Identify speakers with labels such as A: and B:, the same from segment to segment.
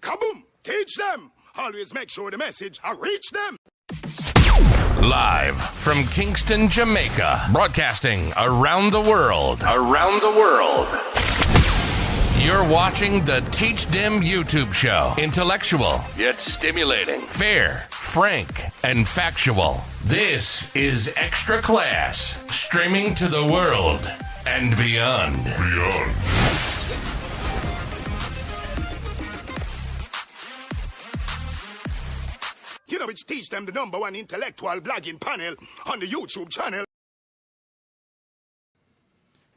A: Kaboom! Teach them! Always make sure the message reach them.
B: Live from Kingston, Jamaica, broadcasting around the world. You're watching the Teach Them YouTube show. Intellectual, yet stimulating. Fair, frank, and factual. This is Extra Class, streaming to the world and beyond.
A: You know, it's Teach Them, the #1 intellectual blogging panel on the YouTube channel.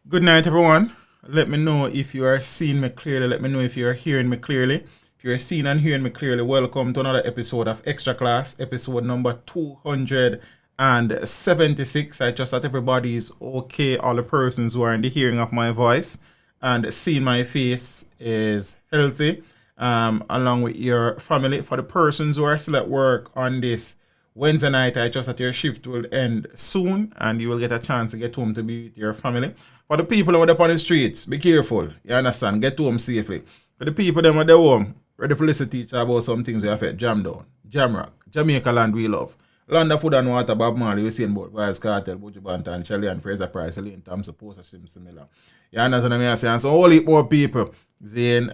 C: Good night, everyone. Let me know if you are seeing me clearly. Let me know if you are hearing me clearly. If you are seeing and hearing me clearly, welcome to another episode of Extra Class, episode number 276. I trust that everybody is okay. All the persons who are in the hearing of my voice and seeing my face is healthy, along with your family. For the persons who are still at work on this Wednesday night, I trust that your shift will end soon and you will get a chance to get home to be with your family. For the people who are up on the streets, be careful. You understand? Get home safely. For the people that are at home, ready for listen to teach about some things we have to jam down. Jam rock. Jamaica land we love. Land of food and water, Bob Marley, we seen about Vibes Cartel, Buju Banton, Shelly and Fraser Price, Elaine Thompson, Poster Simpson Miller. You understand what I'm saying? And so all the more people saying,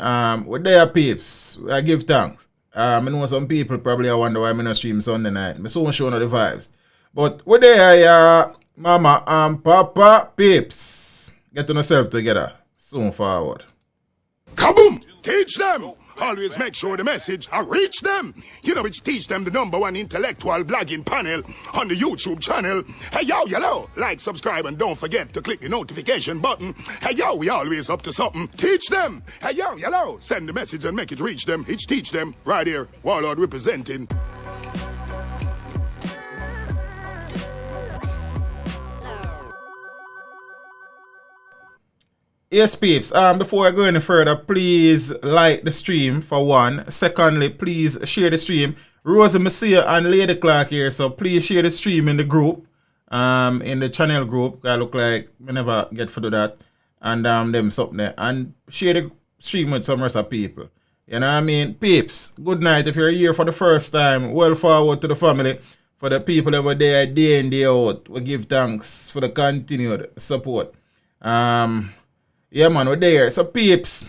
C: with their peeps, I give thanks. I know some people probably wonder why I'm not stream Sunday night. I'm so showing the vibes. But with there, mama and papa peeps. Get to yourself together. Soon forward.
A: Kaboom! Teach them! Always make sure the message reach them. You know, it's Teach Them, the #1 intellectual blogging panel on the YouTube channel. Hey, yo, yellow. Like, subscribe, and don't forget to click the notification button. Hey, yo, we always up to something. Teach them. Hey, yo, yellow. Send the message and make it reach them. It's Teach Them right here. Warlord representing.
C: Yes, peeps. Before I go any further, please like the stream for one. Secondly, please share the stream. Rosie Messiah and Lady Clark here, so please share the stream in the group, in the channel group. I look like we never get to do that, and them something there, and share the stream with some rest of people. You know what I mean, peeps? Good night. If you're here for the first time, well forward to the family. For the people that were there day in day out, we give thanks for the continued support. Yeah, man, we're there. So, peeps,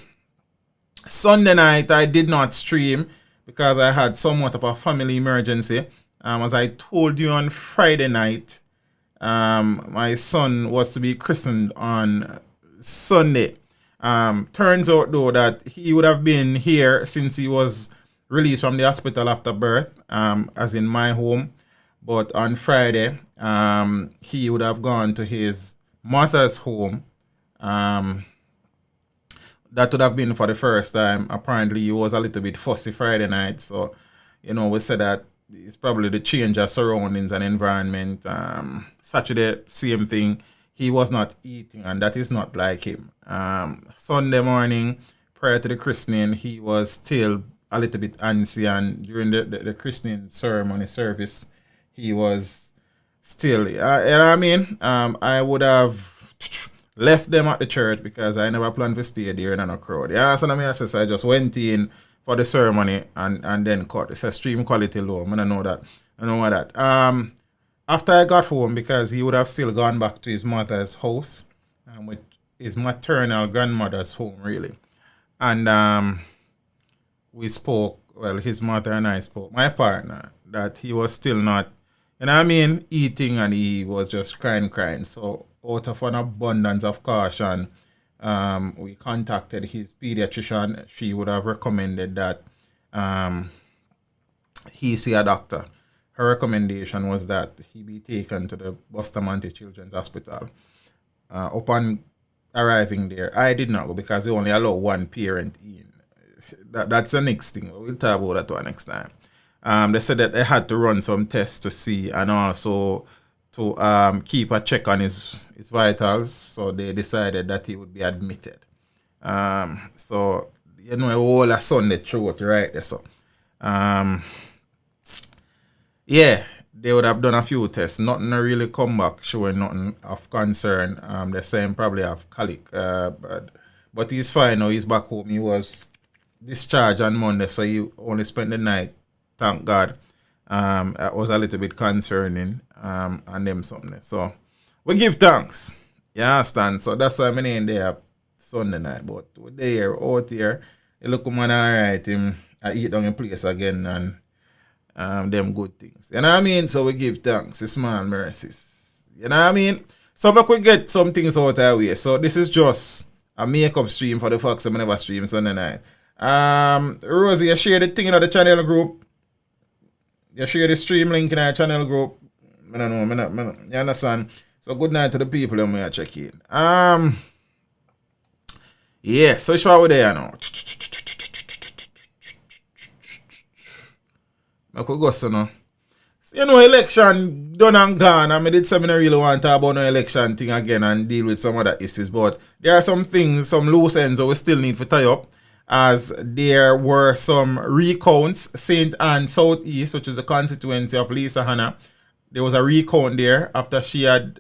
C: Sunday night I did not stream because I had somewhat of a family emergency. As I told you on Friday night, my son was to be christened on Sunday. Turns out, though, that he would have been here since he was released from the hospital after birth, as in my home. But on Friday, he would have gone to his mother's home. That would have been for the first time. Apparently, he was a little bit fussy Friday night. So, you know, we said that it's probably the change of surroundings and environment. Saturday, same thing. He was not eating, and that is not like him. Sunday morning, prior to the christening, he was still a little bit antsy. And during the christening ceremony service, he was still, you know what I mean? I would have left them at the church because I never planned to stay there in a crowd. Yeah, so I just went in for the ceremony and then cut. It's a stream quality low. I don't know that. After I got home, because he would have still gone back to his mother's house, with his maternal grandmother's home, really. And we spoke, well, his mother and I spoke, my partner, that he was still not, you know what I mean, eating, and he was just crying. So, out of an abundance of caution, we contacted his pediatrician. She would have recommended that he see a doctor. Her recommendation was that he be taken to the Bustamante Children's Hospital. Upon arriving there, I did not go because they only allow one parent in. That's the next thing. We'll talk about that one next time. They said that they had to run some tests to see, and also to keep a check on his vitals, so they decided that he would be admitted. So, you know, all a Sunday throughout, right there. So, yeah, they would have done a few tests. Nothing really come back showing nothing of concern. They're saying probably have colic, but he's fine now. He's back home. He was discharged on Monday, so he only spent the night. Thank God. It was a little bit concerning and them something. So we give thanks. You understand? So that's why I'm in there Sunday night. But we're there, out here. You look man alright, I eat down in place again and them good things. You know what I mean? So we give thanks. It's small mercies. You know what I mean? So we could get some things out of the way. So this is just a makeup stream for the folks that never stream Sunday night. Rosie, you share the thing in the channel group. You share the stream link in our channel group. I don't know, you understand? So good night to the people who may check in. Yeah, so it's what there now. I could go so now. You know, election done and gone. I did say I don't really want to talk about no election thing again and deal with some other issues. But there are some things, some loose ends that we still need to tie up. As there were some recounts, St. Anne Southeast, which is the constituency of Lisa Hanna. There was a recount there after she had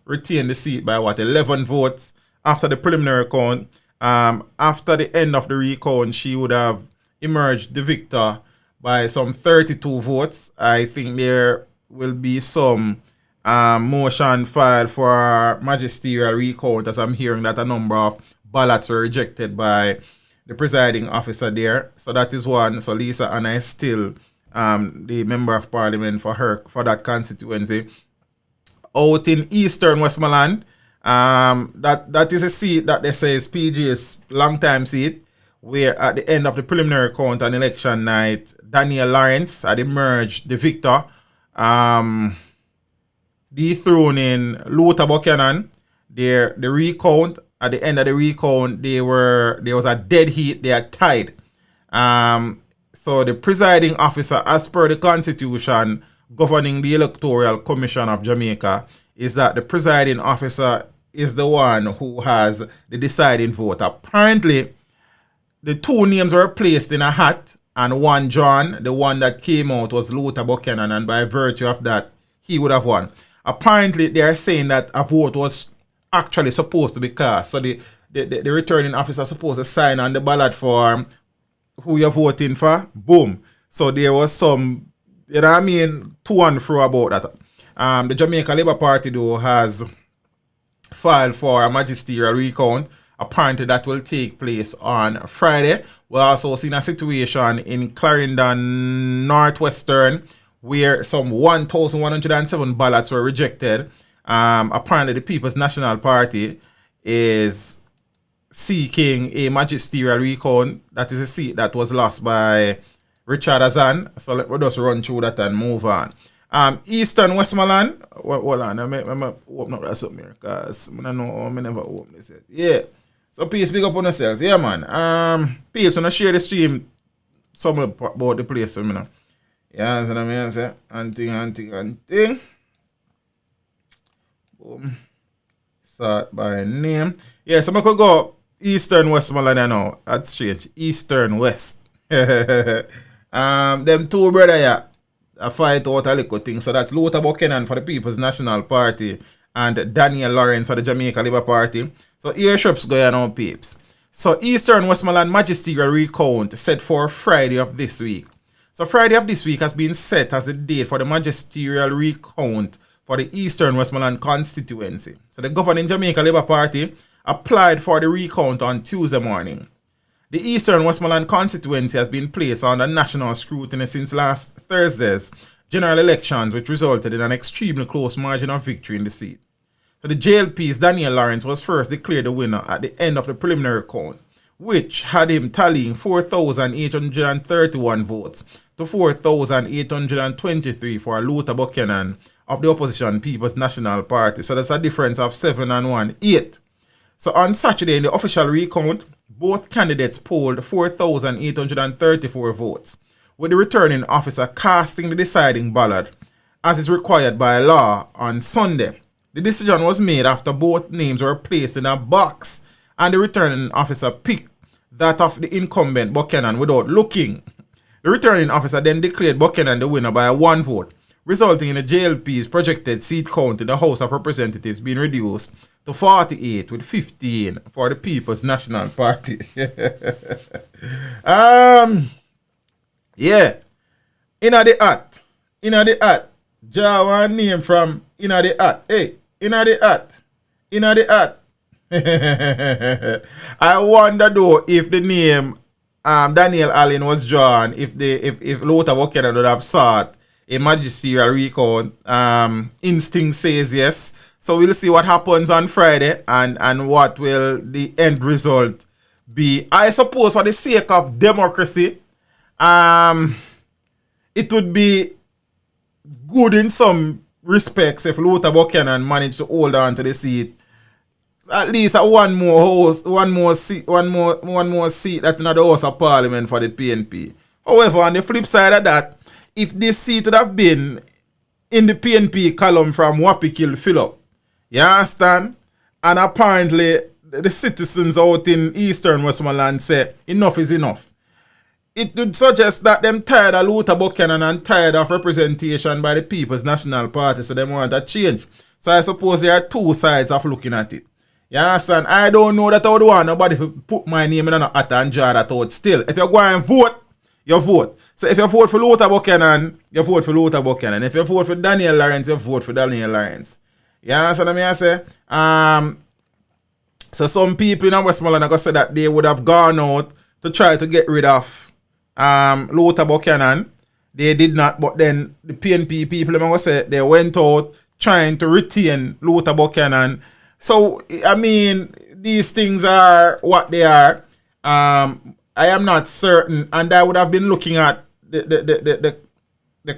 C: retained the seat by 11 votes after the preliminary count. After the end of the recount, she would have emerged the victor by some 32 votes. I think there will be some motion filed for magisterial recount, as I'm hearing that a number of ballots were rejected by the presiding officer there. So that is one. So Lisa Anna is still the member of parliament for that constituency. Out in Eastern Westmoreland, that is a seat that they say is PG's long-time seat, where at the end of the preliminary count on election night, Daniel Lawrence had emerged the victor, dethroning Luther Buchanan. The recount, at the end of the recount, there was a dead heat. They had tied. So the presiding officer, as per the constitution governing the Electoral Commission of Jamaica, is that the presiding officer is the one who has the deciding vote. Apparently, the two names were placed in a hat and one drawn. The one that came out was Luther Buchanan, and by virtue of that, he would have won. Apparently, they are saying that a vote was actually supposed to be cast. So the returning officer is supposed to sign on the ballot form who you're voting for. Boom. So there was some, you know what I mean, to and fro about that. The Jamaica Labour Party, though, has filed for a magisterial recount. Apparently that will take place on Friday. We're also seeing a situation in Clarendon, Northwestern, where some 1,107 ballots were rejected. Apparently the People's National Party is seeking a magisterial recount. That is a seat that was lost by Richard Azan. So let me just run through that and move on. Eastern Westmoreland. Hold on, I'm open up that something here, because I don't know how I never open this yet. Yeah. So peace, big up on yourself. Yeah, man. Peeps, when I share the stream, somewhere about the place, you know. Yeah, that's what I mean, say. Anting. Boom. Sort by name. Yeah, so I could go Eastern Westmoreland now. That's strange. Eastern West. Them two brother, yeah, a fight out a little thing. So that's Luther Buchanan for the People's National Party and Daniel Lawrence for the Jamaica Labour Party. So earship's going on, peeps. So Eastern Westmoreland magisterial recount set for Friday of this week. So Friday of this week has been set as the date for the magisterial recount for the Eastern Westmoreland constituency. So the governing Jamaica Labour Party applied for the recount on Tuesday morning. The Eastern Westmoreland constituency has been placed under national scrutiny since last Thursday's general elections, which resulted in an extremely close margin of victory in the seat. So the JLP's Daniel Lawrence was first declared the winner at the end of the preliminary count, which had him tallying 4,831 votes to 4,823 for Luther Buchanan of the opposition People's National Party. So that's a difference of 7 and 1, 8. So on Saturday in the official recount, both candidates polled 4,834 votes, with the returning officer casting the deciding ballot as is required by law on Sunday. The decision was made after both names were placed in a box and the returning officer picked that of the incumbent Buchanan without looking. The returning officer then declared Buchanan the winner by 1 vote, resulting in the JLP's projected seat count in the House of Representatives being reduced to 48 with 15 for the People's National Party. Yeah. Inna the hat. Jawan name from inna the hat. Hey, inna the hat. I wonder though if the name Daniel Allen was drawn, if Luther Buchanan would have sought a magisterial recount. Instinct says yes. So we'll see what happens on Friday and what will the end result be. I suppose for the sake of democracy, it would be good in some respects if Luther Buchanan managed to hold on to the seat. At least one more seat that's in the House of Parliament for the PNP. However, on the flip side of that, if this seat would have been in the PNP column from Wapikil Feluke, you understand? And apparently the citizens out in Eastern Westmoreland say enough is enough. It would suggest that them tired of Luther Buchanan and tired of representation by the People's National Party, so they want a change. So I suppose there are two sides of looking at it. You understand? I don't know that I would want nobody to put my name in a hat and draw that out still. If you go and vote, you vote. So if you vote for Luther Buchanan, you vote for Luther Buchanan. If you vote for Daniel Lawrence, you vote for Daniel Lawrence. You understand what I say? So some people in Westmoreland are going to say that they would have gone out to try to get rid of Luther Buchanan. They did not, but then the PNP people are going to say they went out trying to retain Luther Buchanan. So, I mean, these things are what they are. I am not certain, and I would have been looking at the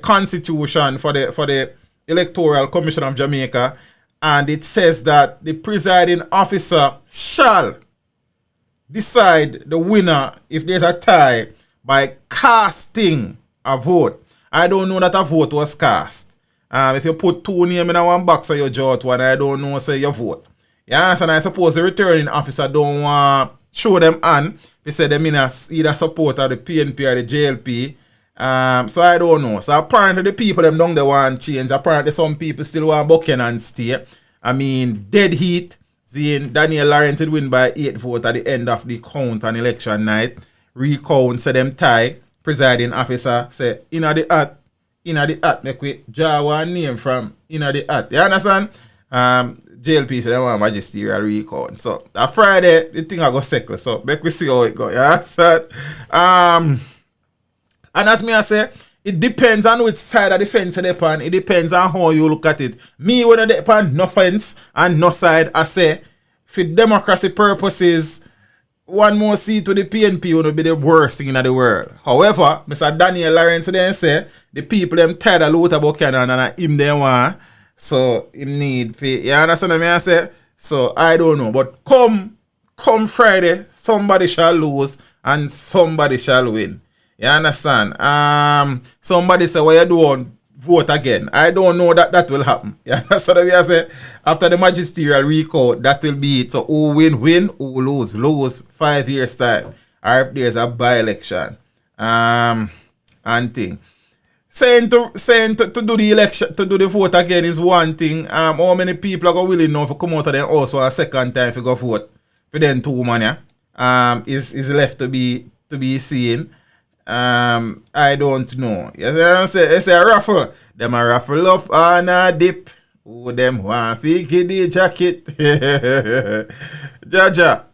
C: constitution for the Electoral Commission of Jamaica, and it says that the presiding officer shall decide the winner if there's a tie by casting a vote. I don't know that a vote was cast. If you put two names in one box and you draw out one, I don't know, say you vote. You understand? I suppose the returning officer don't want to show them on. They say them in either support of the PNP or the JLP. So I don't know. So apparently the people them don't want change. Apparently some people still want Buchanan stay. I mean, dead heat. Seeing Daniel Lawrence would win by 8 votes at the end of the count on election night. Recount, say them tie. Presiding officer say, inna the hat, make we draw one name from inna the hat. You understand? JLP say they want magisterial recount. So a Friday, the thing I go settle. So make we see how it go. You understand? And as me I say, it depends on which side of the fence you're upon. It depends on how you look at it. Me when I'm upon no fence and no side, I say, for democracy purposes, one more seat to the PNP would be the worst thing in the world. However, Mr. Daniel Lawrence then say, the people them tired of Luther Buchanan and him they want, so him need for, you understand what I say? So I don't know, but come Friday, somebody shall lose and somebody shall win. You understand? Somebody say, what you doing? Vote again. I don't know that will happen. You understand what I say? After the magisterial recount, that will be it. So who win, who lose 5 years time. Or if there's a by-election. And thing. Saying to do the election, to do the vote again is one thing. How many people are willing now to come out of their house for a second time to go vote? For them 2 man, yeah? Is left to be seen. I don't know. It's a raffle. Them a raffle up on a dip. Oh, them want to get the jacket. Jaja.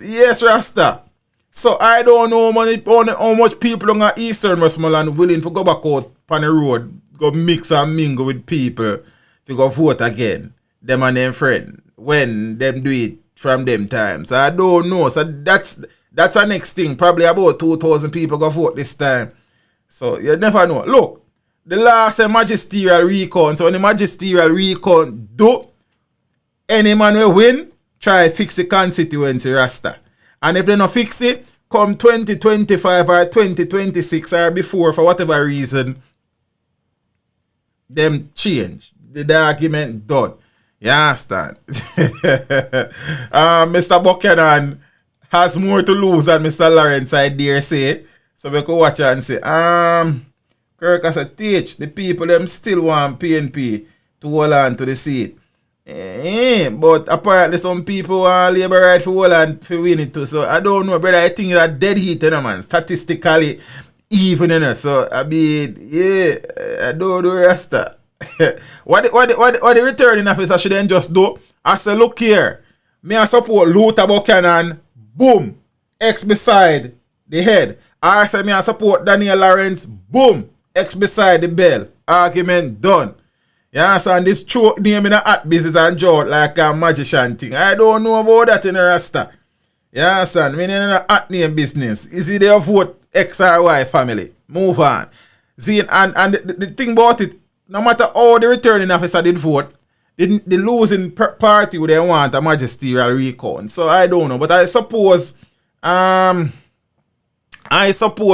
C: Yes, Rasta. So I don't know how much people on Eastern Westmoreland willing to go back out on the road, go mix and mingle with people to go vote again. Them and them friend. When them do it from them times. I don't know. So that's the next thing. Probably about 2,000 people go vote this time. So you never know. Look, the last magisterial recount. So when the magisterial recount do, any man will win, try fix the constituency Rasta. And if they don't fix it, come 2025 or 2026 or before, for whatever reason, them change. The argument done. You understand? Mr. Buchanan has more to lose than Mr. Lawrence, I dare say. So we can watch and say, Kirk has a teach. The people them still want PNP to hold on to the seat. But apparently some people want labor right for all and for win it too. So I don't know, brother. I think it's a dead heat, you know, man. Statistically, even, you know. So I mean, yeah, I don't know Rasta. what the returning officer should then just do? I say, look here, me I support Luther Buchanan, boom, X beside the head. I say me I support Daniel Lawrence, boom, X beside the bell. Argument done. You understand? This choke name in a hat business and joke like a magician thing. I don't know about that in a Rasta. You understand? Me in a hat name business. Is it their vote X or Y family? Move on. See, and the thing about it, no matter how the returning officer did vote, the losing party would they want a magisterial recount. So I don't know. But I suppose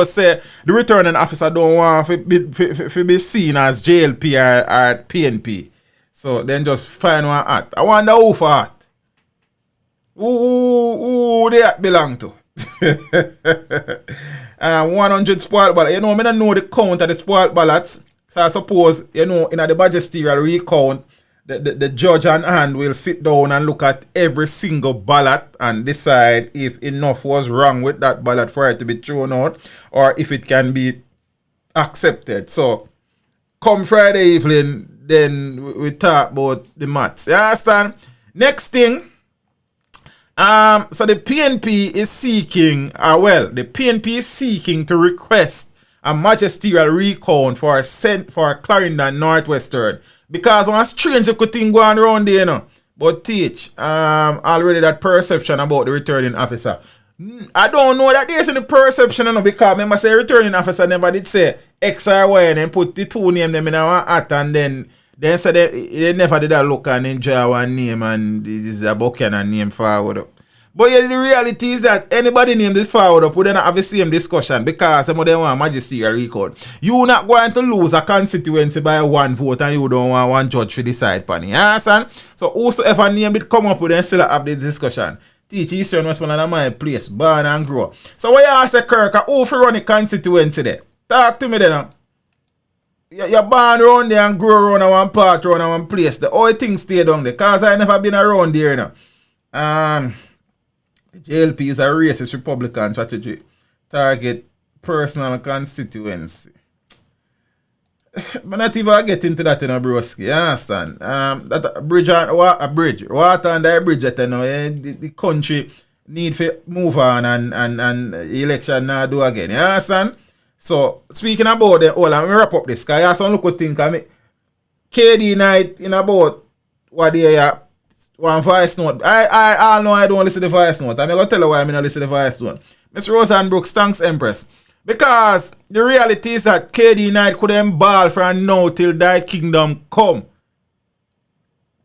C: say the returning officer don't want to be seen as JLP or PNP. So then just find one hat. I wonder who for hat. Who they hat belong to. 100 spoiled ballot. You know, I don't know the count of the spoiled ballots. So I suppose, you know, in the magisterial recount, the judge and hand will sit down and look at every single ballot and decide if enough was wrong with that ballot for it to be thrown out or if it can be accepted. So, come Friday evening, then we talk about the maths. You understand? Next thing, so the PNP is seeking, the PNP is seeking to request a magisterial recount for Clarendon Northwestern. Because one strange good thing going around there, you know. But teach, already that perception about the returning officer. I don't know that there's any perception, you know, because remember say returning officer never did say X or Y and then put the two names them in our hat and then say they never did that look and enjoy one name and this is a Buchanan name forward up. But yeah, the reality is that anybody named it forward up, we don't have the same discussion because some of them want magisterial record. You're not going to lose a constituency by one vote and you don't want one judge to decide upon it. You understand? So whosoever name it come up with and still have this discussion. Teach Eastern Westmoreland and my place, born and grow. So what you ask a Kirk, who for run the constituency there? Talk to me then. You're born around there and grow around one part, around one place. The only thing stay down there because I never been around there, you know. JLP is a racist Republican strategy. Target personal constituency. But not even get into that in a broski, you understand? That bridge water under a bridge that you know, the country need to move on and election now do again. You understand? So speaking about the whole, let me wrap up this because I have some look at things. KD night in about what day one voice note. I know I don't listen to the voice note. I'm going to tell you why I'm not listen to the voice note. Miss Roseanne Brooks, thanks Empress. Because the reality is that KD Knight couldn't ball from now till thy kingdom come.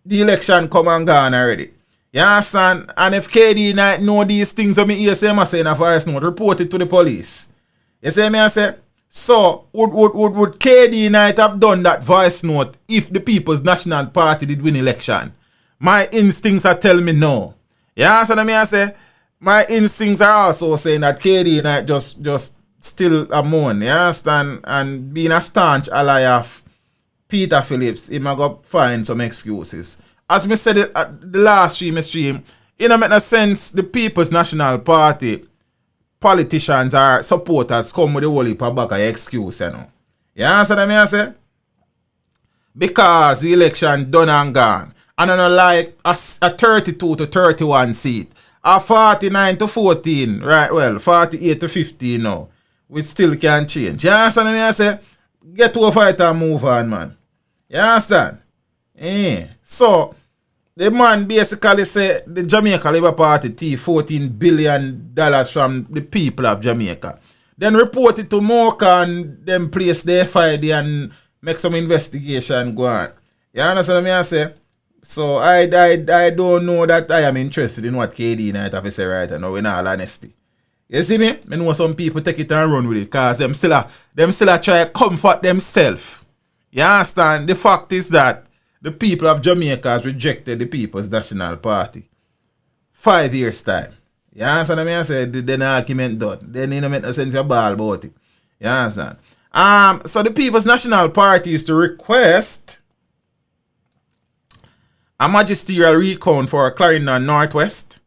C: The election come and gone already. You understand? And if KD Knight know these things, I mean, say I say in a voice note, report it to the police. You see me I say? So, would KD Knight have done that voice note if the People's National Party did win election? My instincts are telling me no. You understand me I say? My instincts are also saying that KD Knight just still a moan. You understand? And being a staunch ally of Peter Phillips, he might go find some excuses. As me said it at the last stream, it don't make no sense the People's National Party politicians or supporters come with the whole heap of bag of excuse, you know. You understand me I say? Because the election done and gone. And I don't like a 32 to 31 seat. A 49 to 14. Right, well, 48 to 15 now. We still can change. You understand me I say? Get over it and move on, man. You understand? So, the man basically say the Jamaica Labour Party thief $14 billion from the people of Jamaica. Then report it to Mocha and then place their FID and make some investigation go on. You understand me I say? So I don't know that I am interested in what KD Knight have to say right now, in all honesty. You see me? I know some people take it and run with it because them still try to comfort themselves. You understand? The fact is that the people of Jamaica has rejected the People's National Party. 5 years time. You understand me? I said the argument done. Then you don't make no sense of ball about it. You understand? So the People's National Party is to request a magisterial recount for Clarendon Northwest.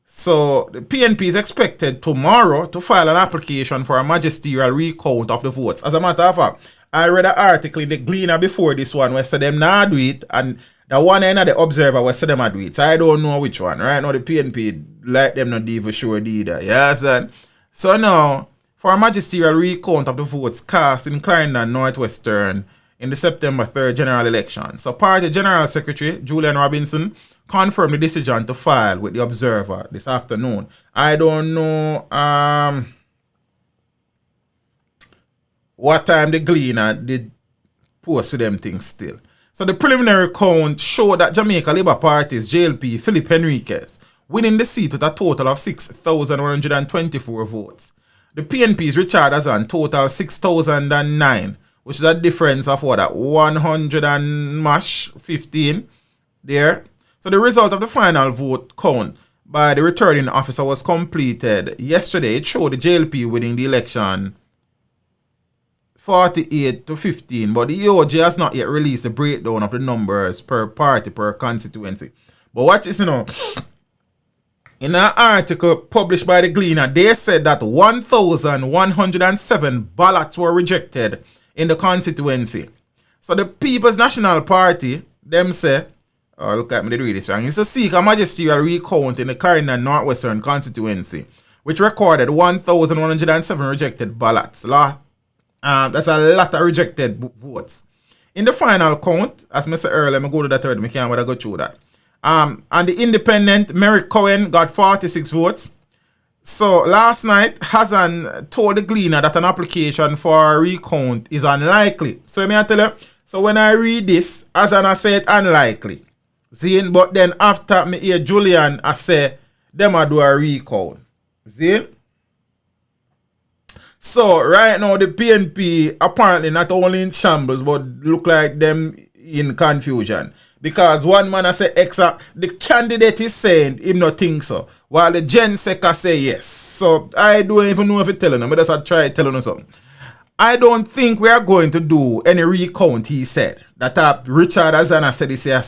C: So the PNP is expected tomorrow to file an application for a magisterial recount of the votes. As a matter of fact, I read an article in the Gleaner before this one where said them nah do it, and the one end of the Observer where said them do it. So I don't know which one. Right now the PNP like them not even sure either. Yes, and so now for a magisterial recount of the votes cast in Clarendon Northwestern in the September 3rd general election. So Party General Secretary Julian Robinson confirmed the decision to file with the Observer this afternoon. I don't know what time the Gleaner did post with them things still. So the preliminary count showed that Jamaica Labour Party's JLP Philip Henriquez winning the seat with a total of 6,124 votes. The PNP's Richard Azan total 6,009, which is a difference of what, at 115 there. So the result of the final vote count by the returning officer was completed yesterday. It showed the JLP winning the election 48-15, but the EOJ has not yet released a breakdown of the numbers per party per constituency. But watch this, in an article published by the Gleaner, they said that 1,107 ballots were rejected in the constituency. So the People's National Party, them say, oh, look at me, they read this wrong. It's to seek a magisterial recount in the Clarendon Northwestern constituency, which recorded 1,107 rejected ballots. That's a lot of rejected votes. In the final count, as I said earlier, I'm go to that third, I can't go through that. And the independent Merrick Cohen got 46 votes. So last night, Hassan told the Gleaner that an application for a recount is unlikely. So let me tell you, so when I read this, Hassan I said unlikely. See, but then after me hear Julian, I say them a do a recount. See? So right now the PNP apparently not only in shambles but look like them in confusion. Because one man I say the candidate is saying him not think so, while the Gen Sec say yes. So I don't even know if it's telling them, but just try telling them something. I don't think we are going to do any recount, he said. That Richard Azana said this year,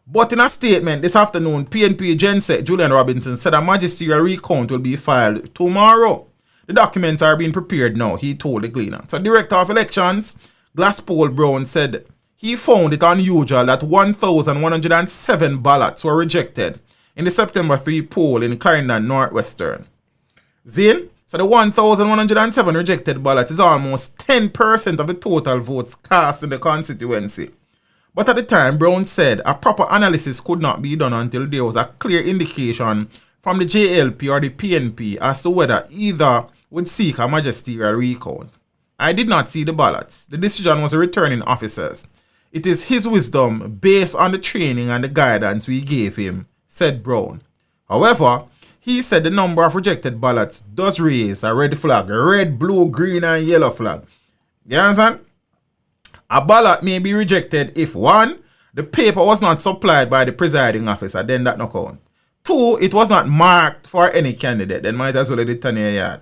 C: But in a statement this afternoon, PNP Gen Sec Julian Robinson said a magisterial recount will be filed tomorrow. The documents are being prepared now, he told the Gleaner. So Director of Elections, Glasspool Brown, said he found it unusual that 1,107 ballots were rejected in the September 3 poll in Clarendon Northwestern. Zane, so the 1,107 rejected ballots is almost 10% of the total votes cast in the constituency. But at the time, Brown said a proper analysis could not be done until there was a clear indication from the JLP or the PNP as to whether either would seek a magisterial recount. I did not see the ballots. The decision was a returning officer's. It is his wisdom based on the training and the guidance we gave him, said Brown. However, he said the number of rejected ballots does raise a red flag, a red, blue, green, and yellow flag. You understand? A ballot may be rejected if 1, the paper was not supplied by the presiding officer, then that no count. 2, it was not marked for any candidate, then might as well let it turn your yard.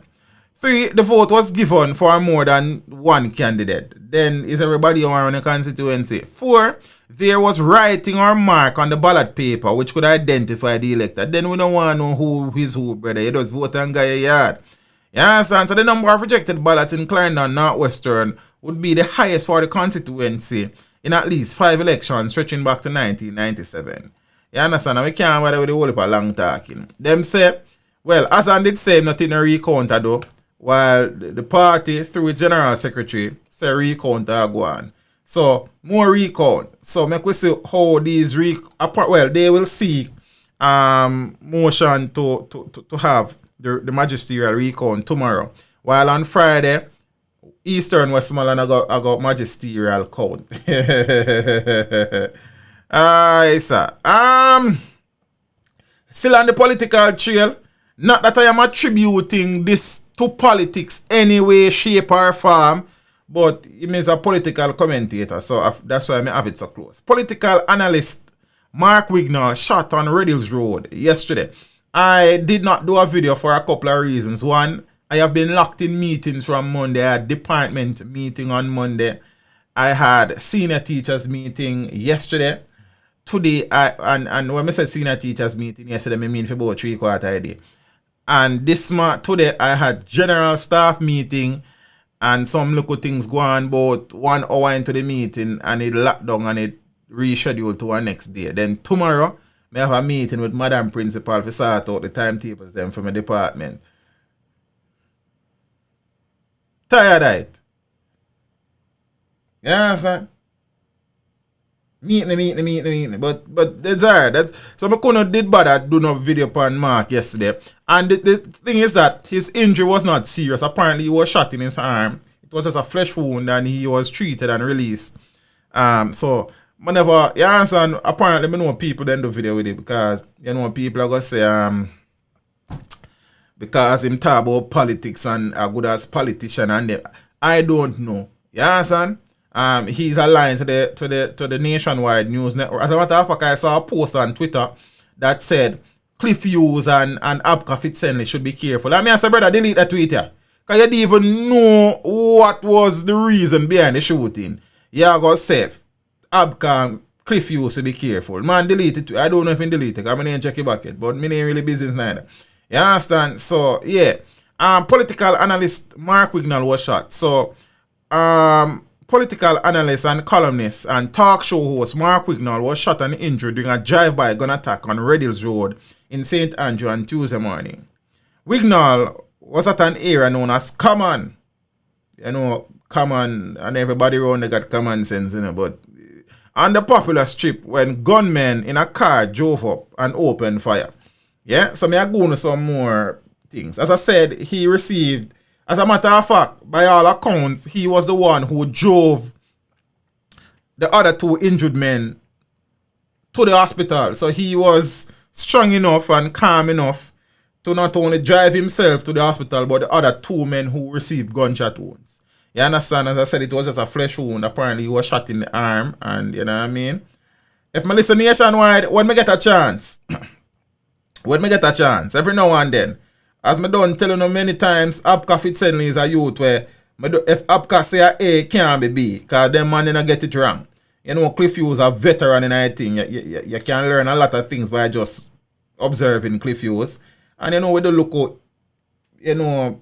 C: 3, the vote was given for more than one candidate, then is everybody on the constituency. 4, there was writing or mark on the ballot paper which could identify the elector. Then we don't want to know who is who, brother. You just vote and get your yard. You understand? So the number of rejected ballots in Clarendon Northwestern would be the highest for the constituency in at least 5 elections stretching back to 1997. You understand? And we can't bother with the whole heap of long talking. Them say, well, Hassan did say nothing in a recount though, while the party through its general secretary say recount go on. So more recount. So make we see how these they will seek motion to have the magisterial recount tomorrow. While on Friday, Eastern Westmoreland I got magisterial count. Sir. Still on the political trail. Not that I am attributing this to politics any way, shape, or form, but he is a political commentator, so that's why I have it so close. Political analyst Mark Wignall shot on Red Hills Road yesterday. I did not do a video for a couple of reasons. One, I have been locked in meetings from Monday. I had department meeting on Monday. I had senior teachers meeting yesterday. today, and when I said senior teachers meeting yesterday, I mean for about 3/4 a day. And today I had general staff meeting and some little things go on about 1 hour into the meeting and it locked down and it rescheduled to our next day. Then tomorrow, I have a meeting with Madam Principal to sort out the timetables them from my department. Tired of it. Yeah, son. Meet. But that's hard. So I couldn't did bother do no video upon Mark yesterday. And the thing is that his injury was not serious. Apparently he was shot in his arm. It was just a flesh wound and he was treated and released. So whenever you understand, apparently I know people then do video with it because you know people are gonna say because him talk about politics and good as politician and I don't know. You understand? He's aligned to the nationwide news network. As a matter of fact, I saw a post on Twitter that said Cliff Hughes and Abka Fitzhenley should be careful. I mean, I said, brother, delete that tweet here. Because you didn't even know what was the reason behind the shooting. Yeah, go safe. Abka and Cliff Hughes should be careful. Man, delete it. I don't know if you delete it. I didn't check it back yet. But me ain't really business neither. You understand? So, yeah. Political analyst Mark Wignall was shot. So, political analyst and columnist and talk show host Mark Wignall was shot and injured during a drive-by gun attack on Red Hills Road in St. Andrew on Tuesday morning. Wignall was at an area known as Common. You know, Common, and everybody around there got common sense, you know, but on the popular strip when gunmen in a car drove up and opened fire. Yeah, so me I go into some more things. As I said, he received, as a matter of fact, by all accounts, he was the one who drove the other 2 injured men to the hospital. So he was strong enough and calm enough to not only drive himself to the hospital, but the other 2 men who received gunshot wounds. You understand? As I said, it was just a flesh wound. Apparently, he was shot in the arm, and you know what I mean? If I listen nationwide, when me get a chance, every now and then, as me done telling you many times, Abka Fitzhenley is a youth where if Abka say A, can't be B, because them man didn't get it wrong. You know, Cliff Hughes a veteran in that thing. You can learn a lot of things by just observing Cliff Hughes. And you know, with the look out, you know,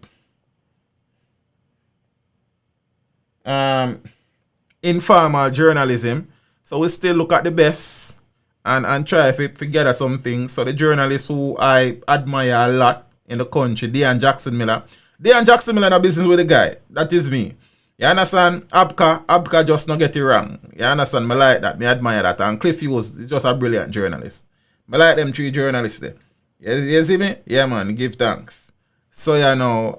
C: informal journalism. So we still look at the best and try to gather some things. So the journalists who I admire a lot in the country, Dean Jackson Miller in a business with the guy. That is me. You understand? Abka just not get it wrong. You understand? Me like that. Me admire that. And Cliff Hughes is just a brilliant journalist. Me like them 3 journalists there. You see me? Yeah, man. Give thanks. So, you know,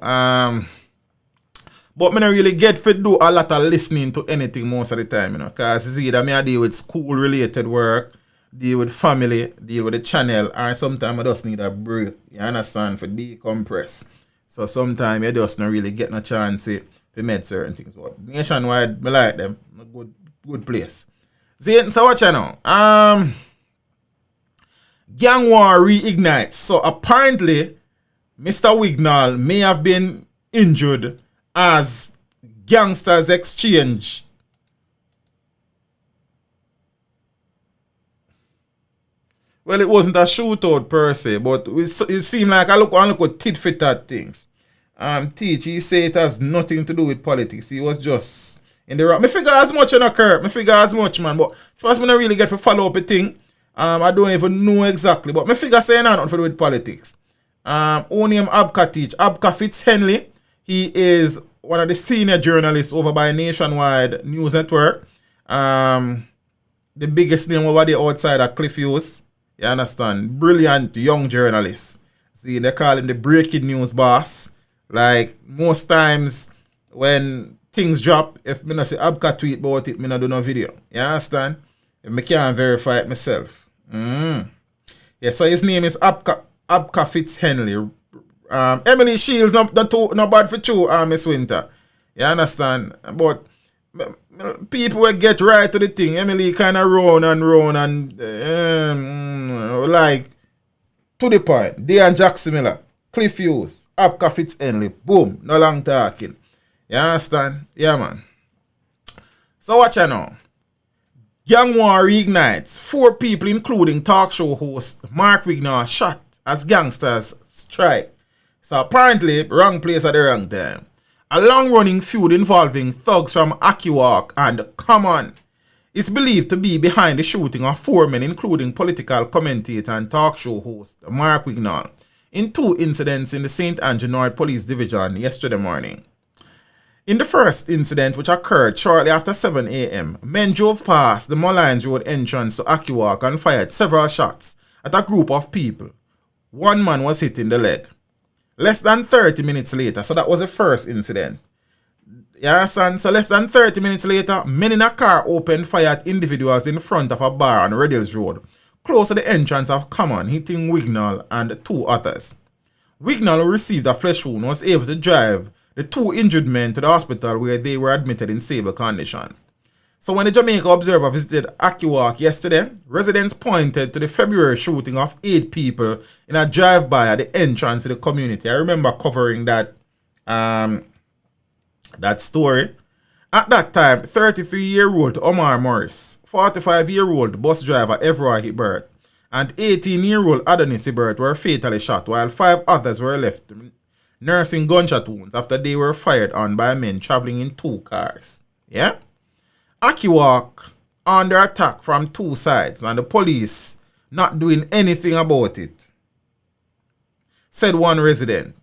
C: but me don't really get to do a lot of listening to anything most of the time, you know, because it's either me I deal with school-related work, deal with family, deal with the channel, and sometimes I just need a break, you understand, for decompress. So sometimes you just not really get no chance to make certain things. But nationwide, me like them. A good place. See, so what you know? Gang war reignites. So apparently, Mr. Wignall may have been injured as gangsters exchange. Well, it wasn't a shootout per se, but it seemed like I look at tit for tat things. He said it has nothing to do with politics. He was just in the wrong. Me figure as much in a curve. Me figure as much, man. But trust me, I really get to follow up a thing. I don't even know exactly, but me figure saying nothing to do with politics. Only him Abka teach. Abka Fitzhenley. He is one of the senior journalists over by Nationwide News Network. The biggest name over there outside of Cliff Hughes. You understand? Brilliant young journalist. See, they call him the breaking news boss. Like, most times when things drop, if me not say Abka tweet about it, me not do no video. You understand? If me can't verify it myself. Yeah, so his name is Abka Fitzhenley. Emily Shields not bad for you, Miss Winter. You understand? But people will get right to the thing. Emily kind of round and like to the point. Dean Jackson Miller, Cliff Hughes, Abka Fitzhenley, boom, no long talking. You understand? Yeah, man. So what you know? Gang war reignites. 4 people, including talk show host Mark Wignall, shot as gangsters strike. So apparently, wrong place at the wrong time. A long-running feud involving thugs from Akiwak and Common is believed to be behind the shooting of 4 men, including political commentator and talk show host Mark Wignall, in 2 incidents in the St. Andrew North Police Division yesterday morning. In the first incident, which occurred shortly after 7 a.m., men drove past the Mullines Road entrance to Akiwak and fired several shots at a group of people. 1 man was hit in the leg. Less than 30 minutes later, so that was the first incident. You understand? So less than 30 minutes later, men in a car opened fire at individuals in front of a bar on Red Hills Road, close to the entrance of Common, hitting Wignall and 2 others. Wignall, who received a flesh wound, was able to drive the 2 injured men to the hospital where they were admitted in stable condition. So when the Jamaica Observer visited Akiwak yesterday, residents pointed to the February shooting of 8 people in a drive-by at the entrance to the community. I remember covering that story. At that time, 33-year-old Omar Morris, 45-year-old bus driver Evroy Hibbert, and 18-year-old Adonis Hibbert were fatally shot, while 5 others were left nursing gunshot wounds after they were fired on by men traveling in 2 cars. Yeah? Akiwak under attack from 2 sides and the police not doing anything about it, said one resident,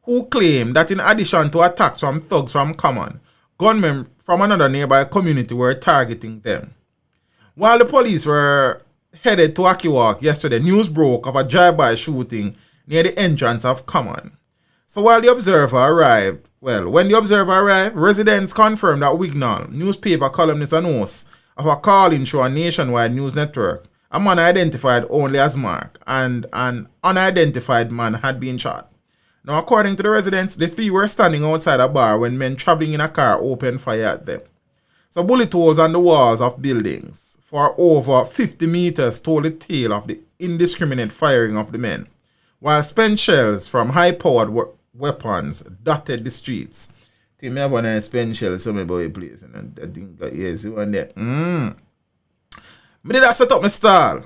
C: who claimed that in addition to attacks from thugs from Common, gunmen from another nearby community were targeting them. While the police were headed to Akiwak yesterday, news broke of a drive-by shooting near the entrance of Common. So while the Observer arrived, when the Observer arrived, residents confirmed that Wignall, newspaper columnist and host of a call-in show on nationwide news network, a man identified only as Mark, and an unidentified man had been shot. Now, according to the residents, the 3 were standing outside a bar when men traveling in a car opened fire at them. So bullet holes on the walls of buildings for over 50 meters told the tale of the indiscriminate firing of the men, while spent shells from high-powered weapons dotted the streets. Think me have one of spent shells some boy place, and I think yes, one there. Me did I set up my stall,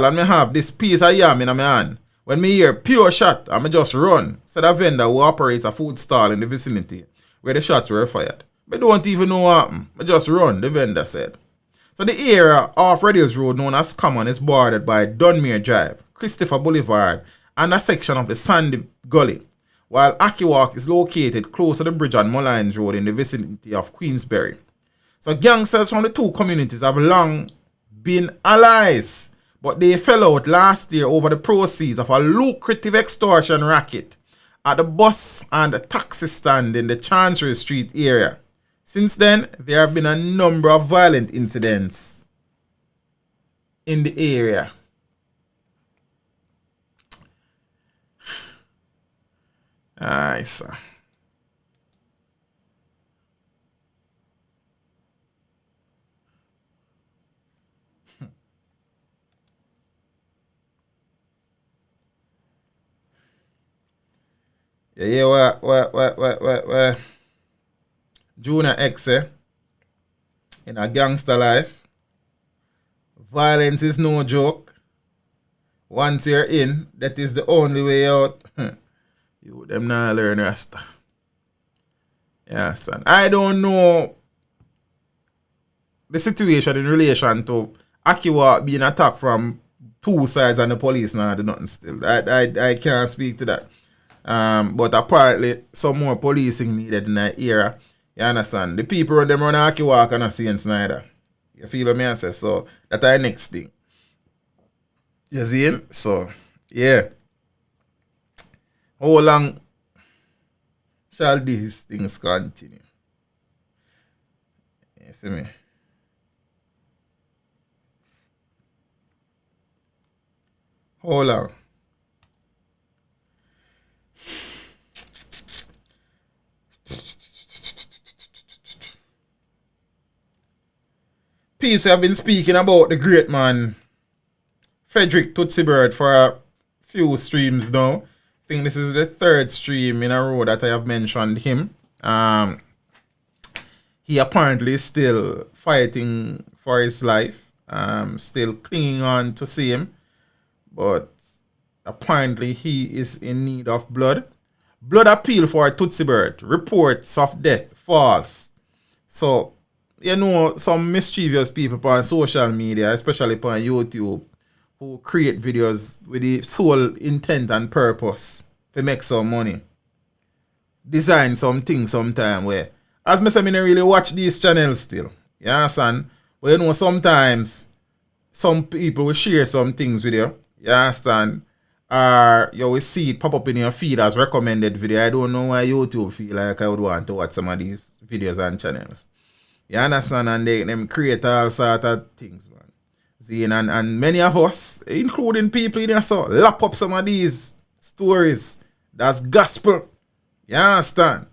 C: and me have this piece of yam in my hand. When me hear pure shot, I just run. Said a vendor who operates a food stall in the vicinity where the shots were fired. I don't even know what happened. I just run, the vendor said. So the area off Red Hills Road known as Common is bordered by Dunmere Drive, Christopher Boulevard, and a section of the Sandy Gully, while Akiwak is located close to the bridge on Mullines Road in the vicinity of Queensberry. So gangsters from the 2 communities have long been allies, but they fell out last year over the proceeds of a lucrative extortion racket at the bus and the taxi stand in the Chancery Street area. Since then, there have been a number of violent incidents in the area. Aye, sir. What? Junior X, in a gangster life, violence is no joke. Once you're in, that is the only way out. You them not learn Rasta. Yeah, son. I don't know the situation in relation to Akiwa being attacked from 2 sides and the police now do nothing still. I can't speak to that. But apparently some more policing needed in that era. You understand? The people on them run Akiwa and see in Snyder. You feel what I say? So that's the next thing. You see? So yeah. How long shall these things continue? You see me? How long? Peeps have been speaking about the great man Frederick Toots Hibbert for a few streams now. I think this is the 3rd stream in a row that I have mentioned him. He apparently is still fighting for his life, still clinging on to see him, but apparently he is in need of blood. Blood appeal for Toots Hibbert. Reports of death false. So, some mischievous people on social media, especially on YouTube, who create videos with the sole intent and purpose to make some money. Design something sometime where, as me say, me don't really watch these channels still. You understand? But sometimes some people will share some things with you. You understand? Or you will see it pop up in your feed as recommended video. I don't know why YouTube feel like I would want to watch some of these videos and channels. You understand? And they them create all sort of things, man. See, and many of us, including people in there, so lap up some of these stories. That's gospel. You understand?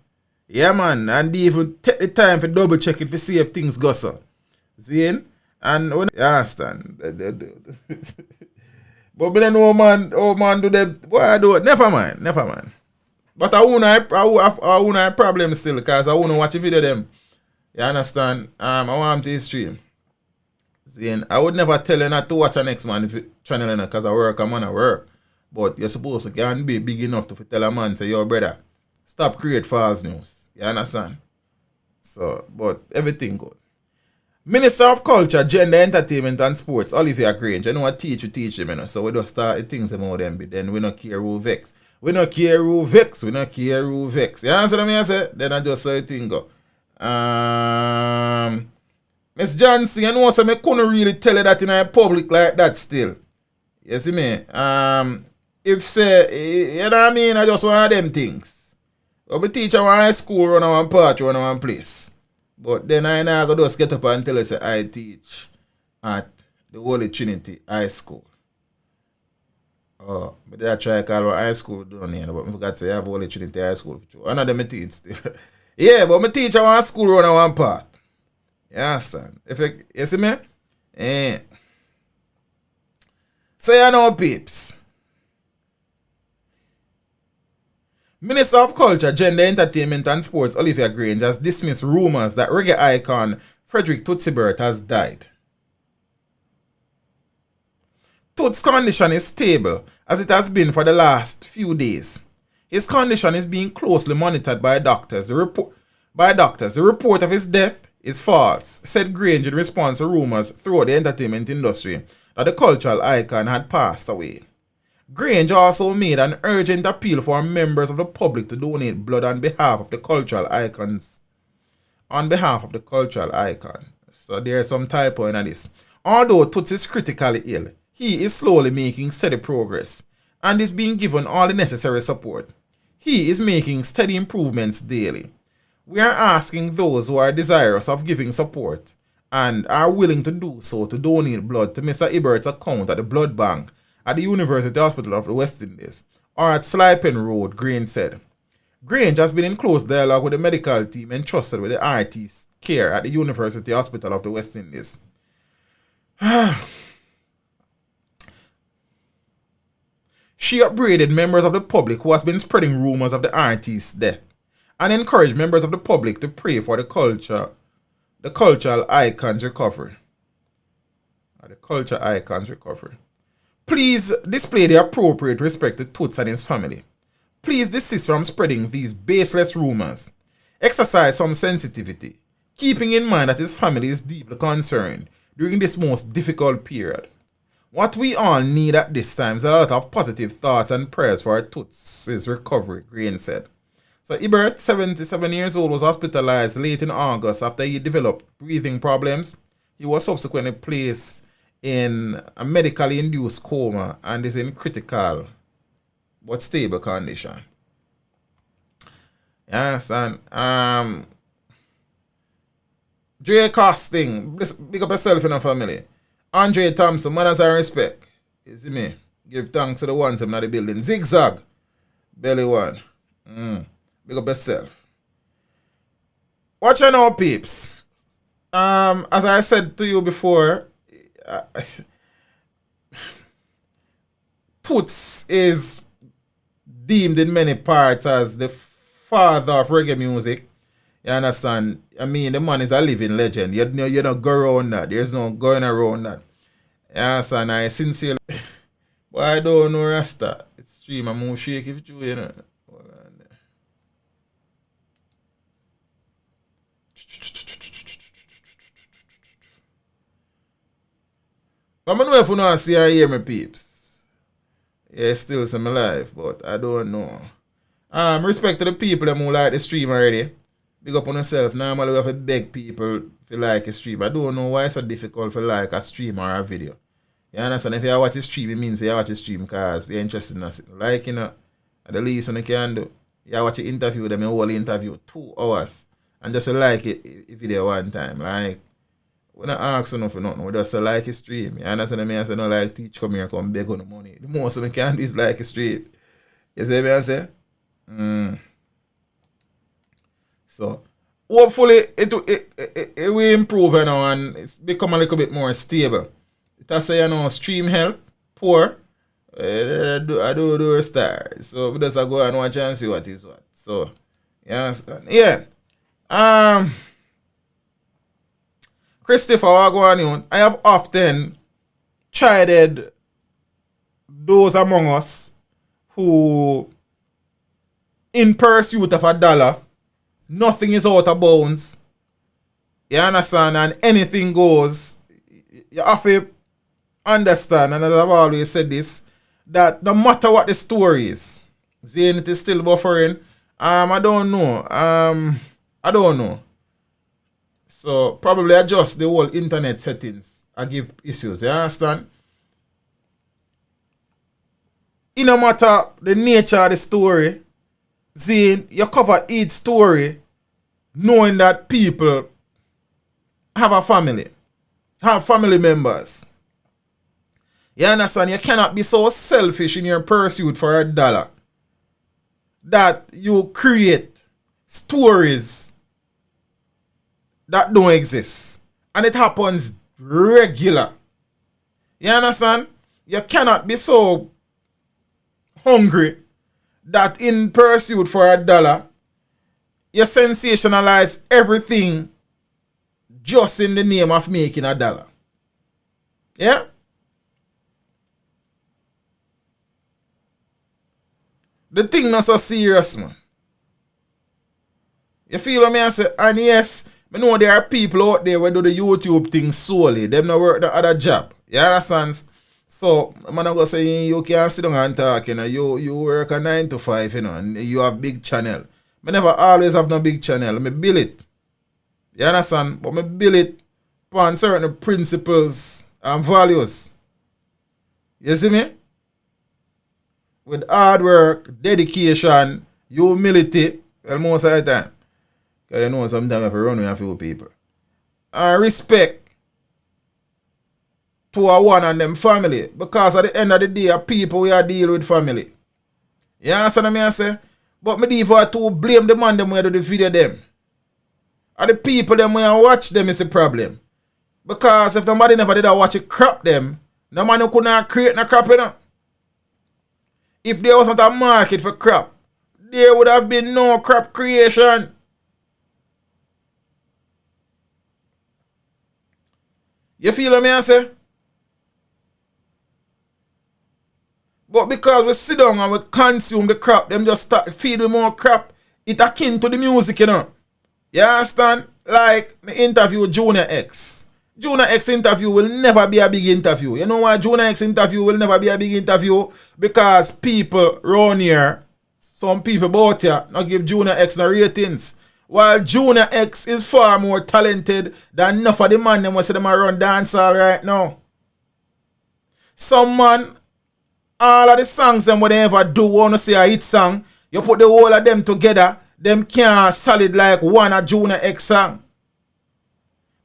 C: Yeah, man. And they even take the time to double check it to see if things go so. See? And when you understand? But we don't know, man, do them. Boy, I do it. Never mind. But I won't problem still, because I won't watch a video of them. You understand? I want to stream. See, I would never tell you not to watch a next man channel because I work, I'm on work. But you're supposed to can be big enough to tell a man, say, yo, brother, stop create false news. You understand? So, but everything good. Minister of Culture, Gender, Entertainment and Sports, Olivia Grange. You know what we teach them, you know. So we just start the things about them, but then we don't care who vex. We don't care who vex. You understand what I say? Then I just say the thing go. Miss Johnson, you know, so I couldn't really tell you that in a public like that still. You see me? If say, you know what I mean, I just want them things. But my teacher want high school run one part, run one place. But then I now go just get up and tell you say I teach at the Holy Trinity High School. Oh, but I try to call high school down here, but I forgot to say I have Holy Trinity High School. One of them I teach still. Yeah, but my teacher want school run one part. You understand? You see me? So you know, peeps. Minister of Culture, Gender, Entertainment and Sports, Olivia Grange, has dismissed rumors that reggae icon Frederick Toots Hibbert has died. Toots' condition is stable, as it has been for the last few days. His condition is being closely monitored by doctors. The report of his death is false, said Grange in response to rumors throughout the entertainment industry that the cultural icon had passed away. Grange also made an urgent appeal for members of the public to donate blood on behalf of the cultural icons. So there's some typo in this. Although Toots is critically ill, he is slowly making steady progress and is being given all the necessary support. He is making steady improvements daily. We are asking those who are desirous of giving support and are willing to do so to donate blood to Mr. Hibbert's account at the blood bank at the University Hospital of the West Indies, or at Slipen Road, Grange said. Grange has been in close dialogue with the medical team entrusted with the RT's care at the University Hospital of the West Indies. She upbraided members of the public who has been spreading rumors of the RT's death and encouraged members of the public to pray for the cultural icon's recovery. Please display the appropriate respect to Toots and his family. Please desist from spreading these baseless rumors. Exercise some sensitivity, keeping in mind that his family is deeply concerned during this most difficult period. What we all need at this time is a lot of positive thoughts and prayers for Toots' recovery, Grange said. So Hibbert, 77 years old, was hospitalized late in August after he developed breathing problems. He was subsequently placed in a medically induced coma and is in critical but stable condition. Yes, and Dre Costing, big up yourself in the family. Andre Thompson, manners and respect. You see me? Give thanks to the ones in the building. Zigzag, Belly One. Big up yourself. Watch out now, peeps. As I said to you before, Toots is deemed in many parts as the father of reggae music. You understand? I mean, the man is a living legend. You don't go around that. There's no going around that. You understand? I sincerely... But I don't know Rasta. It's stream. I'm going to shake if you, you know. Hold on there. I don't know if you know see or hear me, peeps. Yeah, still some alive, but I don't know. Respect to the people that who like the stream already. Big up on yourself. Normally we have to beg people to like a stream. I don't know why it's so difficult to like a stream or a video. You understand? If you watch a stream, it means you watch a stream because you're interested in it. Like, you know, at the least one you can do. You watch an interview, them a whole interview, 2 hours. And just like it video one time. Like, we don't ask you for nothing. We just like a stream. You understand me? I say, no, like, teach, come here, come beg on the money. The most we can do is like a stream. You see me? I say? So, hopefully, it will improve now and it's become a little bit more stable. It say, you know, stream health, poor. I do start. So, we just go and watch and see what is what. So, you understand? Yeah. Christopher, what going on? I have often chided those among us who, in pursuit of $1, nothing is out of bounds. You understand? And anything goes. You have to understand, and as I've always said this, that no matter what the story is, Zayn is still buffering. I don't know. I don't know. So probably adjust the whole internet settings and give issues. You understand? It no matter the nature of the story, Zayn, you cover each story knowing that people have a family, have family members. You understand? You cannot be so selfish in your pursuit for $1 that you create stories that don't exist. And it happens regular. You understand? You cannot be so hungry that in pursuit for $1, you sensationalize everything just in the name of making $1. Yeah? The thing not so serious, man. You feel what I say? And yes, I know there are people out there who do the YouTube thing solely. Them not work the other job. You understand? So, I'm not going to say you can't sit down and talk, you know. You work a 9 to 5, you know, and you have big channel. I never always have no big channel. I build it. You understand? But I build it upon certain principles and values. You see me? With hard work, dedication, humility, well, most of the time. Because you know sometimes you have to run with a few people. And respect to a one and them family. Because at the end of the day, people we are deal with family. You understand what I say? But me default to blame the man them where do the video them. And the people them where watch them is the problem. Because if nobody never did watch it crap them, no man could not create no crap, you know. If there wasn't a market for crap, there would have been no crap creation. You feel what I say? But because we sit down and we consume the crap, them just start feeding more crap. It akin to the music, you know. You understand? Like, me interview Junior X. Junior X interview will never be a big interview. You know why Junior X interview will never be a big interview? Because people around here, some people about here, not give Junior X no ratings. While Junior X is far more talented than enough of the man them say them run dancehall right now. Some man, all of the songs them what they ever do, wanna say a hit song, you put the whole of them together, them can't solid like one of Junior X song.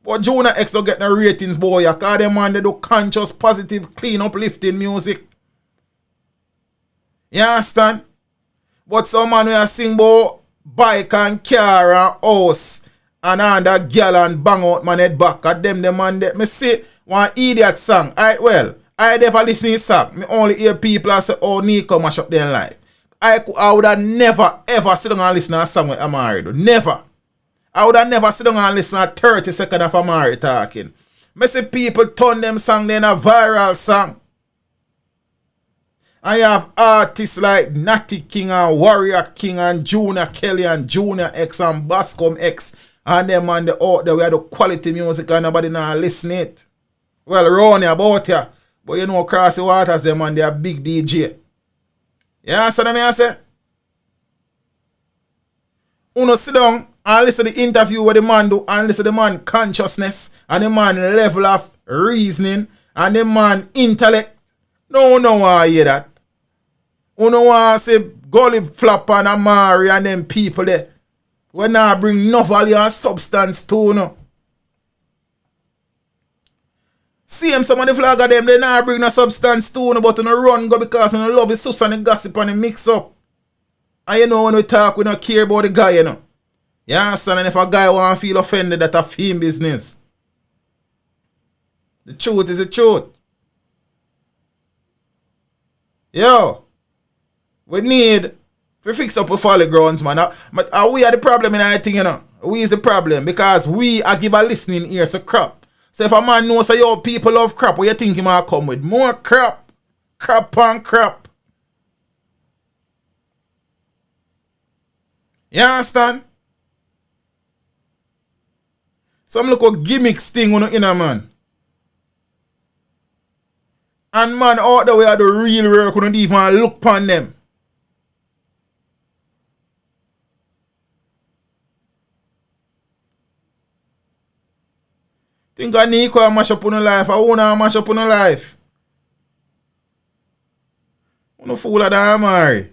C: But Junior X don't get no ratings, boy. Because them man they do conscious, positive, clean, uplifting music. You understand? But some man will sing about bike and car and house and under girl and bang out man head back. At them man that me see one idiot song. Alright, well, I never listen to song. Me only hear people say, oh, Nico mash up their life. I would have never ever sit down and listen to a song with Amari. Never. I would have never sit down and listen to 30 seconds of Amari talking. I see people turn them song in a viral song. I have artists like Natty King and Warrior King and Junior Kelly and Junior X and Bascom X and them on the out there where the quality music and nobody now listen it. Well, Ronnie about ya. But you know across the waters them and they are big DJ. You understand me I say? Uno sit down and listen to the interview where the man do and listen to the man consciousness and the man level of reasoning and the man intellect. No I hear that. Uno want to say Gully Flap and Amari and them people there. When I bring no value and substance to no. See them some of the flag of them, they not bring no substance to no, but no run go because no love is sus and the gossip and the mix up. And you know when we talk, we don't care about the guy, you know. You understand? And if a guy want to feel offended, that's a film business. The truth is the truth. Yo. We need to fix up with folly grounds, man. We are the problem in everything, you know. We is the problem because we are give a listening ear so crap. So if a man knows say, yo, people love crap, what you think he might come with? More crap. Crap on crap. You understand? Some look a gimmicks thing on the inner man. And man out the way are the real work, we don't even look upon them. Think I need to mash up on the life. I want to mash up on the life. I want to fool of that, Amari.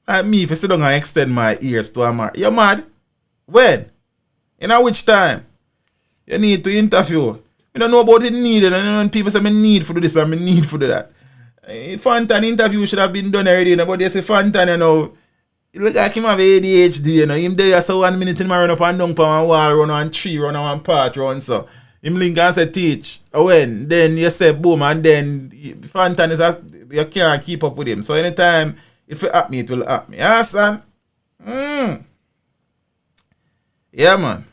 C: Like me, if I sit down and extend my ears to Amari. You mad? When? In a which time? You need to interview. I don't know about the need. And when people say I need for this and I need for that. Fantan interview should have been done already. But they say Fantan, you know. It look like him have ADHD, you know. Him there so 1 minute him run up and down on one wall, run on tree, run on one part, run so. Him link and say teach. When? Then you say boom and then Fantan is you can't keep up with him. So anytime it will happen, it will happen. You understand? Yeah, man.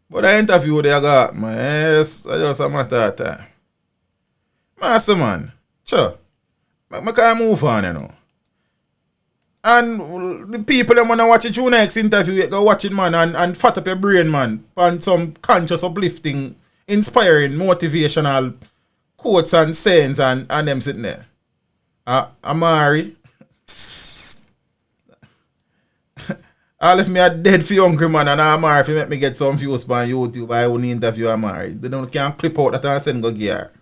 C: But the interview they got, man, it's just a matter of time. Master, man. Sure. I can't move on, you know. And the people that want to watch your next interview, go watch it, man, and fat up your brain, man. And some conscious, uplifting, inspiring, motivational quotes and sayings and them sitting there. Amari. I left me a dead for hungry, man, and Amari if you make me get some views on YouTube, I won't interview Amari. They don't can clip out that and send go gear.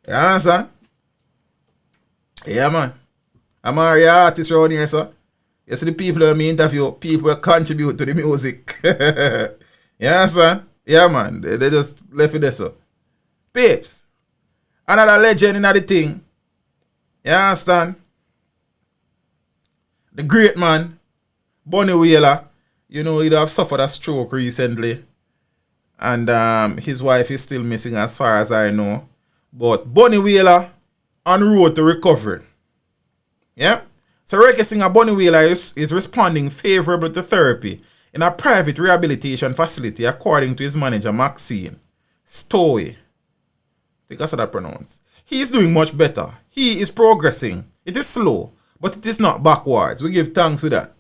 C: You understand? Yeah, man. Amari artist around here, sir. You see the people who me interview, people who contribute to the music. You understand? Yeah, man. They just left it there, so. Peeps. Another legend in the thing. You understand? The great man, Bunny Wailer. You know, he'd have suffered a stroke recently. And his wife is still missing as far as I know. But Bunny Wailer on road to recovery. Yeah? So reggae singer Bunny Wailer is responding favorably to therapy in a private rehabilitation facility according to his manager Maxine Stowe. I think that's how that pronounced. He is doing much better. He is progressing. It is slow, but it is not backwards. We give thanks to that.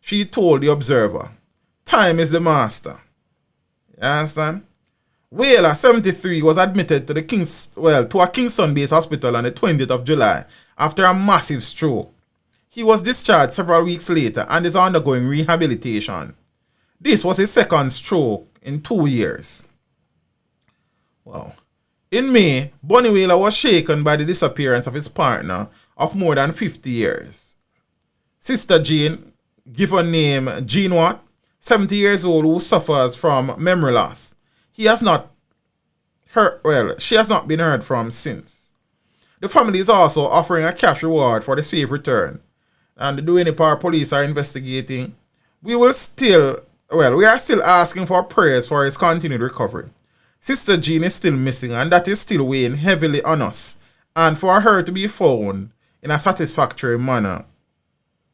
C: She told the Observer. Time is the master. You understand? Wailer, 73, was admitted to a Kingston-based hospital on the 20th of July after a massive stroke. He was discharged several weeks later and is undergoing rehabilitation. This was his second stroke in 2 years. Wow. In May, Bunny Wailer was shaken by the disappearance of his partner of more than 50 years. Sister Jean, given name Jean Watt, 70 years old, who suffers from memory loss. She has not been heard from since. The family is also offering a cash reward for the safe return. And the Duenipar police are investigating. We are still asking for prayers for his continued recovery. Sister Jean is still missing and that is still weighing heavily on us. And for her to be found in a satisfactory manner,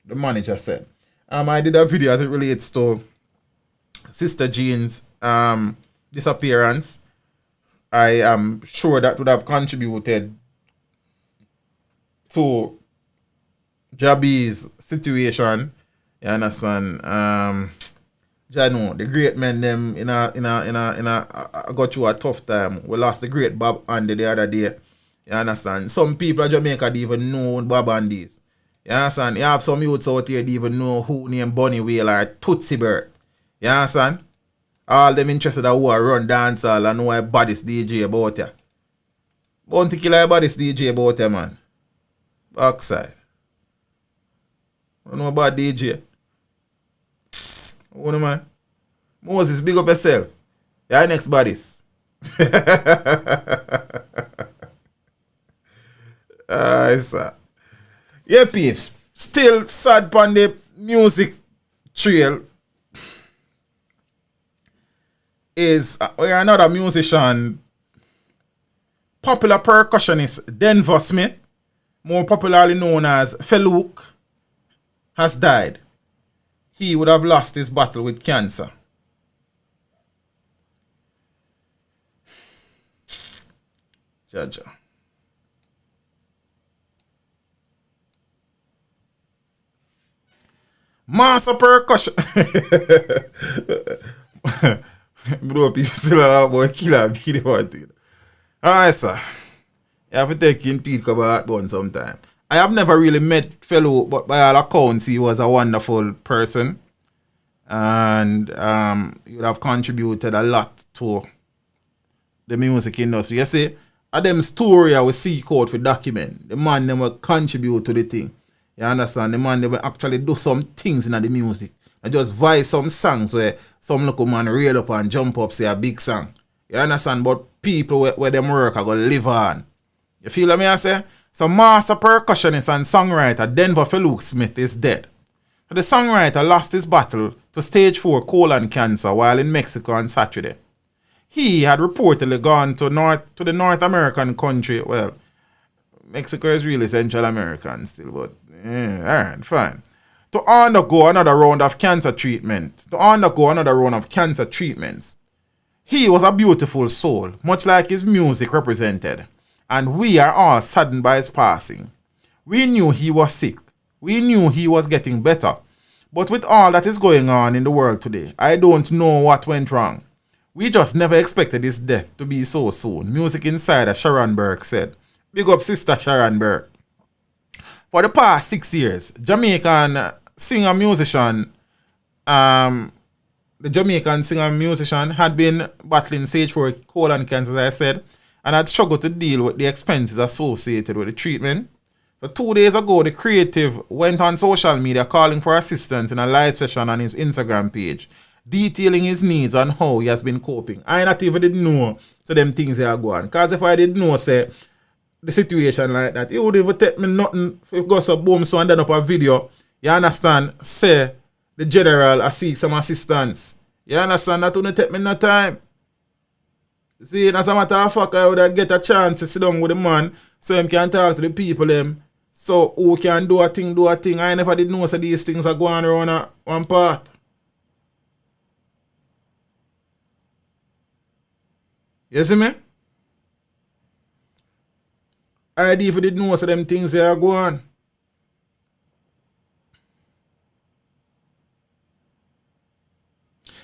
C: the manager said. I did a video as it relates to Sister Jean's disappearance. I am sure that would have contributed to Jabi's situation. You understand? Jano, the great men them in a got through a tough time. We lost the great Bob Andy the other day. You understand? Some people in Jamaica don't even know Bob Andy's. You understand? You have some youths out here don't even know who named Bunny Wailer or Toots Hibbert. You understand? All them interested in who run dancehall and know a baddest DJ about ya. Bounty killer a baddest DJ about ya, man. Backside. I know about DJ. Who know, man? Moses, big up yourself. You're next baddest. Sir. Yeah, peeps. Still sad on the music trail. Is another musician, popular percussionist Denver Smith, more popularly known as Feluke, has died. He would have lost his battle with cancer. Jaja. Master percussion. Bro, people still have about killer video. Alright, sir. You have to take into it about one sometime. I have never really met Feluke, but by all accounts, he was a wonderful person. And he would have contributed a lot to the music industry. You see, a them story I will seek out for document. The man never contribute to the thing. You understand? The man never actually do some things in the music. I just voice some songs where some local man reel up and jump up, say a big song. You understand? But people where them work are going to live on. You feel what I say? So master percussionist and songwriter Denver Fuk Smith is dead. So the songwriter lost his battle to stage 4 colon cancer while in Mexico on Saturday. He had reportedly gone to the North American country. Well, Mexico is really Central American still, but alright, fine. To undergo another round of cancer treatments. He was a beautiful soul, much like his music represented, and we are all saddened by his passing. We knew he was sick. We knew he was getting better. But with all that is going on in the world today, I don't know what went wrong. We just never expected his death to be so soon, music insider Sharon Burke said. Big up sister Sharon Burke. For the past 6 years, the Jamaican singer-musician had been battling stage 4 colon cancer, as I said, and had struggled to deal with the expenses associated with the treatment. So 2 days ago, the creative went on social media calling for assistance in a live session on his Instagram page, detailing his needs and how he has been coping. I not even did know to them things that are going. Because if I did know, say, the situation like that, it would even take me nothing if it goes a boom so and then up a video. You understand? Say the general I seek some assistance. You understand? That wouldn't take me no time. See, as a matter of fact, I would get a chance to sit down with the man so him can talk to the people them. So who can do a thing. I never did know so these things are going around one part. You see me? I even did know so them things they are going.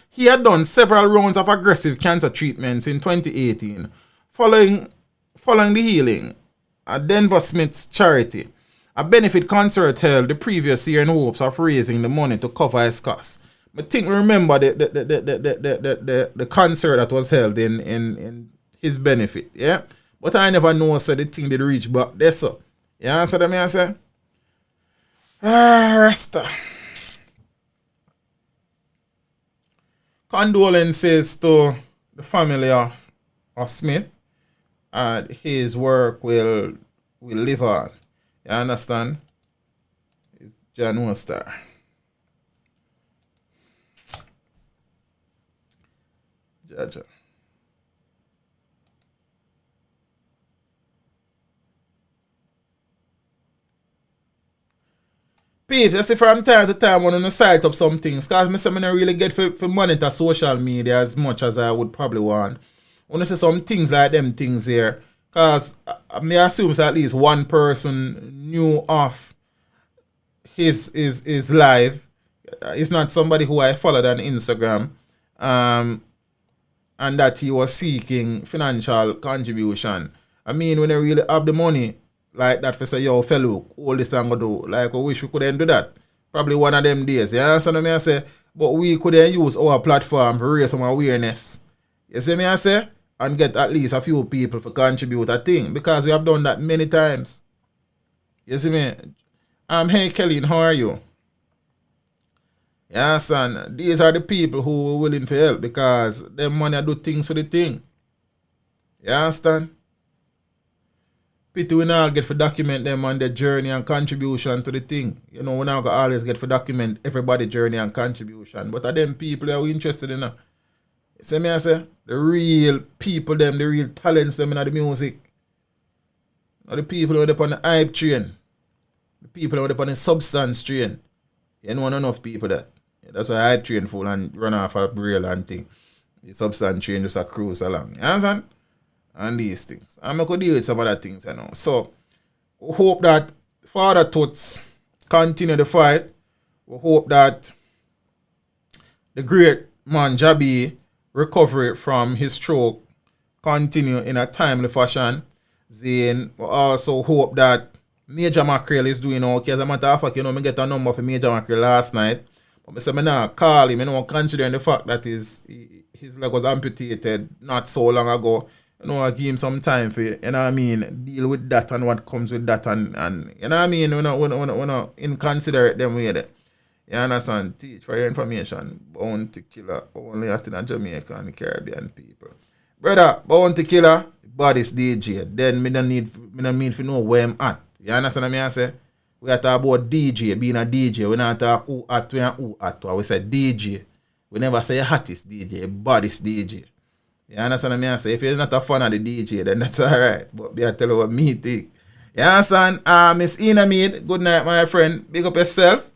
C: He had done several rounds of aggressive cancer treatments in 2018, following the healing at Denver Smith's charity, a benefit concert held the previous year in hopes of raising the money to cover his costs. But think remember the concert that was held in his benefit, yeah? But I never know so the thing did reach back there, so. You answer them, I say? Rasta. Condolences to the family of Smith. And his work will live on. You understand? It's John Star. Jaja. Peeps, I say from time to time when I sight up some things, because I say I don't really get for monitor social media as much as I would probably want. When I say some things like them things here, because I assume at least one person knew of his live. It's not somebody who I followed on Instagram. And that he was seeking financial contribution. I mean, when they really have the money like that for say, yo, Feluke, all this I'm gonna do. Like, I wish we couldn't do that. Probably one of them days. You understand what I say? But we couldn't use our platform to raise some awareness. You see me I say? And get at least a few people to contribute a thing. Because we have done that many times. You see me? Hey Kelly, how are you? Yeah, son, these are the people who are willing to help because them money do things for the thing. You understand? People we now get for document them on their journey and contribution to the thing. You know, we now got always get for document everybody's journey and contribution. But are them people that are interested in that? You see me I say? The real people them, the real talents them in the music. Not the people who are up on the hype train. The people who are up on the substance train. You don't want enough people that. That's why I train full and run off a braille and thing. The substance train just a cruise along. You understand? And these things. I'm going to deal with some other things, you know. So, we hope that Father Toots continue the fight. We hope that the great man Jabi recovery from his stroke continue in a timely fashion. Then we also hope that Major Mackerel is doing okay. As a matter of fact, you know, I get a number for Major Mackerel last night. But I said, I not call him, you know, considering the fact that his leg was amputated not so long ago. You know, I give him some time for, you know what I mean, deal with that and what comes with that. And you know what I mean, we're not inconsiderate them way there. You understand? Teach for your information. Bounty Killer, only at in Jamaica and the Caribbean people. Brother, Bounty Killer, body's DJ. Then me don't need to know where I'm at. You understand what I say? We are talking about DJ, being a DJ. We not talk who at and who at. We say DJ. We never say hottest DJ, baddest DJ. You understand what I say? If you're not a fan of the DJ, then that's alright. But be I tell you what me think. You understand? Miss Ina Mead, good night, my friend. Big up yourself.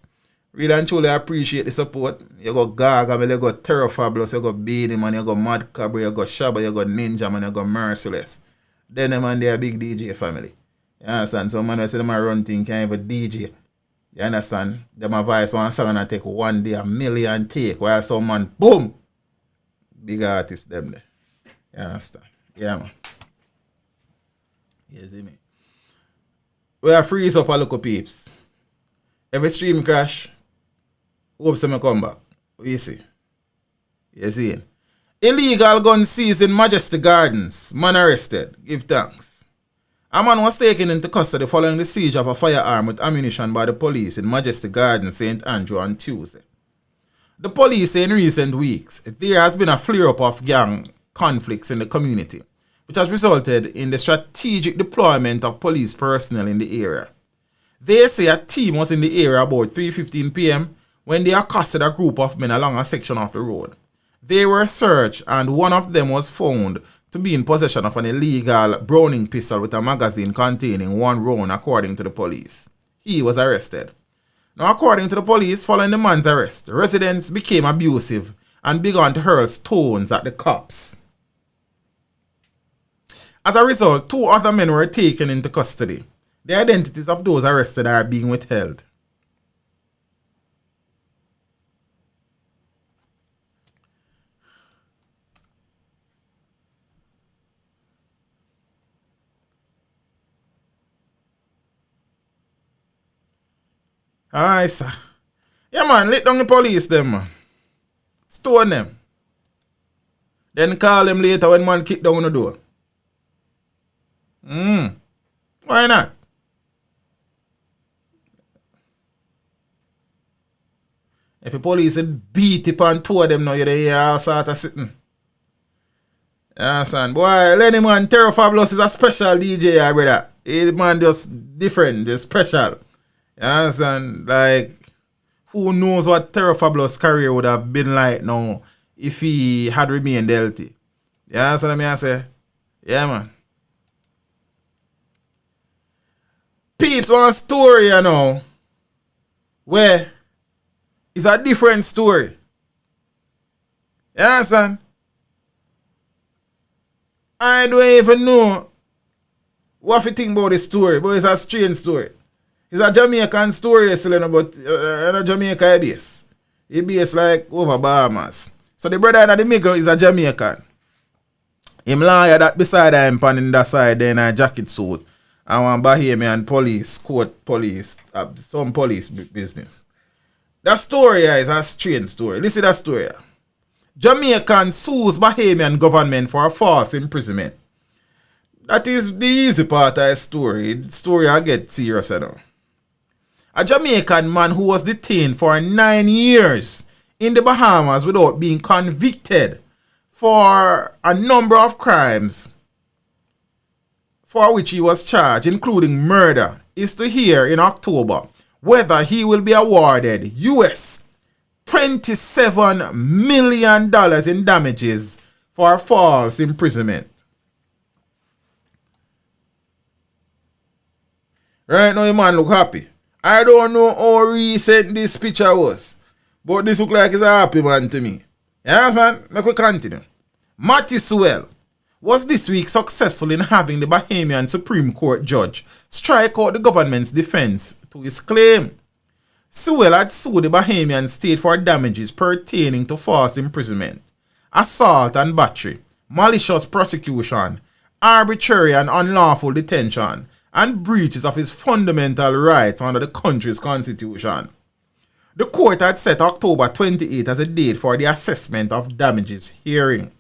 C: Really and truly appreciate the support. You got Gaga, you got Terror Fabulous, you got Beanie, man, you got Mad Cabra, you got Shabba, you got Ninja, man, you got Merciless. Then them man, they are big DJ family. You understand? So man, I say them a run thing can't even DJ. You understand? Them a voice one song and I take one day 1,000,000 take. While some man, boom! Big artists them there. You understand? Yeah, man. You see me? We are freeze up a local peeps. Every stream crash, hope some come back. You see? You see? Illegal gun seized in Majesty Gardens. Man arrested. Give thanks. A man was taken into custody following the siege of a firearm with ammunition by the police in Majesty Gardens, St. Andrew on Tuesday. The police say in recent weeks, there has been a flare-up of gang conflicts in the community, which has resulted in the strategic deployment of police personnel in the area. They say a team was in the area about 3:15 p.m. when they accosted a group of men along a section of the road. They were searched and one of them was found to be in possession of an illegal Browning pistol with a magazine containing 1 round, according to the police. He was arrested. Now, according to the police, following the man's arrest, residents became abusive and began to hurl stones at the cops. As a result, 2 other men were taken into custody. The identities of those arrested are being withheld. Alright, sir. Yeah, man, let down the police, them, man. Stone them. Then call them later when man kick down the door. Why not? If the police beat it on 2 of them now, you're there all sort of sitting. Yeah, son. Boy, Lenny man, Terror Fabulous is a special DJ, brother. He man just different, just special. Yeah, son. Like, who knows what Terror Fabulous career would have been like now if he had remained healthy. Yeah, that's what I say. Yeah, man. Peeps, one story, you know. where it's a different story. You understand? I don't even know what you think about this story, but it's a strange story. It's a Jamaican story, but a Jamaica base. He base like over Bahamas. So the brother in the middle is a Jamaican. Him lawyer that beside him pan in that side then a jacket suit. And one Bahamian police, court police, some police business. That story is a strange story. Listen to that story. Jamaican sues Bahamian government for a false imprisonment. That is the easy part of the story. The story I get serious now. A Jamaican man who was detained for 9 years in the Bahamas without being convicted for a number of crimes for which he was charged, including murder, is to hear in October whether he will be awarded US $27 million in damages for false imprisonment. Right now, the man look happy. I don't know how recent this picture was, but this look like it's a happy man to me. You understand? Make we continue. Matthew Sewell was this week successful in having the Bahamian Supreme Court judge strike out the government's defense to his claim. Sewell had sued the Bahamian state for damages pertaining to false imprisonment, assault and battery, malicious prosecution, arbitrary and unlawful detention, and breaches of his fundamental rights under the country's constitution. The court had set October 28 as a date for the assessment of damages hearing.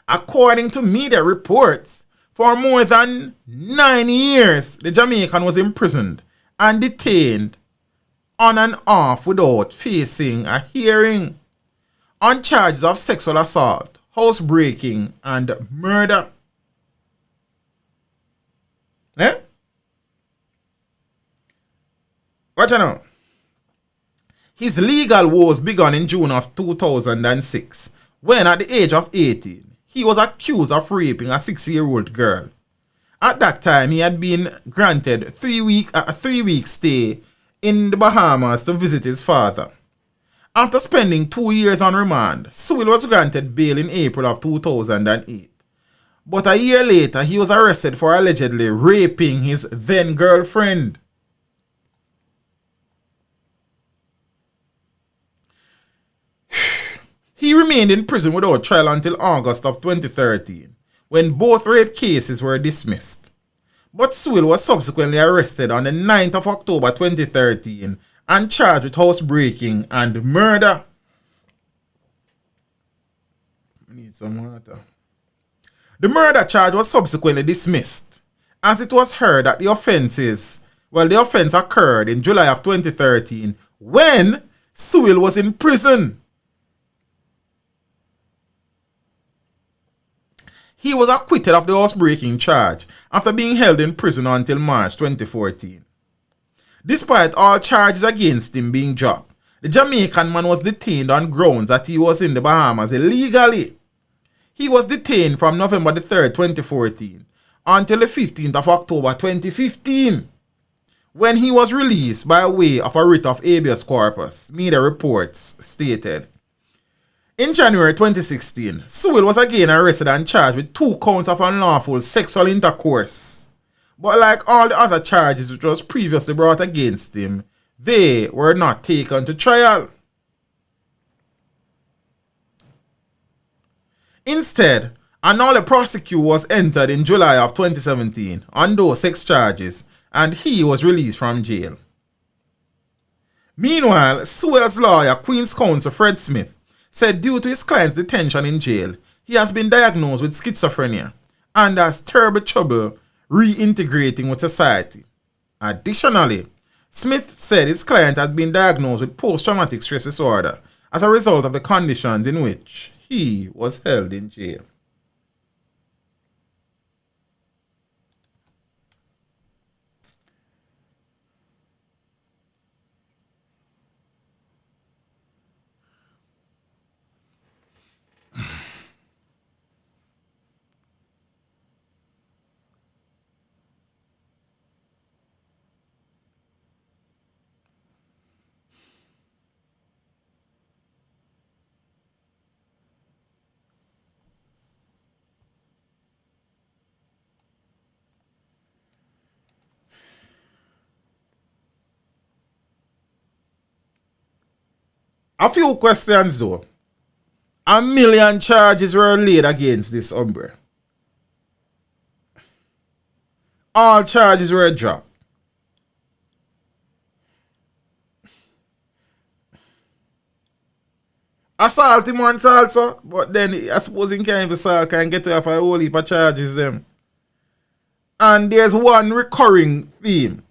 C: According to media reports, for more than 9 years, the Jamaican was imprisoned and detained on and off without facing a hearing on charges of sexual assault, housebreaking, and murder. Watch out now. His legal woes began in June of 2006 when at the age of 18 he was accused of raping a 6-year-old girl. At that time he had been granted a 3-week stay in the Bahamas to visit his father. After spending 2 years on remand, Sewell was granted bail in April of 2008. But a year later, he was arrested for allegedly raping his then-girlfriend. He remained in prison without trial until August of 2013, when both rape cases were dismissed. But Sewell was subsequently arrested on the 9th of October 2013 and charged with housebreaking and murder. I need some water. The murder charge was subsequently dismissed, as it was heard that the offense occurred in July of 2013 when Sewell was in prison. He was acquitted of the housebreaking charge after being held in prison until March 2014. Despite all charges against him being dropped, the Jamaican man was detained on grounds that he was in the Bahamas illegally. He was detained from November the 3rd, 2014 until the 15th of October 2015, when he was released by way of a writ of habeas corpus, media reports stated. In January 2016, Sewell was again arrested and charged with 2 counts of unlawful sexual intercourse. But like all the other charges which was previously brought against him, they were not taken to trial. Instead, a nolle prosequi was entered in July of 2017 on those 6 charges, and he was released from jail. Meanwhile, Sewell's lawyer, Queen's Counsel Fuk Smith, said due to his client's detention in jail, he has been diagnosed with schizophrenia and has terrible trouble reintegrating with society. Additionally, Smith said his client had been diagnosed with post-traumatic stress disorder as a result of the conditions in which he was held in jail. A few questions though. 1 million charges were laid against this hombre. All charges were dropped. Assault him once also, but then I suppose he can't even assault, can get to have a whole heap of charges them. And there's one recurring theme.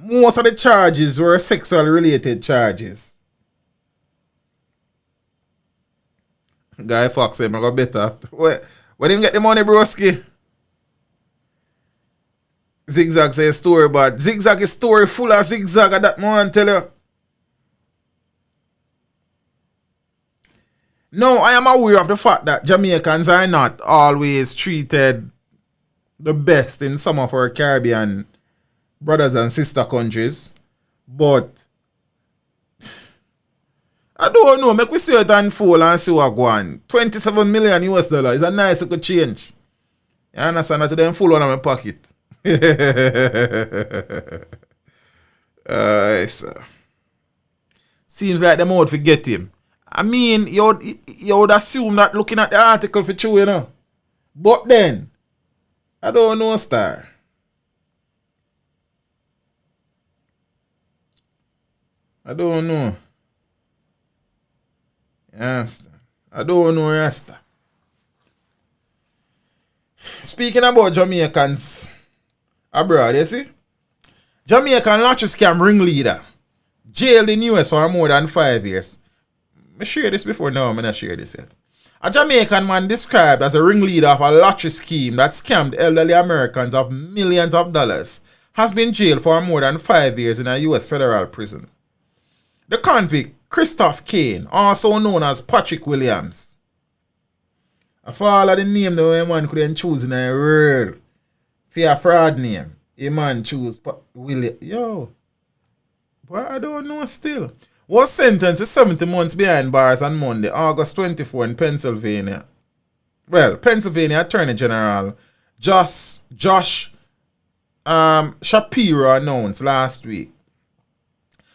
C: Most of the charges were sexual related charges. Guy Fuk said, I got better. Where did him get the money, broski? Zigzag say a story, but Zigzag is story full of zigzag at that moment, tell you. No, I am aware of the fact that Jamaicans are not always treated the best in some of our Caribbean brothers and sister countries. But I don't know, make we see it unfold and see what go on. 27 million US dollars is a nice little change. You understand that them full on my pocket. Seems like them out to get him. I mean, you would assume that looking at the article for true, you know. But then, I don't know, star. I don't know. Yes. I don't know, Rasta. Speaking about Jamaicans abroad, you see? Jamaican lottery scam ringleader jailed in US for more than 5 years. I share this before now, I'm not share this yet. A Jamaican man described as a ringleader of a lottery scheme that scammed elderly Americans of millions of dollars has been jailed for more than 5 years in a US federal prison. The convict, Christoph Kane, also known as Patrick Williams. For all of the name the man couldn't choose in a world for a fraud name, a man choose William. Yo, but I don't know still. Was sentenced to 70 months behind bars on Monday, August 24 in Pennsylvania. Well, Pennsylvania Attorney General Josh Shapiro announced last week.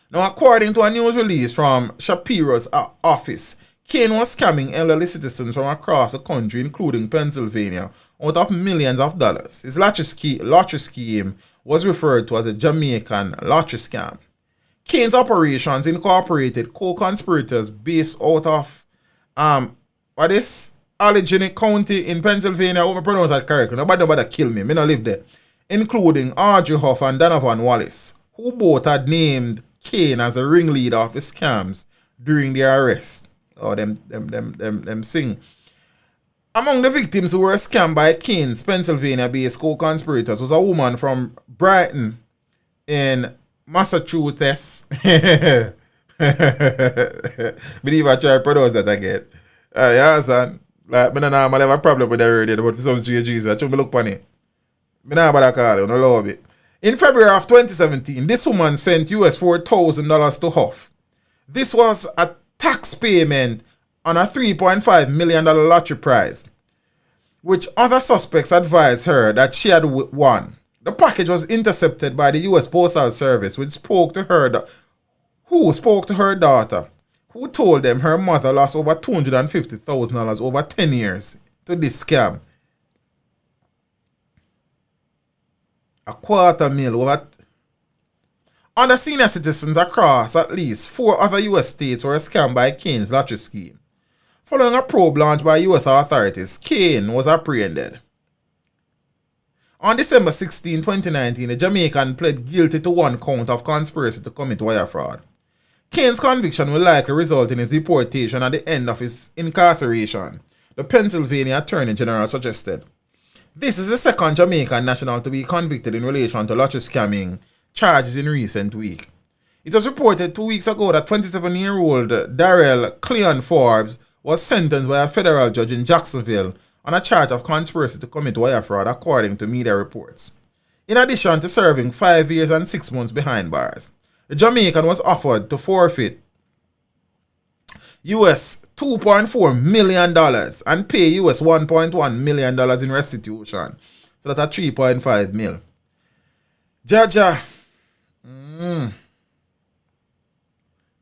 C: Now, according to a news release from Shapiro's office, Kane was scamming elderly citizens from across the country, including Pennsylvania, out of millions of dollars. His lottery scheme was referred to as a Jamaican lottery scam. Kane's operations incorporated co-conspirators based out of Allegheny County in Pennsylvania. I hope I pronounce that correctly. Nobody kill me. I don't live there. Including Audrey Huff and Donovan Wallace, who both had named Kane as a ringleader of the scams during their arrest. Oh, them sing. Among the victims who were scammed by Kane's Pennsylvania-based co-conspirators was a woman from Brighton in Massachusetts. Believe I try to pronounce that again. Yeah, son. Like, I don't have a problem with the word, but for some strange reason, I try to look funny. I don't have a call, I don't love it. In February of 2017, this woman sent US $4,000 to Huff. This was a tax payment on a $3.5 million lottery prize, which other suspects advised her that she had won. The package was intercepted by the US Postal Service, which spoke to her daughter, who told them her mother lost over $250,000 over 10 years to this scam. $250,000 over. Other senior citizens across at least 4 other US states were scammed by Kane's lottery scheme. Following a probe launched by US authorities, Kane was apprehended. On December 16, 2019, the Jamaican pled guilty to 1 count of conspiracy to commit wire fraud. Kane's conviction will likely result in his deportation at the end of his incarceration, the Pennsylvania Attorney General suggested. This is the second Jamaican national to be convicted in relation to lottery scamming charges in recent week. It was reported 2 weeks ago that 27-year-old Darrell Cleon Forbes was sentenced by a federal judge in Jacksonville on a charge of conspiracy to commit wire fraud, according to media reports. In addition to serving 5 years and 6 months behind bars, the Jamaican was offered to forfeit US $2.4 million and pay US $1.1 million in restitution. So that's a $3.5 million. Jaja.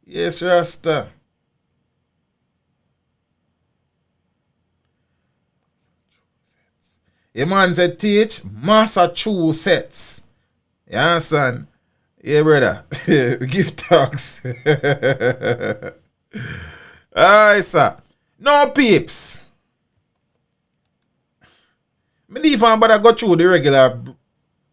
C: Yes, Rasta. A man said teach Massachusetts. You understand? Yeah, brother. Give thanks. Alright, sir. No peeps. Me even but I go through the regular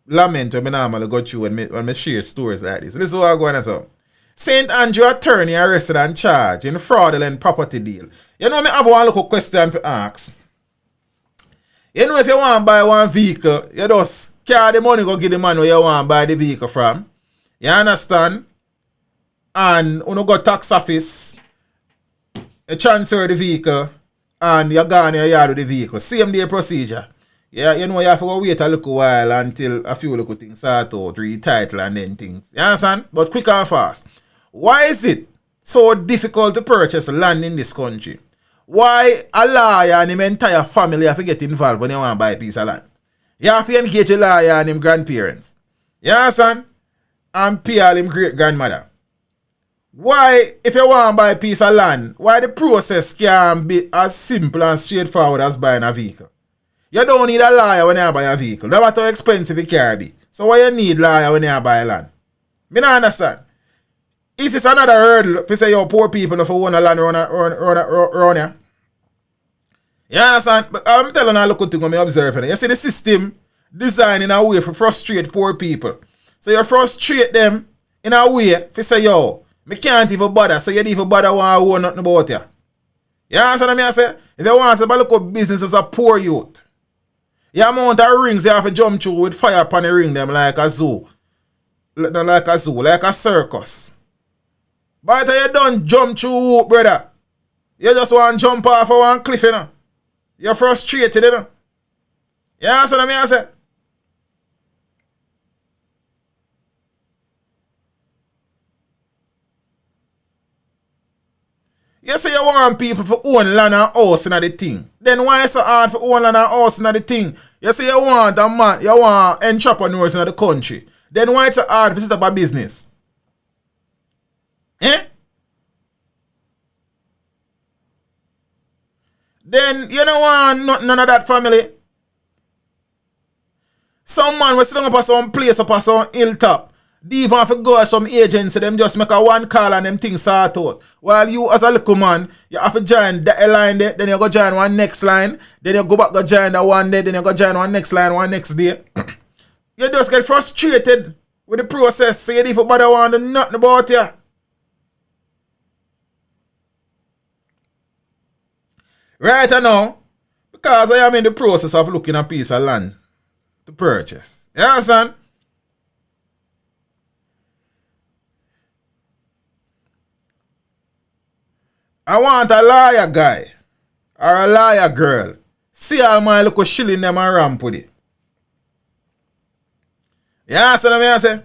C: lament when I normally go through when I share stories like this. This is what I'm going to say. St. Andrew attorney arrested and charged in fraudulent property deal. You know me have one little question for ask. You know if you want to buy one vehicle, you just carry the money go give the man where you want to buy the vehicle from. You understand? And you go tax office, you transfer the vehicle, and you go in your yard with the vehicle. Same day procedure. Yeah, you know you have to go wait a little while until a few little things start out, re-title and then things. You understand? But quick and fast. Why is it so difficult to purchase land in this country? Why a lawyer and his entire family have to get involved when you want to buy a piece of land? You have to engage a lawyer and his grandparents. You understand? And pay all his great-grandmother. Why, if you want to buy a piece of land, why the process can't be as simple and straightforward as buying a vehicle? You don't need a lawyer when you buy a vehicle. No matter how expensive it can be. So why you need a lawyer when you buy land? Me not understand. Is this another hurdle if you say you poor people if you own a land around here? You understand? But I'm telling you a look thing when I'm observing it. You see the system designed in a way to frustrate poor people. So you frustrate them in a way if you say, yo, me can't even bother, so you don't even bother want to own nothing about you. You understand what I say? If you want to look up business as a poor youth, the amount of rings you have to jump through with fire upon the ring them like a zoo. Not like a zoo, like a circus. But you don't jump through, brother. You just want to jump off of one cliff, you know. You're frustrated, you know. You understand what I say? You say you want people to own land and house in the thing. Then why is it so hard for own land and house in the thing? You say you want a man, you want entrepreneurs in the country. Then why is it so hard to set up a business? Eh? Then you don't want none of that family. Some man was sitting up at some place up at some hilltop. They even have to go to some agency, them just make a one call and them things sort out. While you as a little man, you have to join that line there, then you go join one next line, then you go back go join that one day, then you go join one next line, one next day. You just get frustrated with the process, so you don't even bother want to do nothing about you. Right now, because I am in the process of looking at a piece of land to purchase. You understand? I want a lawyer guy or a lawyer girl. See all my little shilling them and ramp with it. You understand what I say?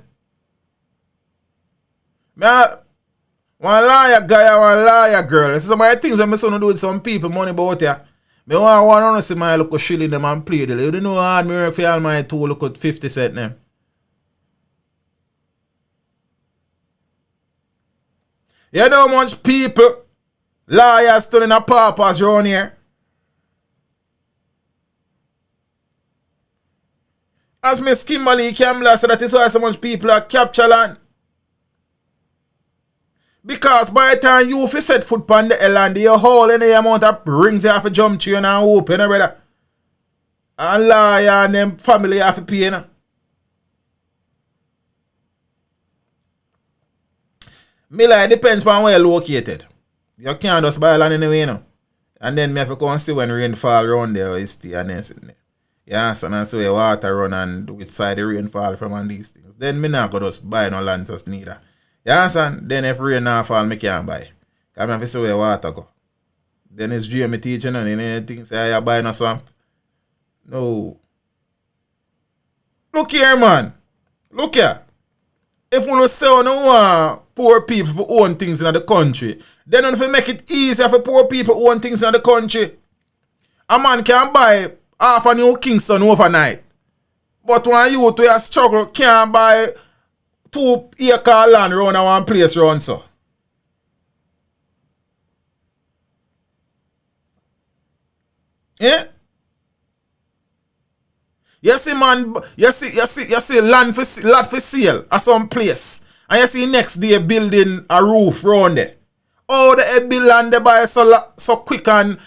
C: One lawyer guy or one lawyer girl. This is some of the things when my son do with some people money about ya. Me want to see my little shilling them and play them. You don't know how hard me work for all my 2 look at 50 cent them. You know how much people lawyers turning a papas around here. As Miss Kimberly Campbell said, that is why so much people are capture land. Because by the time you set foot on the land, you hold any amount of rings you have to jump to and open, brother. And lawyer and them family have to pay, you know. Me like depends on where you're located. You can't just buy land anyway, you know. And then me have to go and see when rain fall around there, you stay and then sit there. Yeah, so that's where water run and which side the rain fall from and these things. Then me not go just buy no land just neither. You understand? Then if rain not fall, me can't buy. Because I have to see where water go. Then it's dream me teaching and anything say you buy no swamp. No. Look here, man. Look here. If we don't say we don't want poor people to own things in the country, then if we make it easier for poor people to own things in the country, a man can buy half a new Kingston overnight. But when you to struggle can't buy 2 acre land around one place around so. Yeah? You see, man, you see land for sale at some place. And you see next day building a roof round there. Oh, the build land they buy so quick and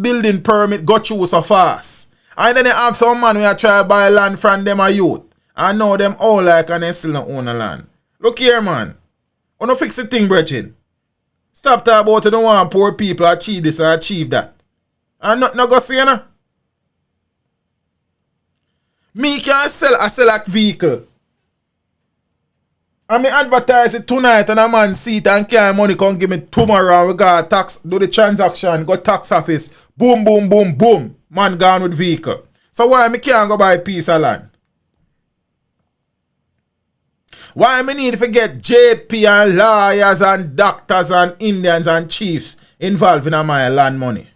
C: building permit got you so fast. And then they have some man who try to buy land from them a youth. And now them all like and they still not own the land. Look here, man. I don't fix the thing, brethren. Stop talking about you don't want poor people achieve this or achieve that. And not go see you know. Me can sell a select vehicle. And me advertise it tonight and a man see it and carry money come give me tomorrow and we got tax, do the transaction, go tax office, boom, boom, boom, boom. Man gone with vehicle. So why me can't go buy a piece of land? Why me need to get JP and lawyers and doctors and Indians and chiefs involved in my land money?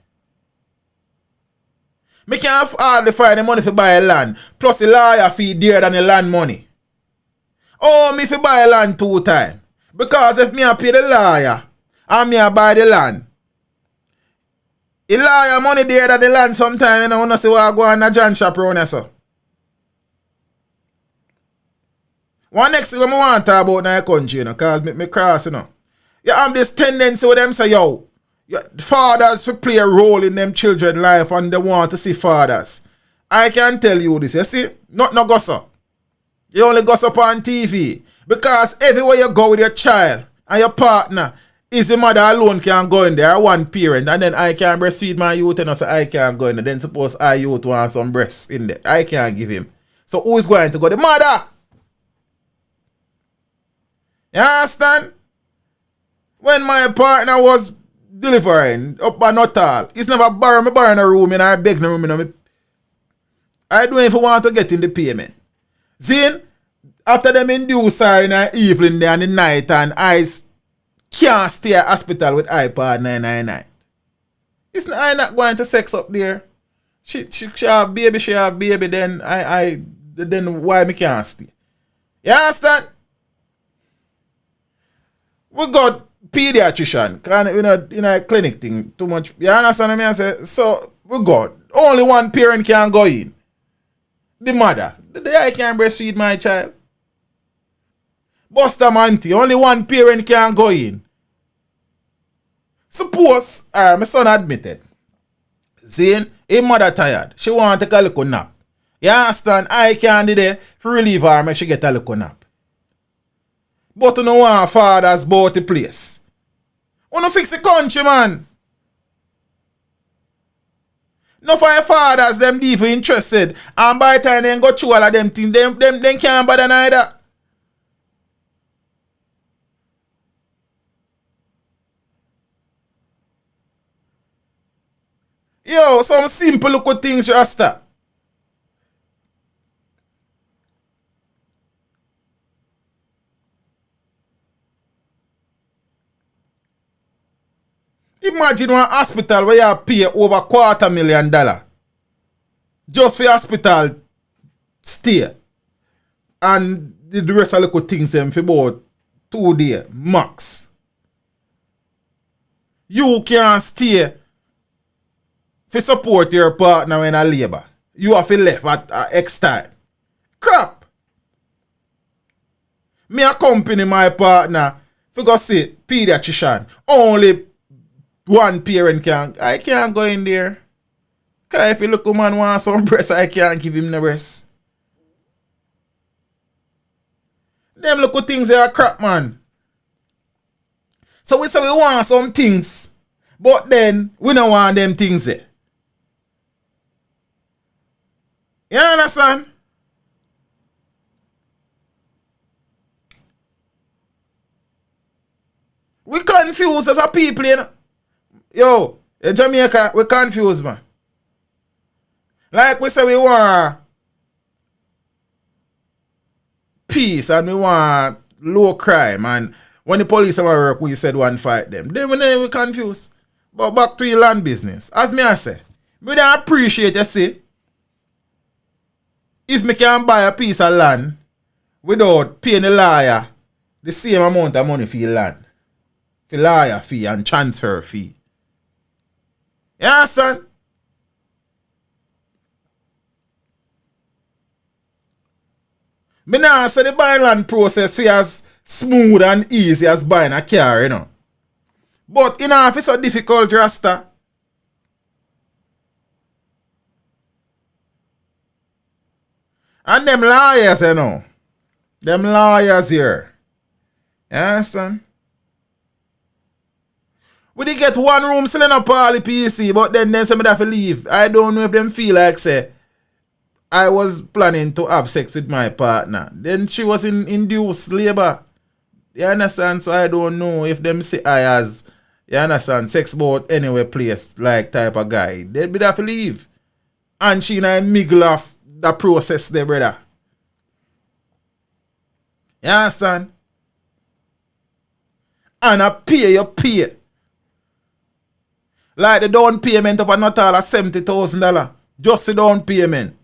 C: Me can't hardly find the money to buy land. Plus the lawyer fee dearer than the land money. Oh, me fi buy land 2 times. Because if me a pay the lawyer and me a buy the land, the lawyer money dearer than the land sometime, and I wanna see what I go on a John shop around here, so. One next thing I want to talk about in the country, you know, because me cross, you know. You have this tendency with them say, yo, fathers to play a role in them children's life and they want to see fathers. I can tell you this, you see, not no gossip. You only gossip on TV. Because everywhere you go with your child and your partner, is the mother alone can go in there, or one parent, and then I can breastfeed my youth and I say I can't go in there. Then suppose I youth want some breasts in there. I can't give him. So who is going to go? The mother! You understand? When my partner was delivering up by Nuttall, he's never borrow in a room in or beg in a room. I don't even want to get in the payment. Then, after them induce her in the evening there and the night and I can't stay at hospital with iPad 999. I'm not going to sex up there. She have baby, then then why me can't stay? You understand? We got pediatrician, kind of, in a clinic thing, too much. You understand what I say? So, we got, only one parent can go in. The mother. I can breastfeed my child. Buster Manti, only one parent can go in. Suppose, my son admitted, Zane, his mother tired. She want to take a little nap. You understand? I can do there for relieve her, make she get a little nap. But you don't want fathers bought the place. You don't fix the country, man. No for your fathers, them even interested. And by the time they go through all of them things, them can't bother neither. Yo, some simple little things, Rasta. Imagine one hospital where you pay over $250,000 just for hospital stay. And the rest of the little things them for about 2 days max. You can't stay for support your partner when a labor. You have to left at X time. Crap. Me accompany my partner for go see pediatrician. Only one parent can. I can't go in there. Because if you look a man wants some breast, I can't give him the breast. Them little things are crap, man. So we say we want some things, but then we don't want them things there. You understand? We confused as a people, you know. Yo, in Jamaica, we confused, man. Like we say we want peace and we want low crime. And when the police ever work, we said one fight them. Then we confused. But back to your land business. As me I say, we don't appreciate, you see, if me can buy a piece of land without paying the lawyer the same amount of money for your land. For lawyer fee and transfer fee. You understand? Me nah say the buying land process for as smooth and easy as buying a car, you know. But you know, if it's so difficult, Rasta. And them lawyers, you know. Them lawyers here. You understand? We did get one room selling up all the PC, but then somebody have to leave. I don't know if them feel like say I was planning to have sex with my partner. Then she was in induced labor. You understand? So I don't know if them say I as, you understand, sex boat anywhere place like type of guy. They'd be have to leave. And she and I miggle off the process there, brother. You understand? And I pay, you pay. Like the down payment of a not all $70,000. Just the down payment.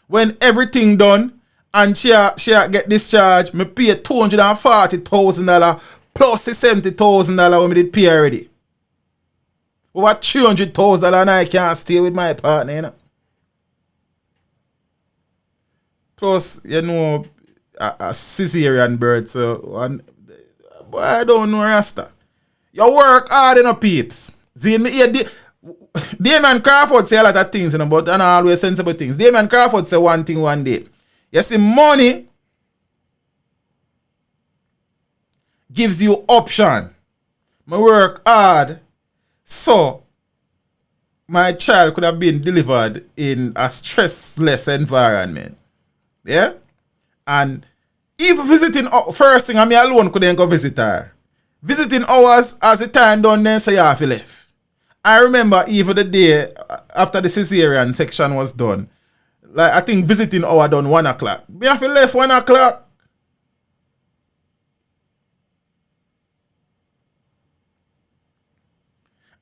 C: When everything done and she get discharged, me pay $240,000 plus the $70,000 when me did pay already. Over $300,000 and I can't stay with my partner, you know. Plus, you know, a cesarean birth, so but I don't know, Rasta. You work hard, you know, peeps. See me here, Damon Crawford say a lot of things, you know, but not always sensible things. Damon Crawford say one thing one day. You see, money gives you option. I work hard, so my child could have been delivered in a stressless environment. Yeah? And even visiting, first thing, I mean, alone couldn't go visit her. Visiting hours as the time done, then say you have to left. I remember even the day after the cesarean section was done, like I think visiting hour done 1 o'clock. We have to left 1 o'clock.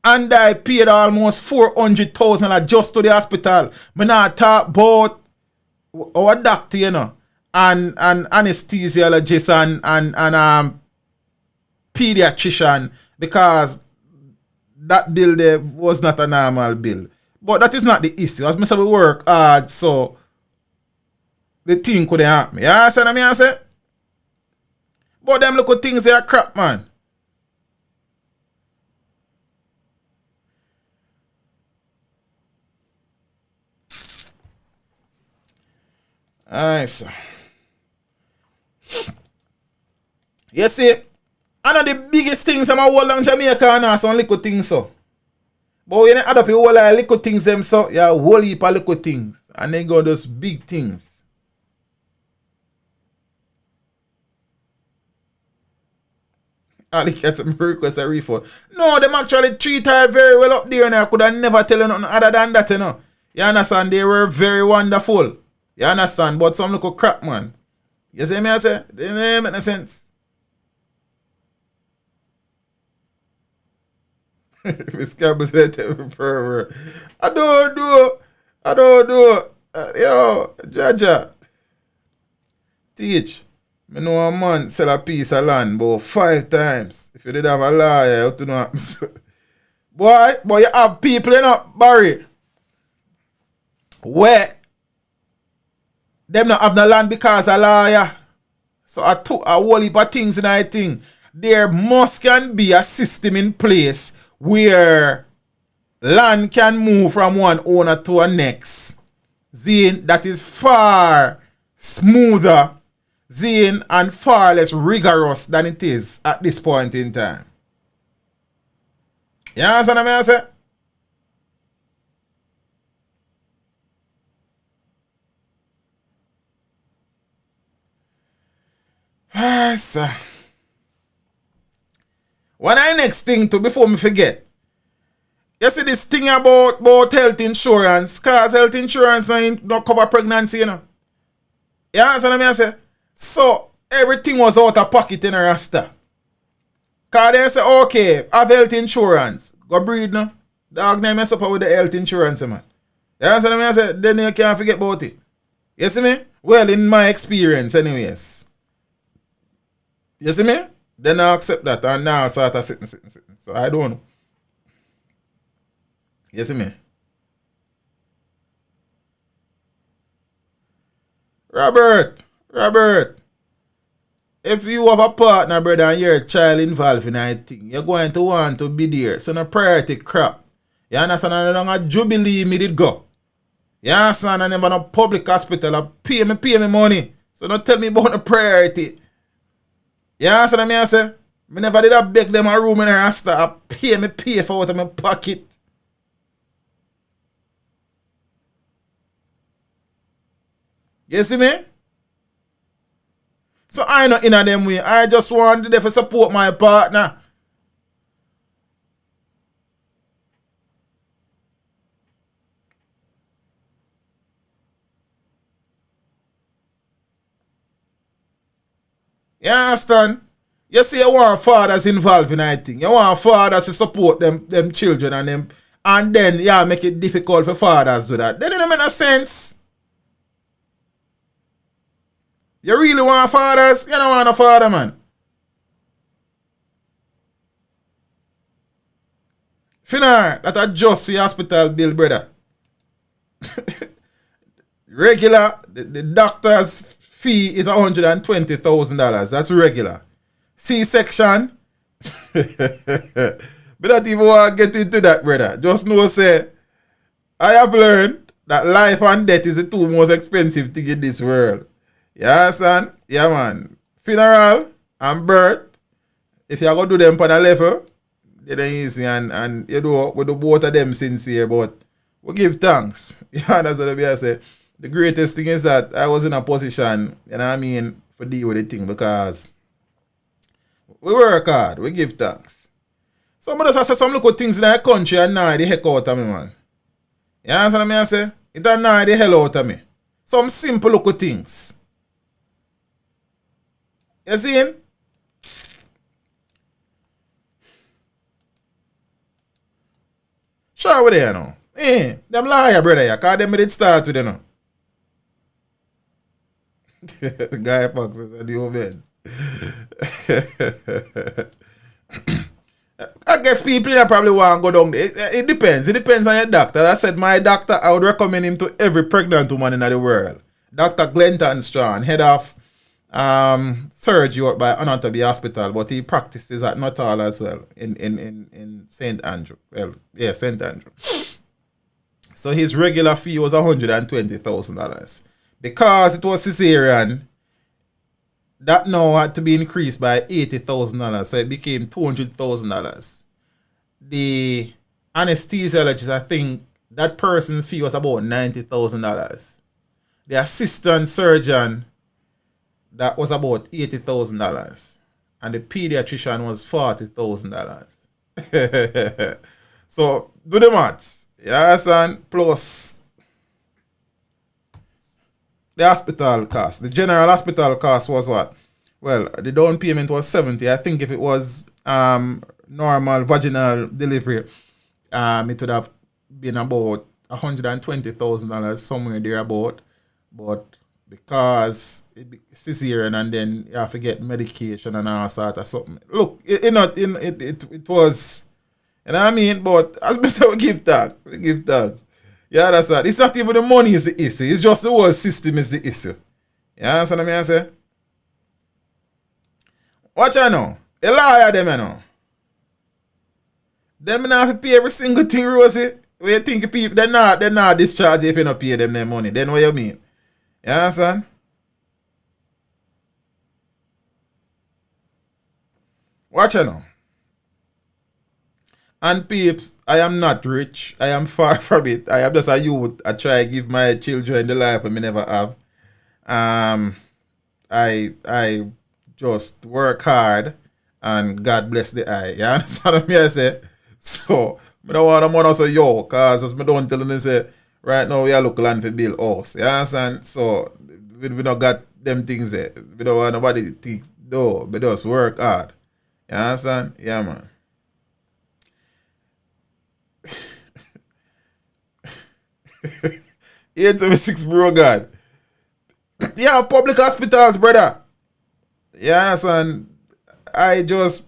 C: And I paid almost $400,000 just to the hospital. Me not talk about our doctor, you know, and anesthesiologist and pediatrician, because that bill there was not a normal bill. But that is not the issue. As I say, we work hard, so the thing couldn't happen. You understand what I say? But them little things they are crap, man. Alright, so. You see, one of the biggest things I'm a whole long Jamaica and now some little things so. But when you add up all like little things them so, you have a whole heap of little things. And then go those big things. I get some request a refund. No, them actually treat her very well up there and I could have never tell you nothing other than that, you know. You understand? They were very wonderful. You understand? But some little crap, man. You see me I say? They don't make no sense. Miss Campbell said pervert. I don't do. Yo, Jaja. Teach. Me know a man sell a piece of land about 5 times. If you did have a lawyer, you to know. Boy, you have people, you know, Barry. Where them not have the land because a lawyer. So I took a whole heap of things in I think. There must can be a system in place where land can move from one owner to a next. Zine, that is far smoother, Zine, and far less rigorous than it is at this point in time. You understand what I say? So. What I next thing to before me forget? You see this thing about health insurance, cause health insurance don't cover pregnancy, you know. You understand what I say? So everything was out of pocket in a rasta. Cause they say, okay, have health insurance. Go breed now. Dog name mess up with the health insurance, man. You understand what I say? Then you can't forget about it. You see me? Well, in my experience, anyways. You see me? Then I accept that and now I start sitting. So I don't know. You see me? Robert, if you have a partner, brother, and you're a child involved in that thing, you're going to want to be there. So no priority crap. You understand? And long as Jubilee me did go. You understand? I never no public hospital. I pay me money. So don't tell me about the priority. You understand what I say? Me never did I beg them a room in a rasta. I pay for out of my pocket. You see me? So I not in a them way. I just want to support my partner. You understand? You see, you want fathers involved in anything. You want fathers to support them children and then make it difficult for fathers to do that. Then it don't make no sense. You really want fathers? You don't want a father, man. Finar, that adjust for your hospital bill, brother. Regular, the doctor's fee is $120,000. That's regular. C-section. But don't even want to get into that, brother. Just know, say, I have learned that life and death is the two most expensive things in this world. Yeah, son? Yeah, man. Funeral and birth, if you go do them on a level, they don't easy and you know, we do both of them sincere, but we give thanks. Yeah, that's what I say. The greatest thing is that I was in a position, you know what I mean, for deal with the thing because we work hard, we give thanks. Some of us say some little things in the country and now the heck out of me, man. You understand what I say? It annoy the hell out of me. Some simple little things. You see him? Sure, we there now. Them liar, brother, yeah, cause them did start with you know. Guy Fox is at the ovens. I guess people that probably want to go down there. It depends. It depends on your doctor. As I said, my doctor, I would recommend him to every pregnant woman in the world. Dr. Glenton Strong, head of surgery out by Anatomy Hospital, but he practices at Nuttall as well in St. Andrew. Well, yeah, St. Andrew. So his regular fee was $120,000. Because it was cesarean, that now had to be increased by $80,000, so it became $200,000. The anesthesiologist, I think that person's fee was about $90,000. The assistant surgeon, that was about $80,000. And the pediatrician was $40,000. So, do the maths. Yeah, son, plus the hospital cost. The general hospital cost was what? Well, the down payment was $70,000. I think if it was normal vaginal delivery, it would have been about $120,000 somewhere thereabout. But because it's cesarean and then you have to get medication and all sort of something. Look, it was, you know what I mean? But as I said, we give thanks. Yeah, that's that. It's not even the money is the issue. It's just the whole system is the issue. You understand what I say? Watch out now. A liar them, you know. Them not have to pay every single thing, Rosie. Where you think people, they're not discharged if you don't pay them their money. Then what you mean? You understand? Watch out now. And peeps, I am not rich. I am far from it. I am just a youth. I try to give my children the life I never have. I just work hard and God bless the eye. You understand what I say? So, I don't want to also yo, cause as I don't tell them say, right now we are looking land for build house. You understand? So we don't got them things there. We don't want nobody to think though, but just work hard. You understand? Yeah, man. 876 bro God. Yeah, public hospitals, brother. Yeah, son. I just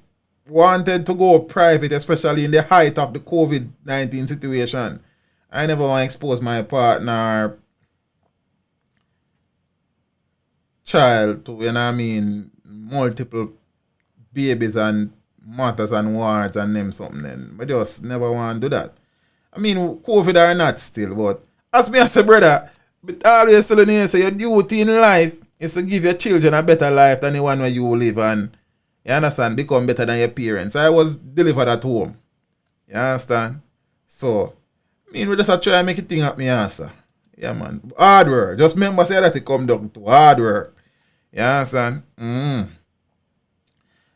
C: wanted to go private, especially in the height of the COVID-19 situation. I never want to expose my partner child to, you know what I mean, multiple babies and mothers and wards and them something then. I just never want to do that. I mean, COVID or not still, but as me as a brother, but always telling you, say your duty in life is to give your children a better life than the one where you live and, you understand, become better than your parents. I was delivered at home. You understand? So, I mean, we just try to make it thing up me answer. Yeah, man. Hard work. Just remember say that it come down to hard work. You understand?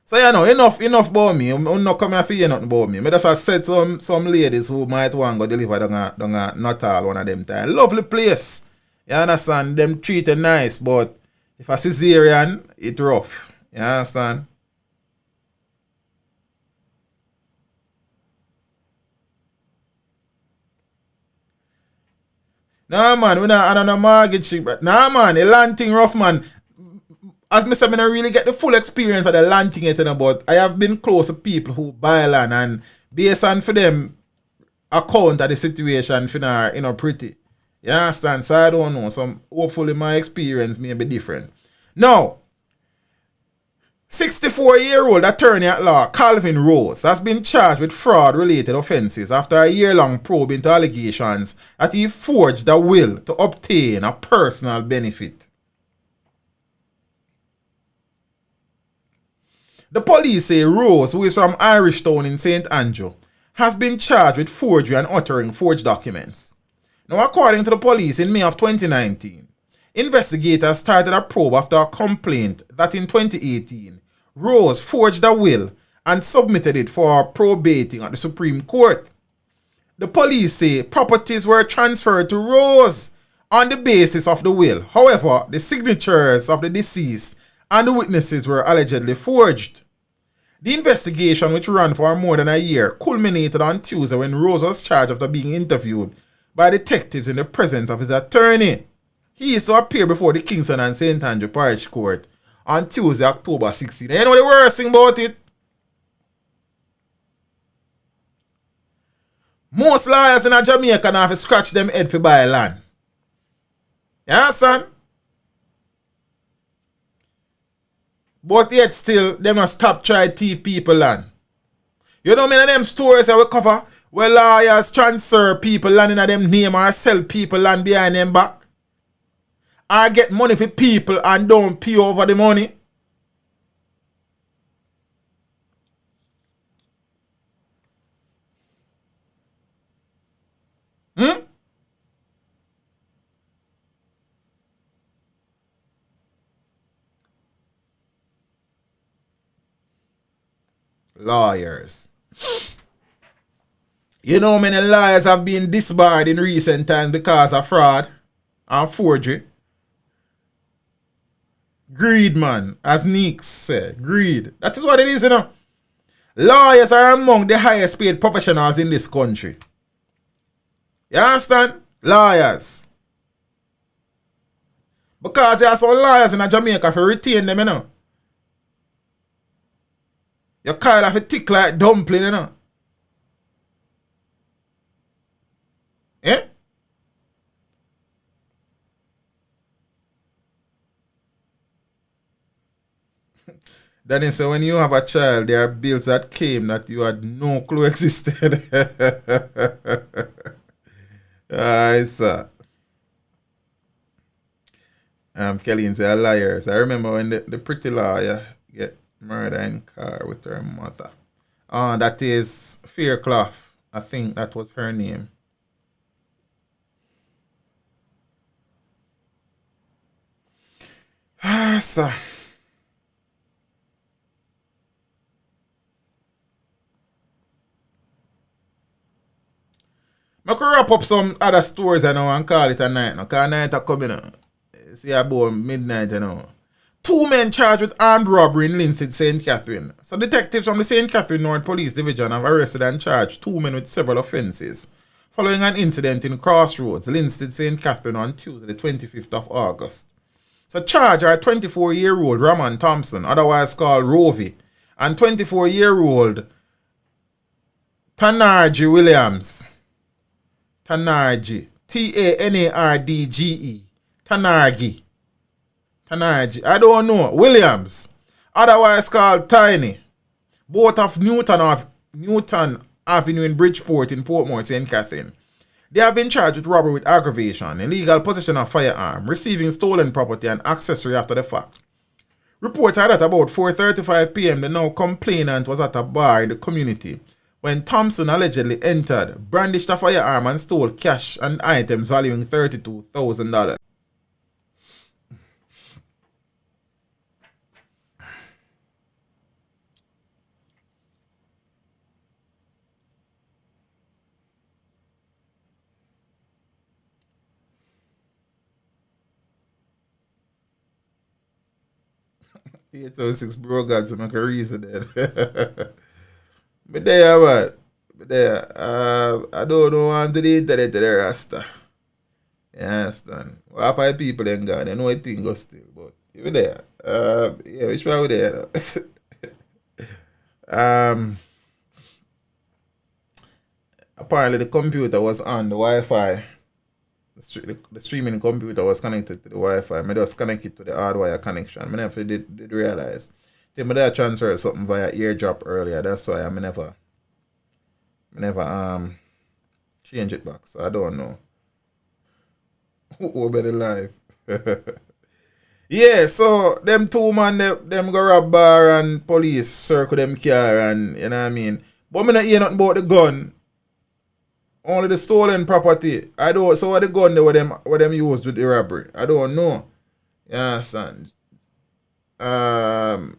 C: So, you know, enough about me. I'm not coming to hear nothing about me. I just said some ladies who might want to go deliver down not all one of them time. Lovely place. You understand? Them treated nice, but if a cesarean, it rough. You understand? Nah, man, we not on a mortgage. Nah, man, the land thing rough, man. As me said, I don't really get the full experience of the land thing, but I have been close to people who buy land and based on for them account of the situation, for now, you know, pretty. You understand? So I don't know. So hopefully my experience may be different. Now, 64-year-old attorney at law Calvin Rose has been charged with fraud-related offences after a year-long probe into allegations that he forged a will to obtain a personal benefit. The police say Rose, who is from Irishtown in St. Andrew, has been charged with forgery and uttering forged documents. Now, according to the police, in May of 2019, investigators started a probe after a complaint that in 2018, Rose forged a will and submitted it for probating at the Supreme Court. The police say properties were transferred to Rose on the basis of the will. However, the signatures of the deceased and the witnesses were allegedly forged. The investigation, which ran for more than a year, culminated on Tuesday when Rose was charged after being interviewed by detectives in the presence of his attorney. He is to appear before the Kingston and St. Andrew Parish Court on Tuesday, October 16. And you know the worst thing about it? Most lawyers in Jamaica now have to scratch them head for buy land. You understand? But yet still, them not stop try to thief people land. You know many of them stories that we cover where lawyers transfer people land in them name or sell people land behind them back. Or get money for people and don't pay over the money. Lawyers. You know many lawyers have been disbarred in recent times because of fraud and forgery. Greed, man, as Neeks said. Greed. That is what it is, you know. Lawyers are among the highest paid professionals in this country. You understand? Lawyers. Because there are some lawyers in Jamaica for retain them, you know. You can't have a tick like dumpling, you know. Eh? That is, so when you have a child, there are bills that came that you had no clue existed. Aye, sir. Kelly say liars. I remember when the pretty lawyer get murdered in car with her mother. That is Fairclough. I think that was her name. Ah, sir. I could wrap up some other stories I know and call it a night now. Because night are coming now. See about midnight, you know. 2 men charged with armed robbery in Linstead, St. Catherine. So detectives from the St. Catherine North Police Division have arrested and charged 2 men with several offences following an incident in Crossroads, Linstead, St. Catherine on Tuesday, the 25th of August. So charged are 24-year-old Raman Thompson, otherwise called Rovey, and 24-year-old Tanarji Williams. Tanarji. Tanardge. Tanargi. Tanarji. I don't know. Williams. Otherwise called Tiny. Both of Newton Avenue in Bridgeport in Portmore, St. Catherine. They have been charged with robbery with aggravation, illegal possession of firearm, receiving stolen property and accessory after the fact. Reports are that about 4:35 p.m. the now complainant was at a bar in the community when Thompson allegedly entered, brandished a firearm and stole cash and items valuing $32,000. Eight oh six bro got to make a reason then. But there, man. But there, I don't know on to the internet there, Rasta. You understand? Well, half of people then gone, I know a thing goes still, but you there. Yeah, which one we there? Apparently the computer was on the Wi-Fi. The streaming computer was connected to the Wi-Fi. I just connected to the hardwire connection. I never did realize. I think I transferred something via eardrop earlier. That's why I never change it back. So I don't know. Who better live? Yeah, so them two man them go rob bar and police circle them car and you know what I mean. But me not hear nothing about the gun. Only the stolen property. I don't. So what the gun there what them used with the robbery? I don't know. You understand? No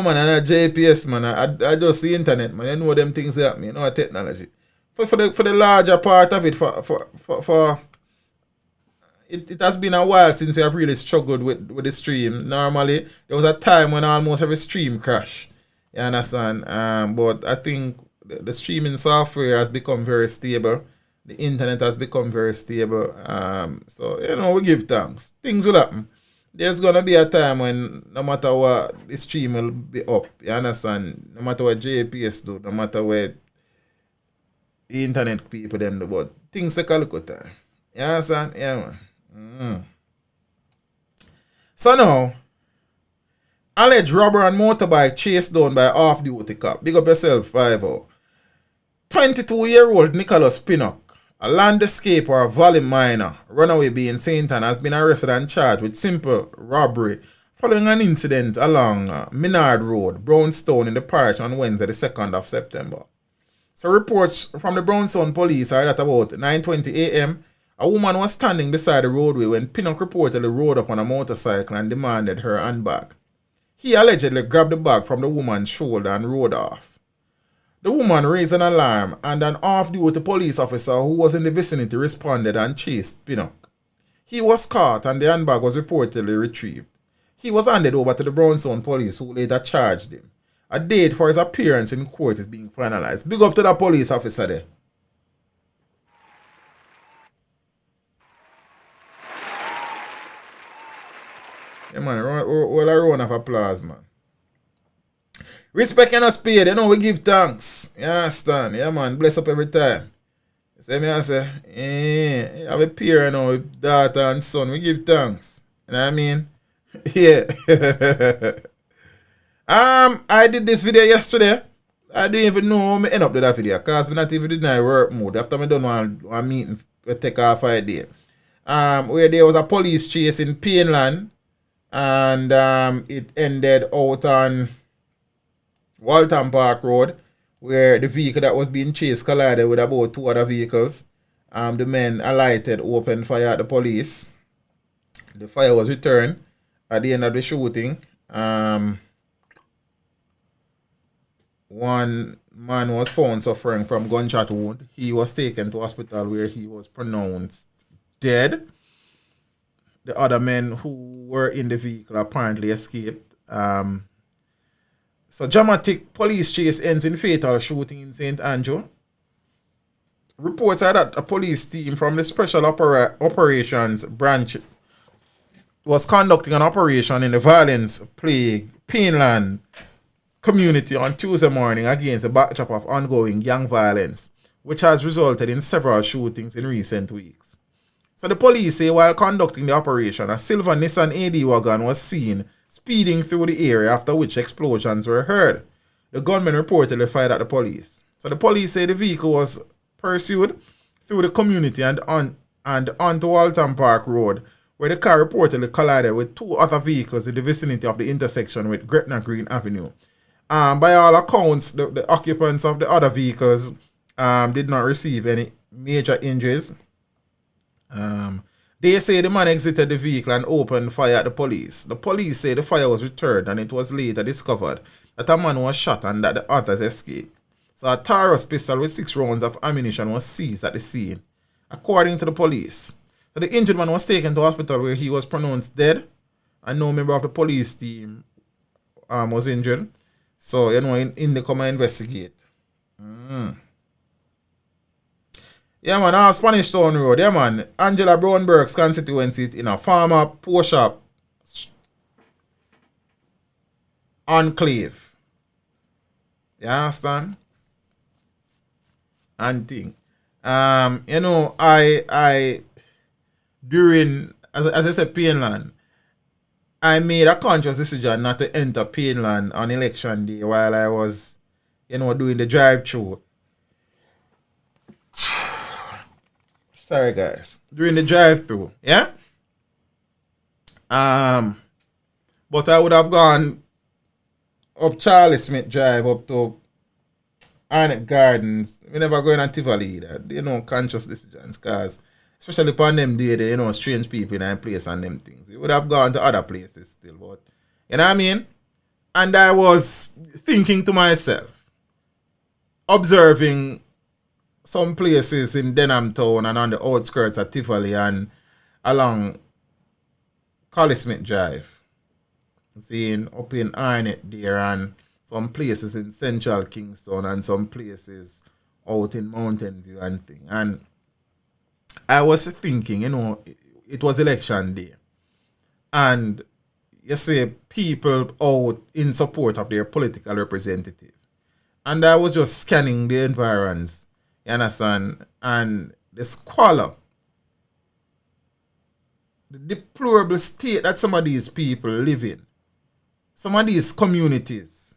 C: man, I'm a JPS man. I just see internet man. I know them things happen. You know technology. For the larger part of it, for it has been a while since we have really struggled with the stream. Normally there was a time when almost every stream crashed. You understand? But I think the streaming software has become very stable. The internet has become very stable. So, you know, we give thanks. Things will happen. There's going to be a time when no matter what, the stream will be up. You understand? No matter what JPS do, no matter what the internet people them do, but things take a look at time. You understand? Yeah, man. So now, alleged robber and motorbike chased down by off-duty cop. Big up yourself, 5-0. 22-year-old Nicholas Pinnock, a landscaper or valley miner, runaway being St. Anne, has been arrested and charged with simple robbery following an incident along Minard Road, Brownstone in the parish on Wednesday, the 2nd of September. So reports from the Brownstone police are that about 9:20 a.m., a woman was standing beside the roadway when Pinnock reportedly rode up on a motorcycle and demanded her handbag. He allegedly grabbed the bag from the woman's shoulder and rode off. The woman raised an alarm and an off-duty police officer who was in the vicinity responded and chased Pinnock. He was caught and the handbag was reportedly retrieved. He was handed over to the Brownstone police who later charged him. A date for his appearance in court is being finalized. Big up to the police officer there. Yeah, man, all a round of applause, man. Respect and us paid, you know, we give thanks. You understand? Yeah, man, bless up every time. You see me, I say, you have a peer, you know, with daughter and son, we give thanks. You know what I mean? Yeah. I did this video yesterday. I didn't even know how I end up with that video, because we not even in my work mode. After I done one meeting, we take off a day. Where there was a police chase in Painland. And it ended out on Walton Park Road, where the vehicle that was being chased collided with about two other vehicles. The men alighted, opened fire at the police. The fire was returned at the end of the shooting. One man was found suffering from gunshot wound. He was taken to hospital where he was pronounced dead. The other men who were in the vehicle apparently escaped. So dramatic police chase ends in fatal shooting in St. Andrew. Reports are that a police team from the Special Operations Branch was conducting an operation in the violence-plagued Pineland community on Tuesday morning against the backdrop of ongoing gang violence, which has resulted in several shootings in recent weeks. So the police say while conducting the operation, a silver Nissan AD wagon was seen speeding through the area, after which explosions were heard. The gunman reportedly fired at the police. So the police say the vehicle was pursued through the community and onto Walton Park Road, where the car reportedly collided with two other vehicles in the vicinity of the intersection with Gretna Green Avenue. By all accounts, the occupants of the other vehicles did not receive any major injuries. They say the man exited the vehicle and opened fire at the police. The police say the fire was returned and it was later discovered that a man was shot and that the others escaped. So a Taurus pistol with 6 rounds of ammunition was seized at the scene, according to the police. So the injured man was taken to hospital where he was pronounced dead, and no member of the police team was injured. So, in the come and investigate. Yeah, man, Spanish Town Road. Yeah, man. Angela Brownberg's constituency in a farmer poor shop enclave. You understand? And thing. I during, as I said, Pineland, I made a conscious decision not to enter Pineland on election day while I was, doing the drive-through. Sorry, guys. During the drive-through, yeah? But I would have gone up Charlie Smith Drive up to Arnett Gardens. We never going on Tivoli either. Conscious decisions, because especially upon them day, strange people in that place and them things. You would have gone to other places still, but you know what I mean? And I was thinking to myself, observing some places in Denham Town and on the outskirts of Tivoli and along Collie Smith Drive. Seeing up in Arnett there and some places in central Kingston and some places out in Mountain View and thing. And I was thinking, it was election day. And you see people out in support of their political representative. And I was just scanning the environs, you understand? And the squalor, the deplorable state that some of these people live in, some of these communities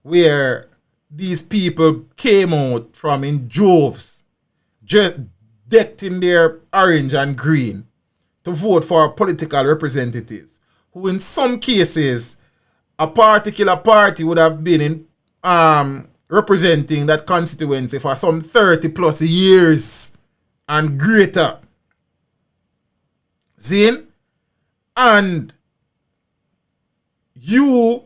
C: where these people came out from in droves, just decked in their orange and green to vote for political representatives who in some cases a particular party would have been in representing that constituency for some 30 plus years and greater. Zin? And you,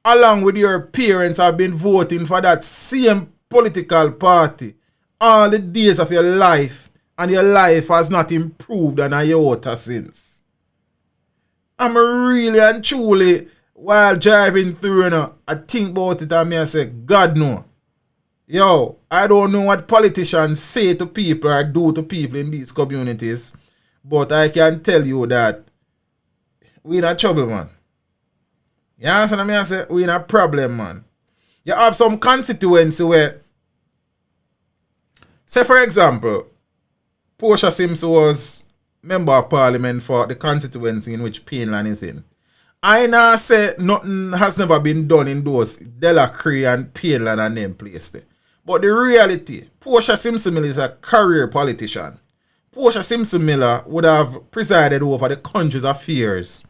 C: along with your parents, have been voting for that same political party all the days of your life, and your life has not improved an iota since. I'm really and truly, while driving through, I think about it and I say, God no. Yo, I don't know what politicians say to people or do to people in these communities, but I can tell you that we're in trouble, man. You understand me? I say, we're in a problem, man. You have some constituency where, say for example, Portia Simpson was member of parliament for the constituency in which Pineland is in. I now say nothing has never been done in those Delacree and Pineland and them places. But the reality, Portia Simpson Miller is a career politician. Portia Simpson Miller would have presided over the country's affairs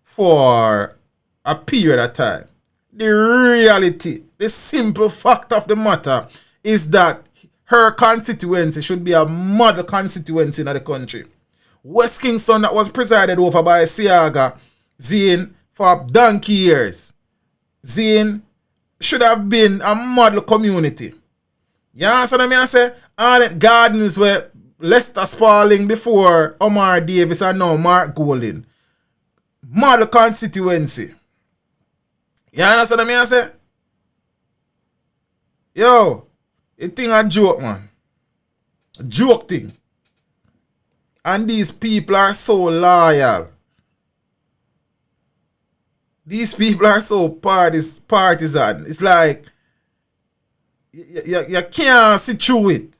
C: for a period of time. The reality, the simple fact of the matter is that her constituency should be a model constituency in the country. West Kingston, that was presided over by Siaga Zane for donkey years. Zane should have been a model community. You understand what I say? Arnett Gardens where Lester Spalding before Omar Davis and now Mark Golding. Model constituency. You understand what I say? Yo, it thing a joke, man. A joke thing. And these people are so loyal. These people are so partisan. It's like you can't see through it.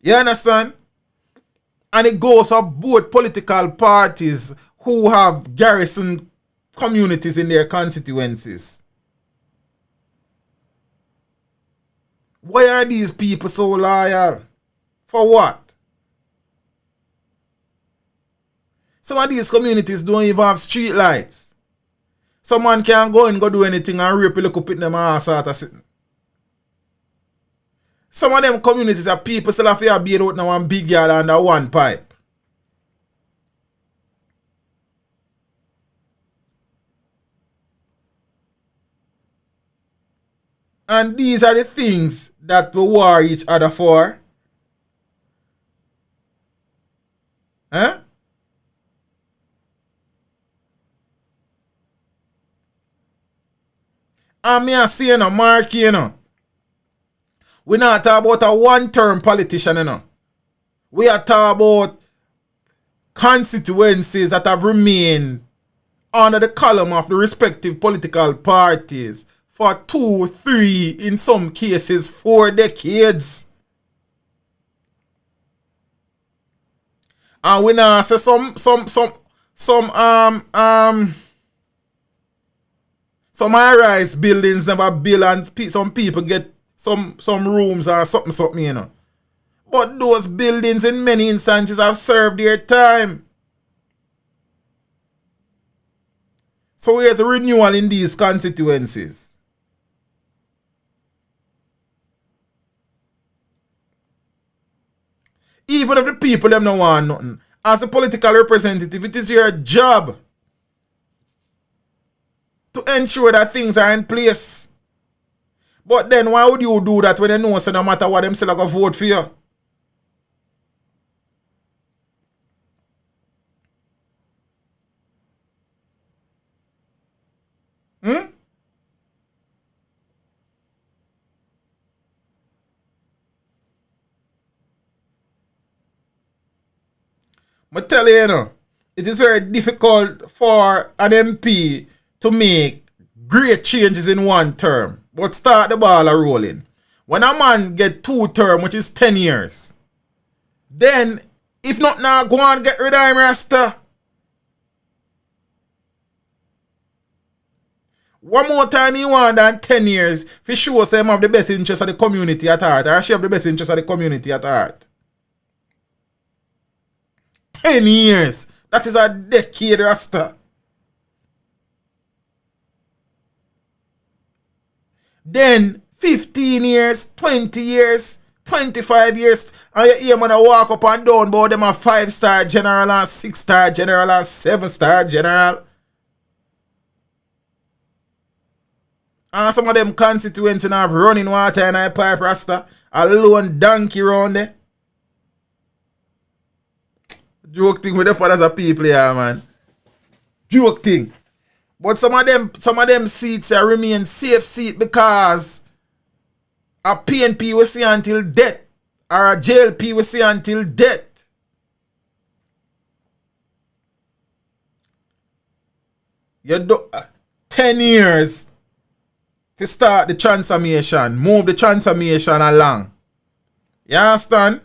C: You understand? And it goes for both political parties who have garrison communities in their constituencies. Why are these people so loyal? For what? Some of these communities don't even have street lights. Someone can go and go do anything and rape a little pit them ass out of sitting. Some of them communities are people still have to be out now one big yard under one pipe. And these are the things that we war each other for. Huh? And me a say, you know, Mark, you know, we not talk about a one-term politician, you know. We are talking about constituencies that have remained under the column of the respective political parties for 2, 3, in some cases 4 decades. And we now say some high-rise buildings never built and some people get some rooms or something, you know. But those buildings in many instances have served their time. So here's a renewal in these constituencies. Even if the people them don't want nothing, as a political representative, it is your job to ensure that things are in place. But then why would you do that when you know so no matter what them still gonna vote for you? I tell you, you know, it is very difficult for an MP to make great changes in one term, but start the ball a rolling. When a man get 2 terms, which is 10 years, then if not now, go and get rid of him, Rasta. One more time he want than 10 years, for sure say him have the best interest of the community at heart, or she have the best interest of the community at heart. 10 years. That is a decade, Rasta. Then 15 years, 20 years, 25 years, and you hear man walk up and down about them a 5-star general and 6-star general and 7-star general. And some of them constituents have running water in a pipe, Rasta. A lone donkey round there. Joke thing with the fathers of people here, man. Joke thing. But some of them seats remain safe seat because a PNP will see until death. Or a JLP will see until death. You do 10 years to start the transformation. Move the transformation along. You understand?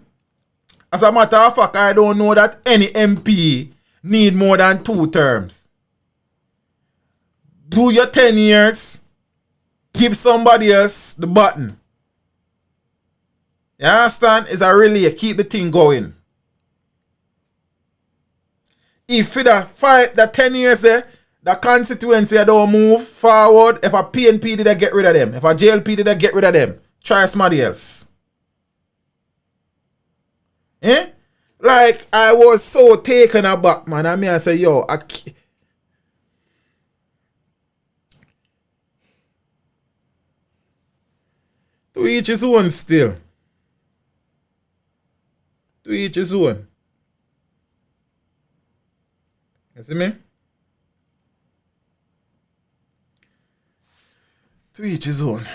C: As a matter of fact, I don't know that any MP need more than 2 terms. Do your 10 years, give somebody else the button. You understand? It's a relay, keep the thing going. If the 10 years there, the constituency don't move forward, if a PNP did I get rid of them, if a JLP did I get rid of them, try somebody else. Eh? Like, I was so taken aback, man. I mean, I say, yo, to each his own still. To each his own. You see me? To each his own.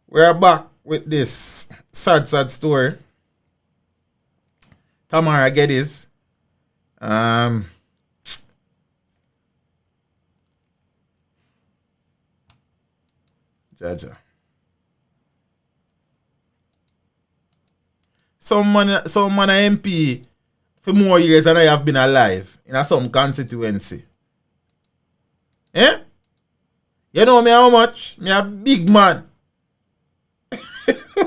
C: We're back with this sad story. Tamara Geddes. Jaja. Some man a MP for more years than I have been alive in some constituency. Eh? You know me how much? Me a big man.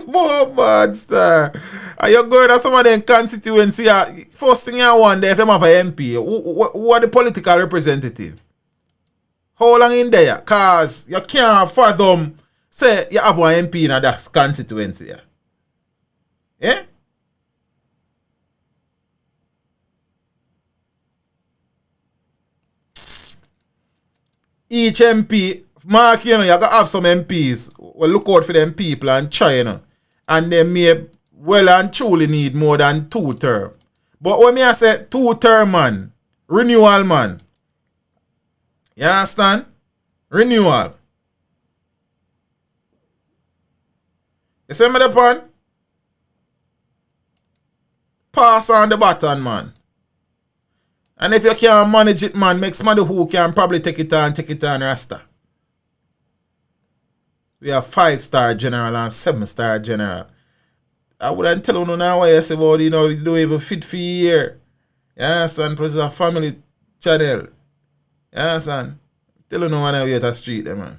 C: More bad star. Are you going to some of them constituency? First thing I wonder if them have an MP. Who are the political representative? How long in there? Cause you can't fathom say you have one MP in that constituency. Eh? Each MP, Mark, you gotta have some MPs. Well, look out for them people and try, and they may well and truly need more than 2 terms. But when I say 2 term, man, renewal, man. You understand? Renewal. You see me the pan? Pass on the baton, man. And if you can't manage it, man, make somebody who can probably take it on Rasta. We have 5-star general and 7-star general. I wouldn't tell you now why you say about, you don't even fit for year. You understand? Because it's a family channel. You understand? Tell you no one out the street, man.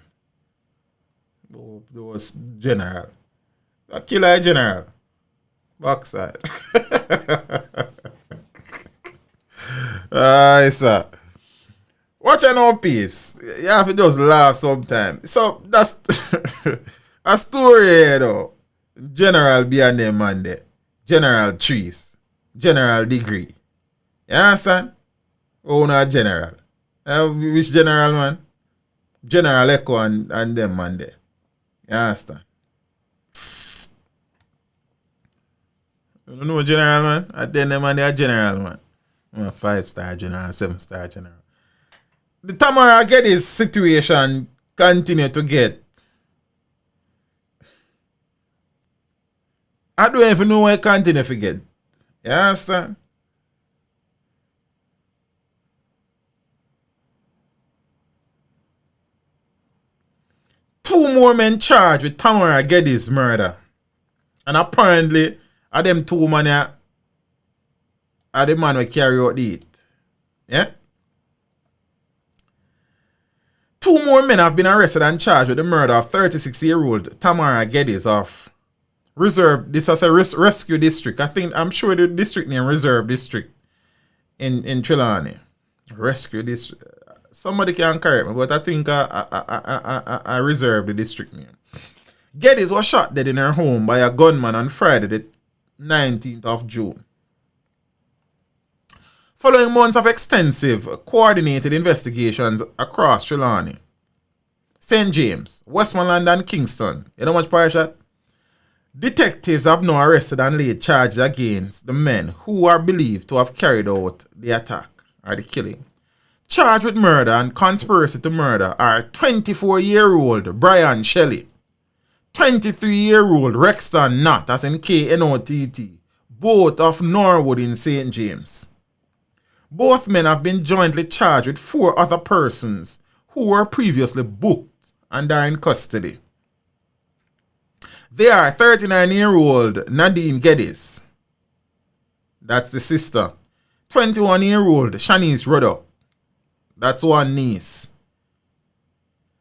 C: Those general. A killer general. Backside. Sir. Watch out now, peeps. You have to just laugh sometimes. So, that's a story here, though. General be a name, man, there. General Trees. General Degree. You understand? Oh, no, general. Which general, man? General Echo and them, man, there. You understand? You don't know general, man? At the end, them, man, they are general, man. I'm a 5-star general, 7-star general. The Tamara Geddes situation continue to get. I don't even know why I continue to get. You understand? Two more men charged with Tamara Geddes murder. And apparently, are them 2 men are the man who carry out the hit. Yeah? 2 more men have been arrested and charged with the murder of 36-year-old Tamara Geddes of Reserve. This is a rescue district. I'm sure the district name Reserve District in Trelawney. Rescue district. Somebody can correct me, but I think I reserve the district name. Geddes was shot dead in her home by a gunman on Friday, the 19th of June. Following months of extensive, coordinated investigations across Trelawney, St. James, Westmoreland and Kingston, you know much parish that? Detectives have now arrested and laid charges against the men who are believed to have carried out the attack or the killing. Charged with murder and conspiracy to murder are 24-year-old Brian Shelley, 23-year-old Rexton Knott, as in Knott, both of Norwood in St. James. Both men have been jointly charged with 4 other persons who were previously booked and are in custody. They are 39-year-old Nadine Geddes, that's the sister, 21-year-old Shanice Ruddock, that's one niece,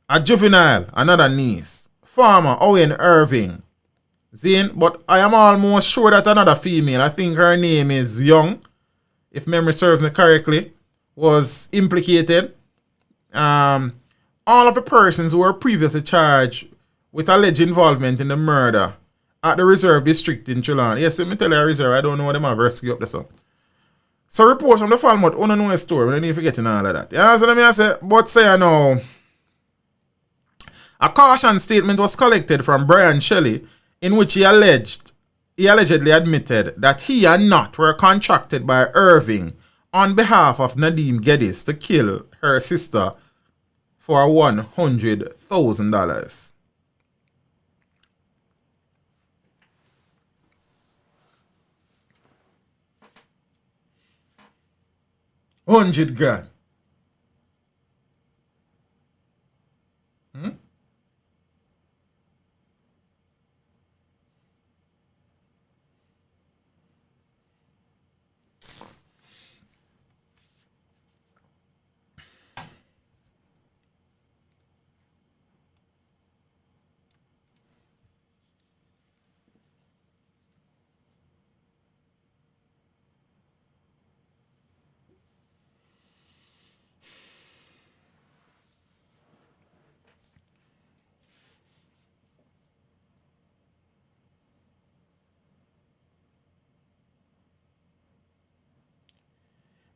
C: a juvenile, another niece, farmer Owen Irving, Zane, but I am almost sure that another female, I think her name is Young, if memory serves me correctly, was implicated. All of the persons who were previously charged with alleged involvement in the murder at the Reserve District in Trelawney. Yes, let me tell you, Reserve, I don't know what them have rescued up there. So reports from the Falmouth, I don't know a story, we don't need to forget all of that. Yeah, so let me say, but say I know. A caution statement was collected from Brian Shelley in which he allegedly admitted that he and Knott were contracted by Irving on behalf of Nadine Geddes to kill her sister for $100,000. 100 grand.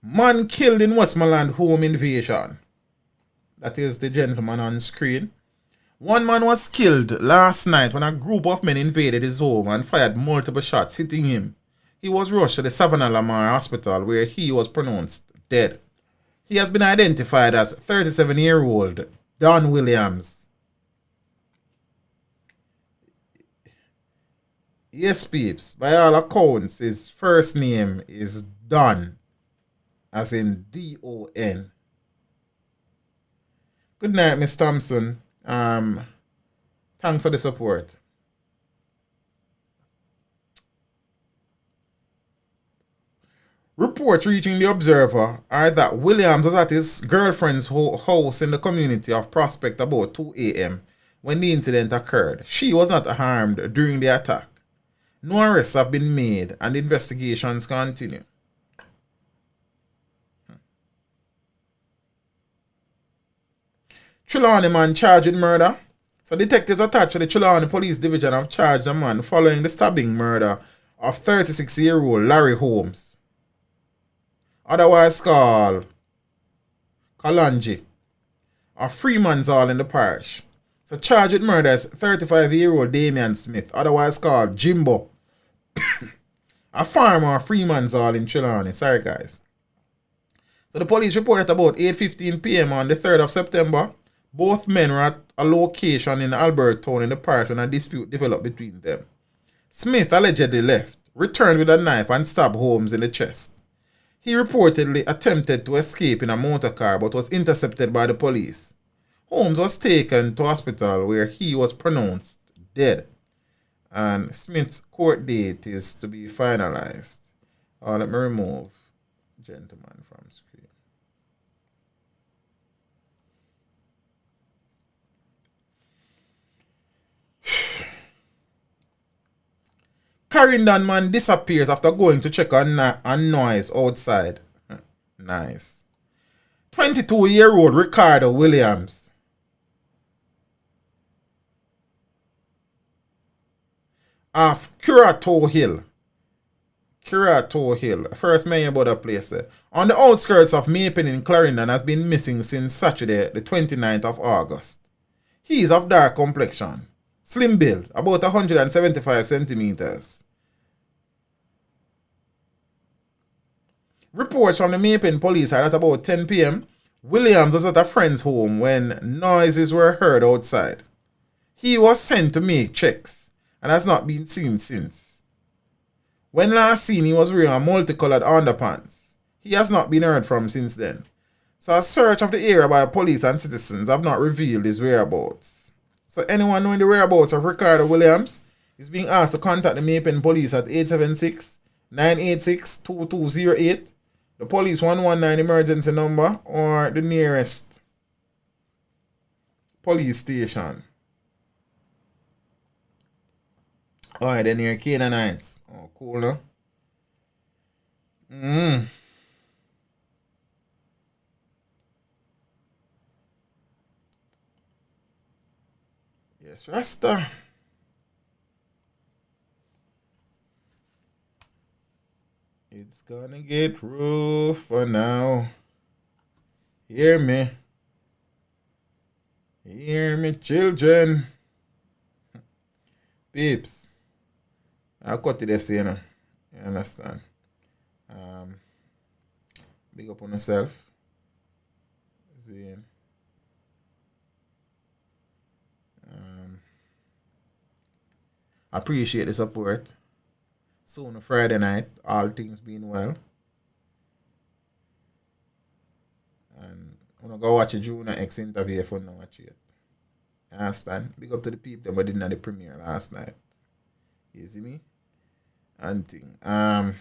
C: Man killed in Westmoreland home invasion. That is the gentleman on screen. One man was killed last night when a group of men invaded his home and fired multiple shots, hitting him. He was rushed to the Savannah Lamar Hospital where he was pronounced dead. He has been identified as 37-year-old Don Williams. Yes, peeps, by all accounts, his first name is Don, as in D-O-N. Good night, Miss Thompson. Thanks for the support. Reports reaching the Observer are that Williams was at his girlfriend's house in the community of Prospect about 2 a.m. when the incident occurred. She was not harmed during the attack. No arrests have been made and investigations continue. Trelawney man charged with murder. So detectives attached to the Trelawney Police Division have charged a man following the stabbing murder of 36-year-old Larry Holmes, otherwise called Kalanji, a Freeman's Hall in the parish. So charged with murder is 35-year-old Damian Smith, otherwise called Jimbo, a farmer of Freeman's Hall in Trelawney. Sorry guys. So the police reported about 8:15 p.m. on the 3rd of September. Both men were at a location in Albertown in the parish when a dispute developed between them. Smith allegedly left, returned with a knife and stabbed Holmes in the chest. He reportedly attempted to escape in a motor car but was intercepted by the police. Holmes was taken to hospital where he was pronounced dead. And Smith's court date is to be finalized. Let me remove gentleman from screen. Clarendon man disappears after going to check on noise outside. Nice. 22-year-old Ricardo Williams. Of Curato Hill. First mayor about that place. On the outskirts of Maypen in Clarendon has been missing since Saturday, the 29th of August. He is of dark complexion, slim build, about 175 centimeters. Reports from the Maypen police are at about 10 p.m. Williams was at a friend's home when noises were heard outside. He was sent to make checks and has not been seen since. When last seen, he was wearing a multicolored underpants. He has not been heard from since then. So a search of the area by police and citizens have not revealed his whereabouts. So anyone knowing the whereabouts of Ricardo Williams is being asked to contact the Maypen police at 876-986-2208, the police 119 emergency number, or the nearest police station. Alright, then near Canaanites. Oh, cool, no? Yes, Rasta. It's gonna get rough for now. Hear me. Hear me, children. Peeps. I'll cut it this, you know. You understand? Big up on yourself. See. Appreciate the support. Soon Friday night, all things being well. And I'm going to go watch a Junior X interview if I'm not watch it. You understand? Big up to the people that didn't have the premiere last night. You see me? And thing. I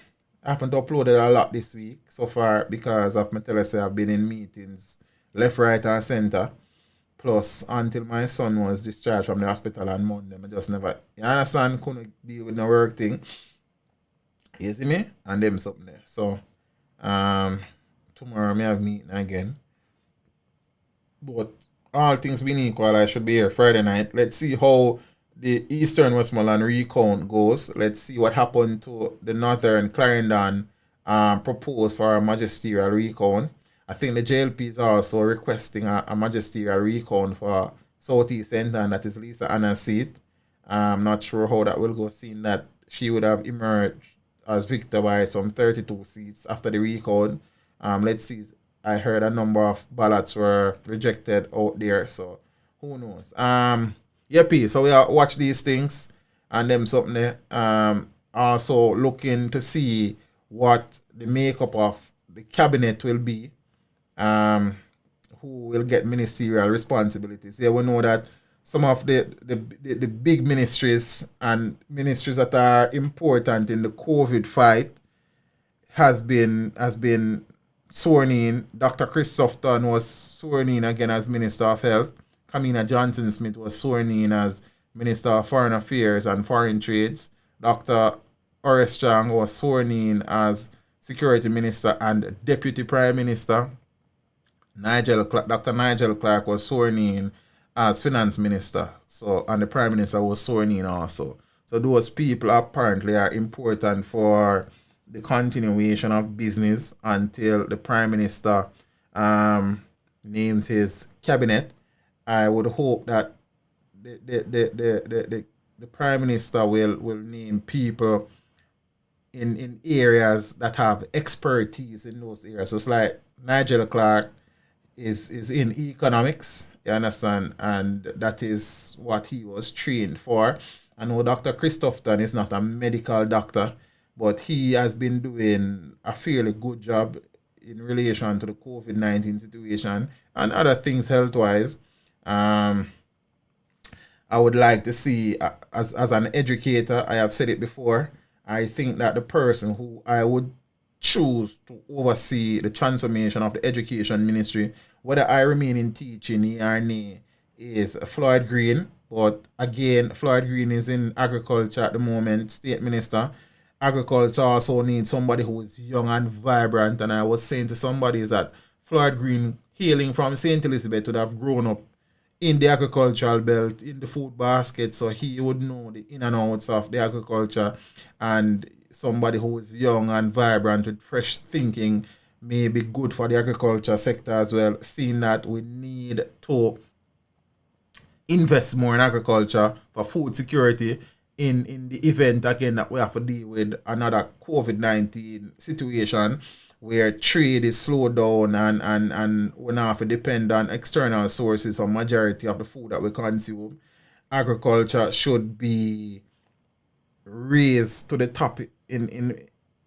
C: haven't uploaded a lot this week so far because of my telesay I've been in meetings left, right, and center. Plus, until my son was discharged from the hospital on Monday, I just never, you understand, couldn't deal with no work thing. You see me? And them something there. So, tomorrow I have meeting again. But all things being equal, I should be here Friday night. Let's see how the Eastern Westmoreland recount goes. Let's see what happened to the Northern Clarendon proposed for a magisterial recount. I think the JLP is also requesting a magisterial recount for Southeast Centre, and that is Lisa Anna's seat. I'm not sure how that will go, seeing that she would have emerged as victor by some 32 seats after the recount. Let's see. I heard a number of ballots were rejected out there, so who knows. P. So we watch these things and them something there. Also looking to see what the makeup of the cabinet will be. Who will get ministerial responsibilities. Yeah, we know that some of the big ministries and ministries that are important in the COVID fight has been sworn in. Dr. Christopherson was sworn in again as Minister of Health. Kamina Johnson-Smith was sworn in as Minister of Foreign Affairs and Foreign Trades. Dr. Horace Strang was sworn in as Security Minister and Deputy Prime Minister. Dr. Nigel Clark was sworn in as Finance Minister. So, and the Prime Minister was sworn in also. So those people apparently are important for the continuation of business until the Prime Minister names his cabinet. I would hope that the Prime Minister will name people in areas that have expertise in those areas. So it's like Nigel Clark is in economics, you understand, and that is what he was trained for. I know Dr. Christopherson is not a medical doctor, but he has been doing a fairly good job in relation to the COVID-19 situation and other things health-wise. I would like to see, as an educator, I have said it before, I think that the person who I would choose to oversee the transformation of the education ministry, whether I remain in teaching or nay, is Floyd Green. But again, Floyd Green is in agriculture at the moment, state minister. Agriculture also needs somebody who is young and vibrant. And I was saying to somebody is that Floyd Green, hailing from St. Elizabeth, would have grown up in the agricultural belt, in the food basket, so he would know the in and outs of the agriculture, and somebody who is young and vibrant with fresh thinking may be good for the agriculture sector as well, seeing that we need to invest more in agriculture for food security in the event again that we have to deal with another COVID-19 situation where trade is slowed down and we now have to depend on external sources for majority of the food that we consume. Agriculture should be raised to the top in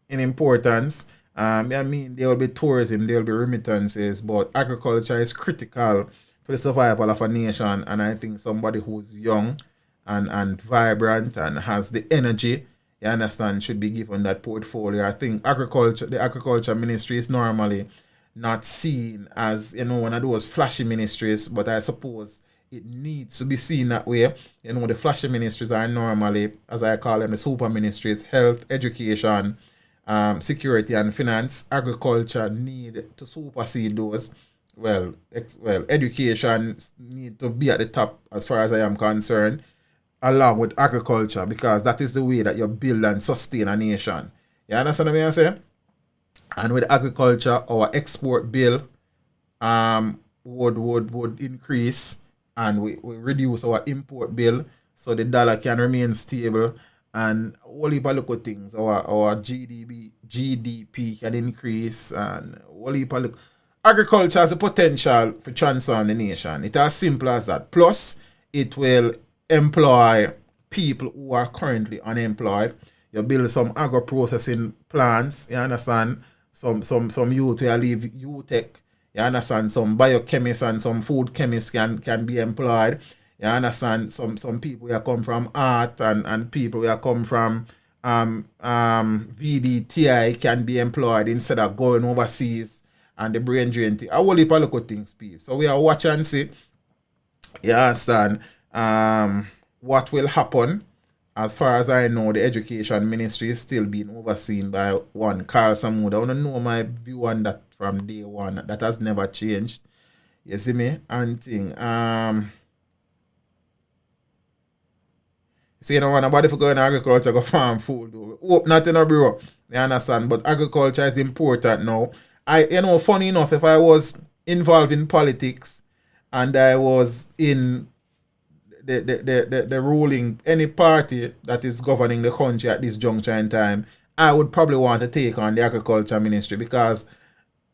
C: importance. I mean, there will be tourism, there will be remittances, but agriculture is critical to the survival of a nation, and I think somebody who's young and vibrant and has the energy, you understand, should be given that portfolio. I think the agriculture ministry is normally not seen as, one of those flashy ministries, but I suppose it needs to be seen that way. The flashy ministries are normally, as I call them, the super ministries: health, education, security and finance. Agriculture need to supersede those. Well, education need to be at the top as far as I am concerned, along with agriculture, because that is the way that you build and sustain a nation. You understand what I'm saying? And with agriculture, our export bill would increase, and we reduce our import bill so the dollar can remain stable, and all heap of little things. Our GDP can increase, and all heap of little. Agriculture has a potential for transform the nation. It's as simple as that. Plus, it will employ people who are currently unemployed. You build some agro-processing plants, you understand? Some youth will leave UTech, You understand? Some biochemists and some food chemists can be employed. You understand? Some people that come from art and people that come from VDTI can be employed instead of going overseas and the brain drain thing. I will leave a look at things, people. So we are watch and see. You understand? What will happen? As far as I know, the education ministry is still being overseen by one Carl Samuda. I want to know my view on that from day one. That has never changed. You see me? And thing. So you know, nobody for going to agriculture, go farm food. Hope not in a bro. You understand? But agriculture is important now. Funny enough, if I was involved in politics and I was in the ruling, any party that is governing the country at this juncture in time, I would probably want to take on the agriculture ministry, because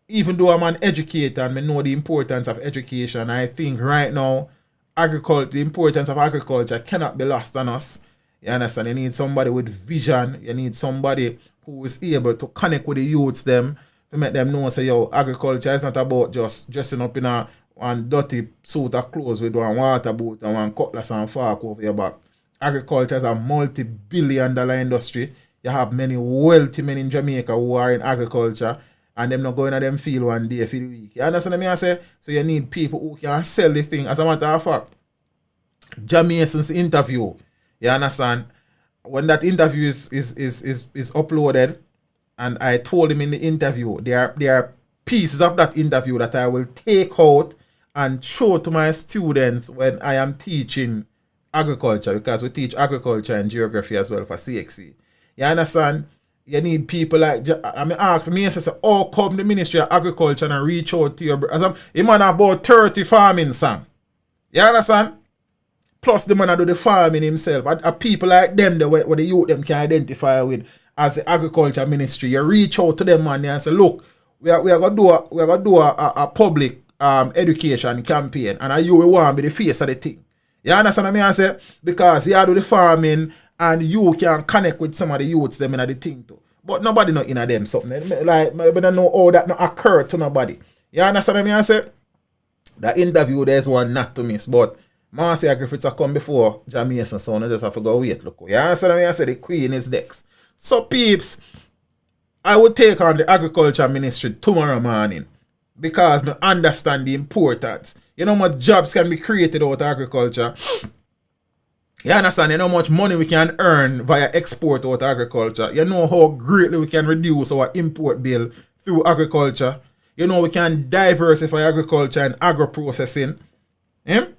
C: even though I'm an educator and I know the importance of education, I think right now the importance of agriculture cannot be lost on us. You understand? You need somebody with vision. You need somebody who is able to connect with the youths them, to make them know, say, yo, agriculture is not about just dressing up in one dirty suit of clothes with one water boot and one cutlass and fork over your back. Agriculture is a multi-billion-dollar industry. You have many wealthy men in Jamaica who are in agriculture, and them not going to them field one day for the week. You understand what I say? So you need people who can sell the thing. As a matter of fact, Jamaison's interview, you understand? When that interview is uploaded, and I told him in the interview, there are pieces of that interview that I will take out and show to my students when I am teaching agriculture, because we teach agriculture and geography as well for CXC. You understand? You need people like, I mean, ask me, I say, how come the Ministry of Agriculture and reach out to your, he man have about 30 farming song. You understand? Plus the man do the farming himself. And people like them, where the youth them can identify with as the agriculture ministry. You reach out to them, man, and say, look, we are gonna do a public education campaign, and you will want to be the face of the thing. You understand what I mean? I say, because you do the farming and you can connect with some of the youths them in the thing too. But nobody not in them something. Like, I don't know how that not occur to nobody. You understand what I mean? I say, the interview there's one not to miss, but Marcia Griffiths have come before Jamaican, so I just have to go wait. Look, you understand what I mean? I say the queen is next. So peeps, I would take on the agriculture ministry tomorrow morning, because I understand the importance. You know how much jobs can be created out of agriculture. You understand? You know how much money we can earn via export out of agriculture. You know how greatly we can reduce our import bill through agriculture. You know we can diversify agriculture and agro-processing. You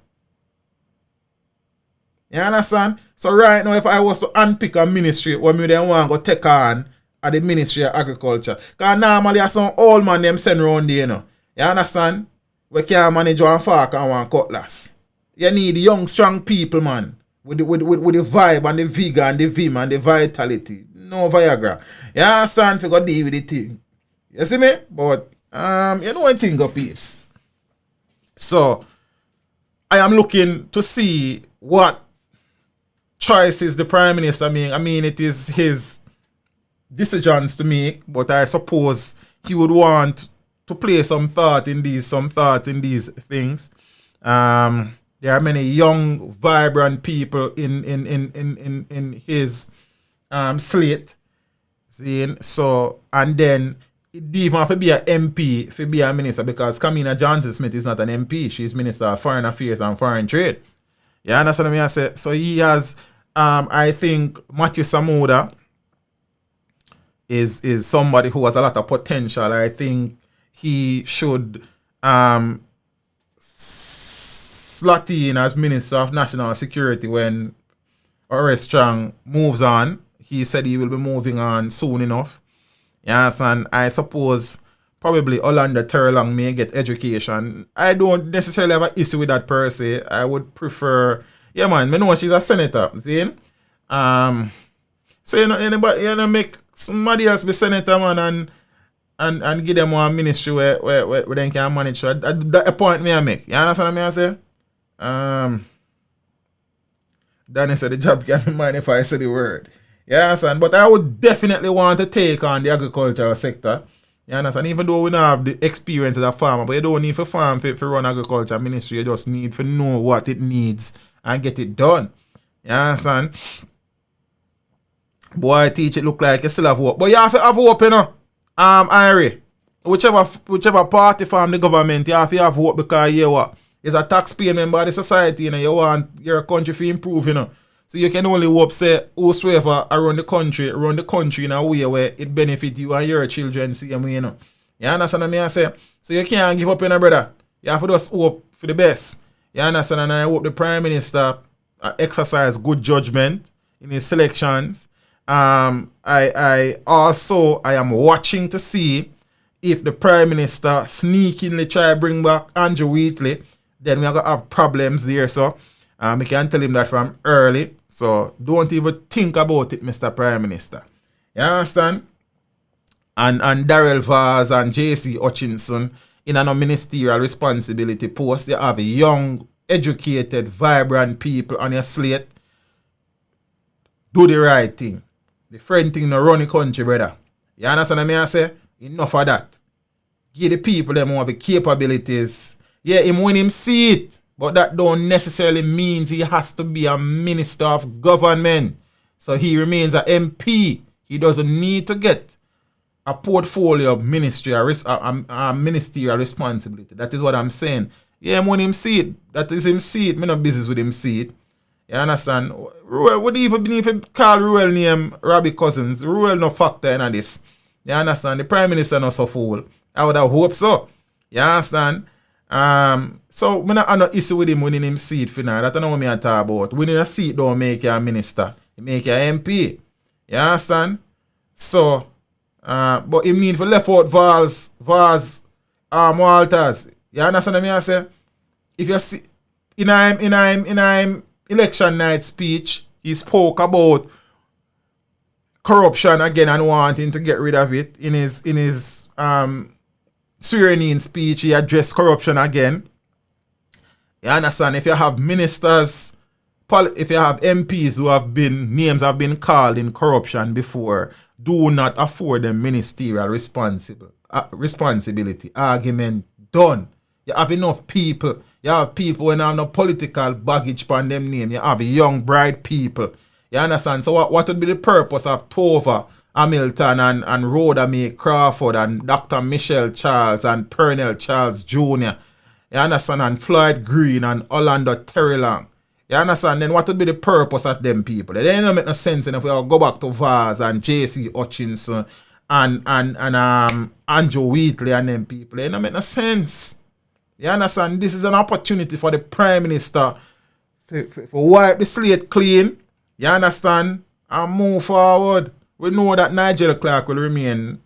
C: understand? So right now, if I was to unpick a ministry, what me then want to go take on at the Ministry of Agriculture. Because normally I some old man them send around there, you know. You understand? We can't manage one fork and one cutlass. You need young, strong people, man. With the vibe and the vigor and the vim and the vitality. No Viagra. You understand? If you go deal with the thing. You see me? But, you know one thing, go peeps. So, I am looking to see what choices the Prime Minister make. I mean, it is his decisions to make, but I suppose he would want to place some thought in these things. There are many young, vibrant people in his slate. See? So, and then it even have to be an MP, to be a minister, because Kamina Johnson-Smith is not an MP. She's Minister of Foreign Affairs and Foreign Trade. You understand what I say? So he has, I think, Matthew Samuda is somebody who has a lot of potential. I think he should slot in as Minister of National Security when Horace Strong moves on. He said he will be moving on soon enough. Yes, and I suppose probably Orlando Terrelong may get education. I don't necessarily have an issue with that per se. I would prefer, yeah man, I know she's a senator, see? So anybody, make somebody else be senator, man, and give them one ministry where they can manage. That's a point me I make. You understand what I say? Danny said the job can be mine if I say the word. You understand? But I would definitely want to take on the agricultural sector. You You understand? Even though we don't have the experience as a farmer, but you don't need for farm for run agriculture ministry. You just need to know what it needs and get it done. You understand? Boy, teach it look like you still have hope. But you have to have hope, you know. Irie. Whichever party from the government, you have to have hope because you what? It's a taxpayer member of the society, you know. You want your country to improve, you know. So you can only hope, say, whosoever around the country in a way where it benefit you and your children, see you know. You understand what I say? So you can't give up, you know, brother. You have to just hope for the best. You understand? And I hope the Prime Minister exercise good judgment in his selections. I am watching to see if the Prime Minister sneakingly try to bring back Andrew Wheatley, then we're going to have problems there, so we can tell him that from early. So don't even think about it, Mr. Prime Minister. You understand? And Darrell Vaz and J.C. Hutchinson in a ministerial responsibility post. You have young, educated, vibrant people on your slate. Do the right thing. The friend thing to run the country, brother. You understand what I say? Enough of that. Give the people them more the capabilities. Yeah, him win him seat. But that don't necessarily mean he has to be a minister of government. So he remains an MP. He doesn't need to get a portfolio of ministerial responsibility. That is what I'm saying. Yeah, him win him seat. That is him seat. Me no business with him seat. You understand? Ruel would even if you call Ruel name Robbie Cousins. Ruel no factor in this. You understand? The Prime Minister not so fool. I would have hoped so. You understand? So I have no issue with him winning him seat for now. That's not what I talk about. Winning a seat don't make you a minister. It make you an MP. You understand? So but him need for left out Vaz Walters. You understand what I say? If you see in him election night speech, he spoke about corruption again and wanting to get rid of it. In his swearing-in speech, he addressed corruption again. You understand? If you have ministers, if you have MPs who names have been called in corruption before, do not afford them ministerial responsibility. Argument done. You have enough people. You have people when have no political baggage on them name. You have young, bright people. You understand? So what would be the purpose of Tova, Hamilton, and Rhoda May Crawford, and Dr. Michelle Charles, and Pernell Charles Jr., you understand? And Floyd Green, and Orlando Terry Long. You understand? Then what would be the purpose of them people? It don't make no sense if we all go back to Vaz and J.C. Hutchinson and Andrew Wheatley and them people. It don't make no sense. You understand? This is an opportunity for the Prime Minister to wipe the slate clean. You understand? And move forward. We know that Nigel Clark will remain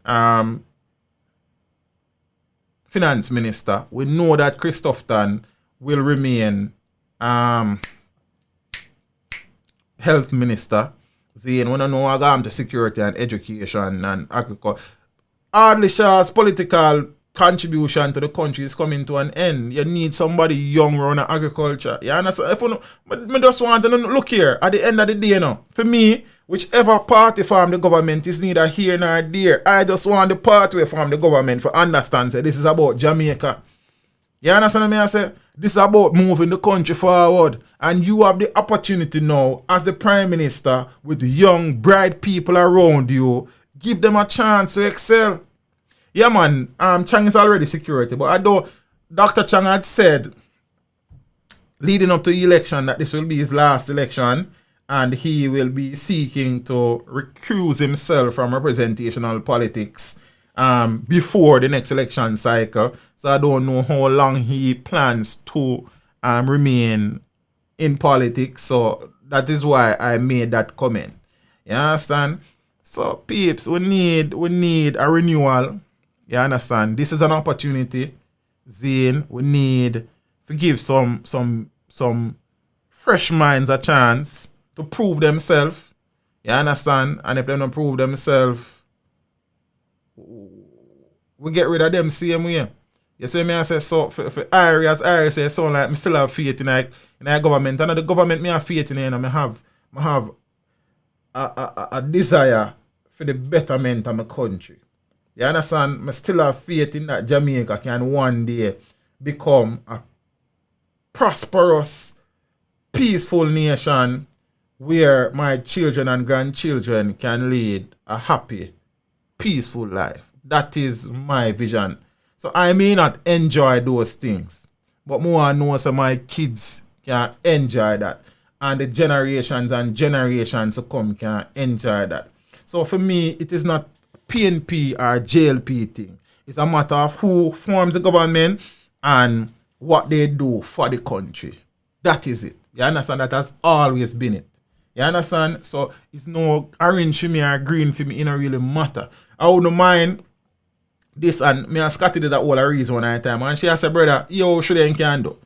C: Finance Minister. We know that Christopherton will remain Health Minister. Then we don't know how to security and education and agriculture. Hardly Shaw's political contribution to the country is coming to an end. You need somebody young around agriculture. You understand? If I just want to look here at the end of the day, for me, whichever party from the government is neither here nor there. I just want the party from the government to understand that this is about Jamaica. You understand what I say? This is about moving the country forward. And you have the opportunity now as the Prime Minister with young, bright people around you. Give them a chance to excel. Yeah, man, Chang is already security, but I know Dr. Chang had said, leading up to the election, that this will be his last election, and he will be seeking to recuse himself from representational politics before the next election cycle. So I don't know how long he plans to remain in politics. So that is why I made that comment. You understand? So, peeps, we need a renewal. You understand? This is an opportunity. Zane, we need to give some fresh minds a chance to prove themselves. You understand? And if they don't prove themselves, we get rid of them same way. You see me, I say, so for Irie, as say, so like, I still have faith in the government. And the government, me have faith in it, and I have a desire for the betterment of my country. You understand? I still have faith in that Jamaica can one day become a prosperous, peaceful nation where my children and grandchildren can lead a happy, peaceful life. That is my vision. So I may not enjoy those things, but more know so my kids can enjoy that. And the generations and generations to come can enjoy that. So for me, it is not PNP or JLP thing. It's a matter of who forms the government and what they do for the country. That is it. You understand? That has always been it. You understand? So it's no orange for me or green for me. It don't really matter. I wouldn't mind this, and me and Scotty did that all a reason one at a time. And she said, brother, yo, should they can do?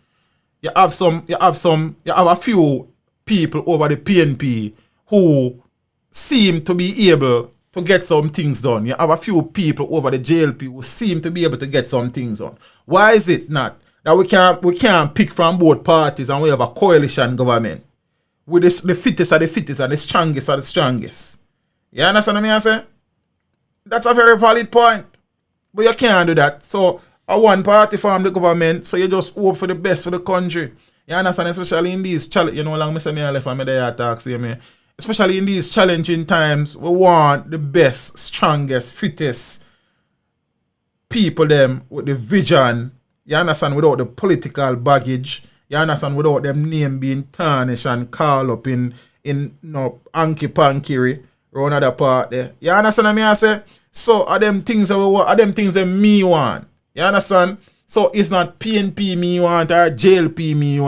C: You have a few people over the PNP who seem to be able to get some things done. You have a few people over the JLP who seem to be able to get some things done. Why is it not that we can't pick from both parties and we have a coalition government with the fittest of the fittest and the strongest of the strongest? You understand what I say? That's a very valid point. But you can't do that. So a one party form the government, so you just hope for the best for the country. You understand? Especially in these challenges, you know, long me say me left and me there talk, see me. Especially in these challenging times, we want the best, strongest, fittest people them with the vision. You understand? Without the political baggage. You understand? Without them name being tarnished and called up in hanky-panky or another part there. You understand what I say? So are them things that we want, are them things that me want. You understand? So it's not PNP me want or JLP me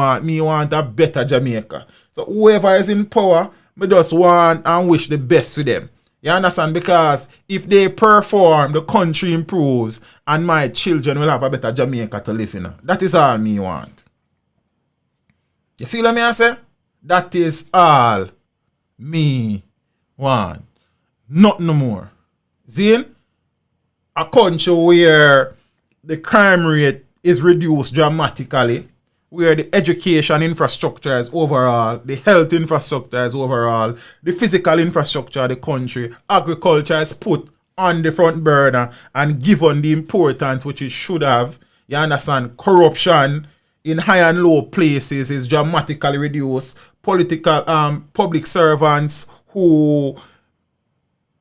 C: want a better Jamaica. So whoever is in power, me just want and wish the best for them. You understand? Because if they perform, the country improves and my children will have a better Jamaica to live in. That is all me want. You feel what I say? That is all me want. Not no more. See? A country where the crime rate is reduced dramatically, where the education infrastructure is overall, the health infrastructure is overall, the physical infrastructure of the country, agriculture is put on the front burner and given the importance which it should have. You understand? Corruption in high and low places is dramatically reduced. Public servants who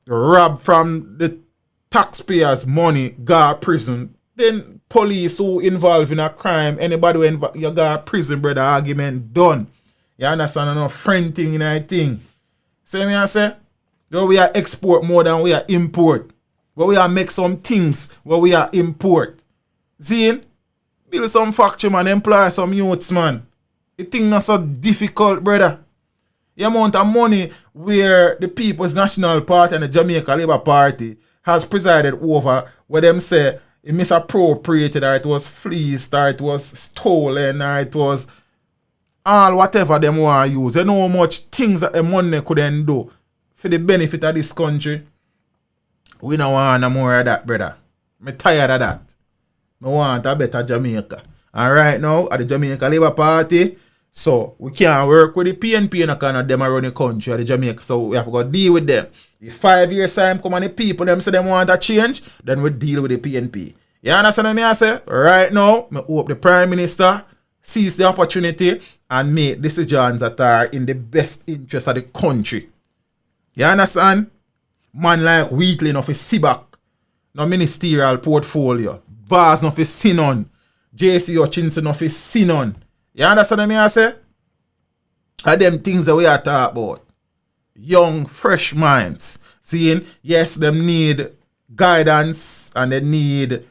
C: rob from the taxpayers' money go to prison. Then police who involved in a crime, anybody who you got a prison, brother, argument done. You understand? Enough friend thing in a thing. See me I say? Though we are export more than we are import. But we are make some things where we are import. See? Build some factory, man. Employ some youths, man. The thing not so difficult, brother. The amount of money where the People's National Party and the Jamaica Labour Party has presided over, where them say it misappropriated, or it was fleeced, or it was stolen, or it was all whatever them want to use. You know how much things that the money couldn't do for the benefit of this country. We don't want no more of that, brother. I'm tired of that. I want a better Jamaica. And right now, at the Jamaica Labour Party, so we can't work with the PNP and kind of them around the country at the Jamaica. So we have to go deal with them. If 5 years time come and the people them say they want a change, then we deal with the PNP. You understand what I say? Right now, I hope the Prime Minister sees the opportunity and make decisions that are in the best interest of the country. You understand? Man like Wheatley enough is see back. No ministerial portfolio. Vaz enough is sin on. JC Hutchinson enough is sin on. You understand what I say? Are them things that we are talking about. Young, fresh minds. Seeing, yes, them need guidance and they need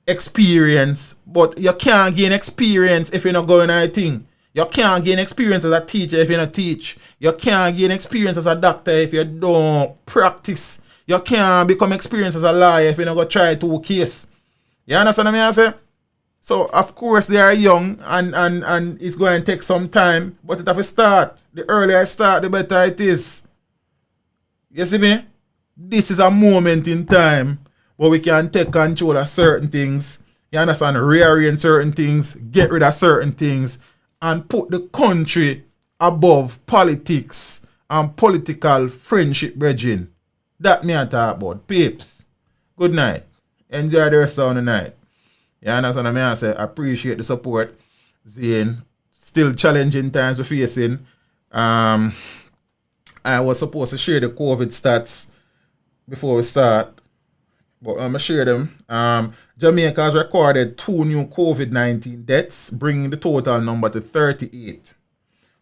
C: experience, but you can't gain experience if you're not going to a thing. You can't gain experience as a teacher if you don't teach. You can't gain experience as a doctor if you don't practice. You can't become experienced as a lawyer if you don't go try to case. You understand what I say? So, of course, they are young and it's going to take some time, but it have to start. The earlier I start, the better it is. You see me? This is a moment in time where we can take control of certain things. You understand? Rearrange certain things, get rid of certain things, and put the country above politics and political friendship bridging. That me I talk about. Peeps, good night. Enjoy the rest of the night. You understand what I say? Appreciate the support. Zane, still challenging times we're facing. I was supposed to share the COVID stats before we start, but I'm going to share them. Jamaica has recorded 2 new COVID-19 deaths, bringing the total number to 38.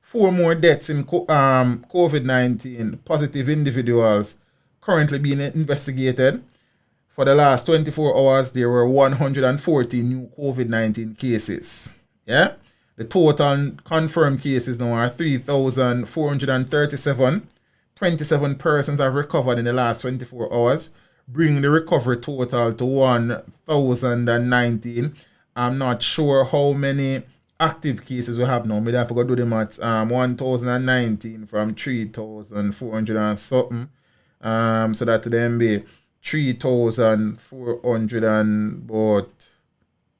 C: 4 more deaths in COVID-19 positive individuals currently being investigated. For the last 24 hours, there were 140 new COVID-19 cases. Yeah? The total confirmed cases now are 3,437. 27 persons have recovered in the last 24 hours, bringing the recovery total to 1,019. I'm not sure how many active cases we have now. Maybe I forgot to do the math. 1,019 from 3,400 and something. So that would then be 3,400 and about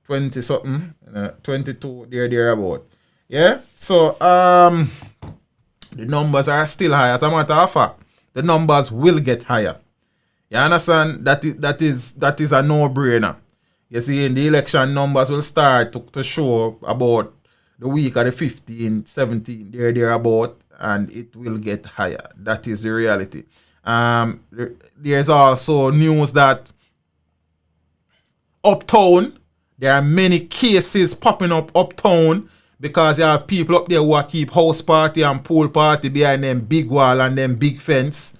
C: 20 something, 22 there about. Yeah. So the numbers are still high. As a matter of fact, the numbers will get higher. You understand? That is a no-brainer. You see, the election numbers will start to show about the week of the 15, 17, there about, and it will get higher. That is the reality. There's also news that uptown, there are many cases popping up uptown because you have people up there who keep house party and pool party behind them big wall and them big fence.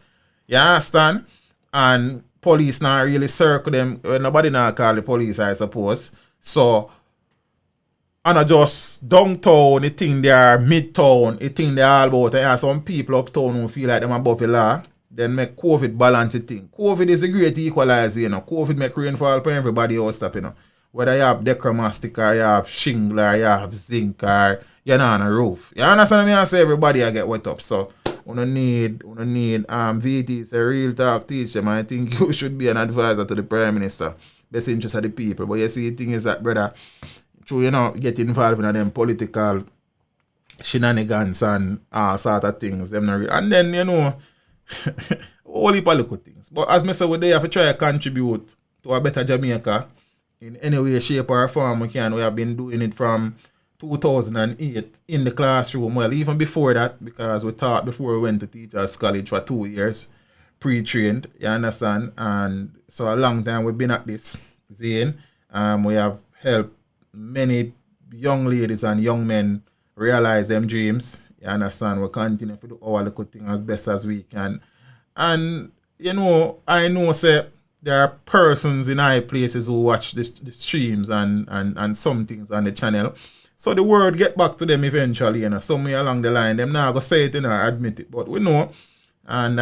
C: You understand? And police now really circle them. Well, nobody now call the police, I suppose. So, and not just downtown, the thing they are midtown, the thing they are all about. There are some people uptown who feel like them above the law. Then make COVID balance the thing. COVID is a great equalizer, you know. COVID make rainfall for everybody else, stop, you know. Whether you have dechromastic or you have shingle or you have zinc or you're not on a roof. You understand me? I say everybody I get wet up. So we don't need VT. It's a real talk teach them. I think you should be an advisor to the Prime Minister. Best interest of the people. But you see the thing is that, brother, true, you know, get involved in them political shenanigans and all sort of things. Them not real. And then, you know, all heap of little things. But as I said, we have to try to contribute to a better Jamaica in any way, shape, or form we can. We have been doing it from 2008 in the classroom. Well, even before that, because we taught before we went to Teachers College for 2 years, pre-trained, you understand? And so a long time we've been at this, Zane. We have helped many young ladies and young men realize them dreams. You understand? We continue to do our little thing as best as we can. And, you know, I know, say, there are persons in high places who watch the streams and some things on the channel. So the word get back to them eventually, you know, somewhere along the line. Them now go say it, you know, admit it. But we know. And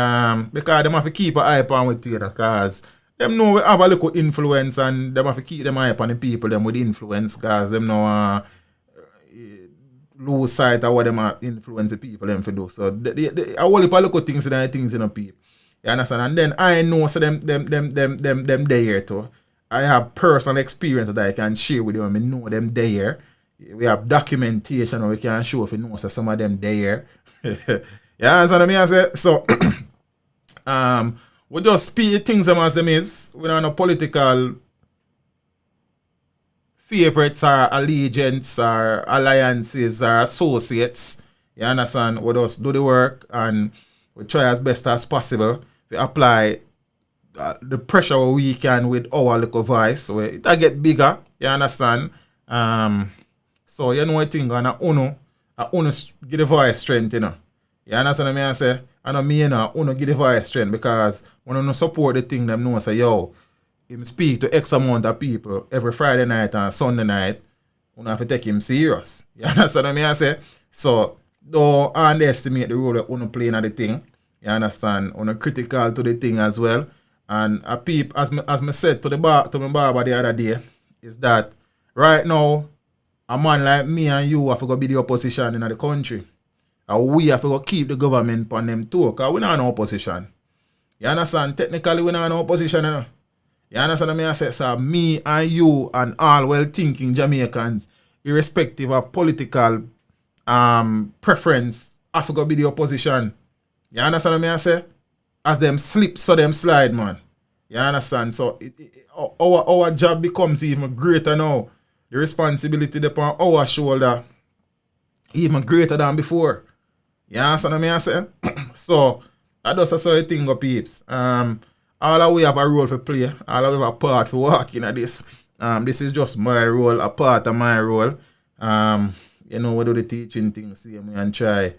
C: because them have to keep an eye on with you, because them know we have a little influence and them have to keep them eye on the people them with influence, because them know lose sight of what them influence the people them to do. So the a whole heap of little things in the things in the people. You understand? And then I know so them there too. I have personal experience that I can share with you. I know them there. We have documentation or we can show if you know so some of them there. You understand what I say? So we just speak things them as them is. We don't know political favorites or allegiance or alliances or associates. You understand? We just do the work and we try as best as possible. We apply the pressure we can with our little voice. So it get bigger. You understand? So you know what thing and I uno give the voice strength, you know. You understand what I say? I know me, you know, uno give the voice strength because when you support the thing, them know say, yo, him speak to X amount of people every Friday night and Sunday night, you have to take him serious. You understand what I say? So don't underestimate the role that you play in the thing. You understand? You're critical to the thing as well. And a peep, as me said to my barber the other day, is that right now, a man like me and you have to go be the opposition in the country. And we have to go keep the government on them too, because we're not in opposition. You understand? Technically, we're not in opposition, you know. You understand what I say? So me and you and all well-thinking Jamaicans, irrespective of political preference, have to go be the opposition. You understand what I say? As them slip, so them slide, man. You understand? So our job becomes even greater now. The responsibility upon our shoulder even greater than before. You understand what I say? So I just a sort of thing of peeps. All of we have a role to play. All of we have a part for working at this. This is just my role, a part of my role. You know, we do the teaching thing, same way, and try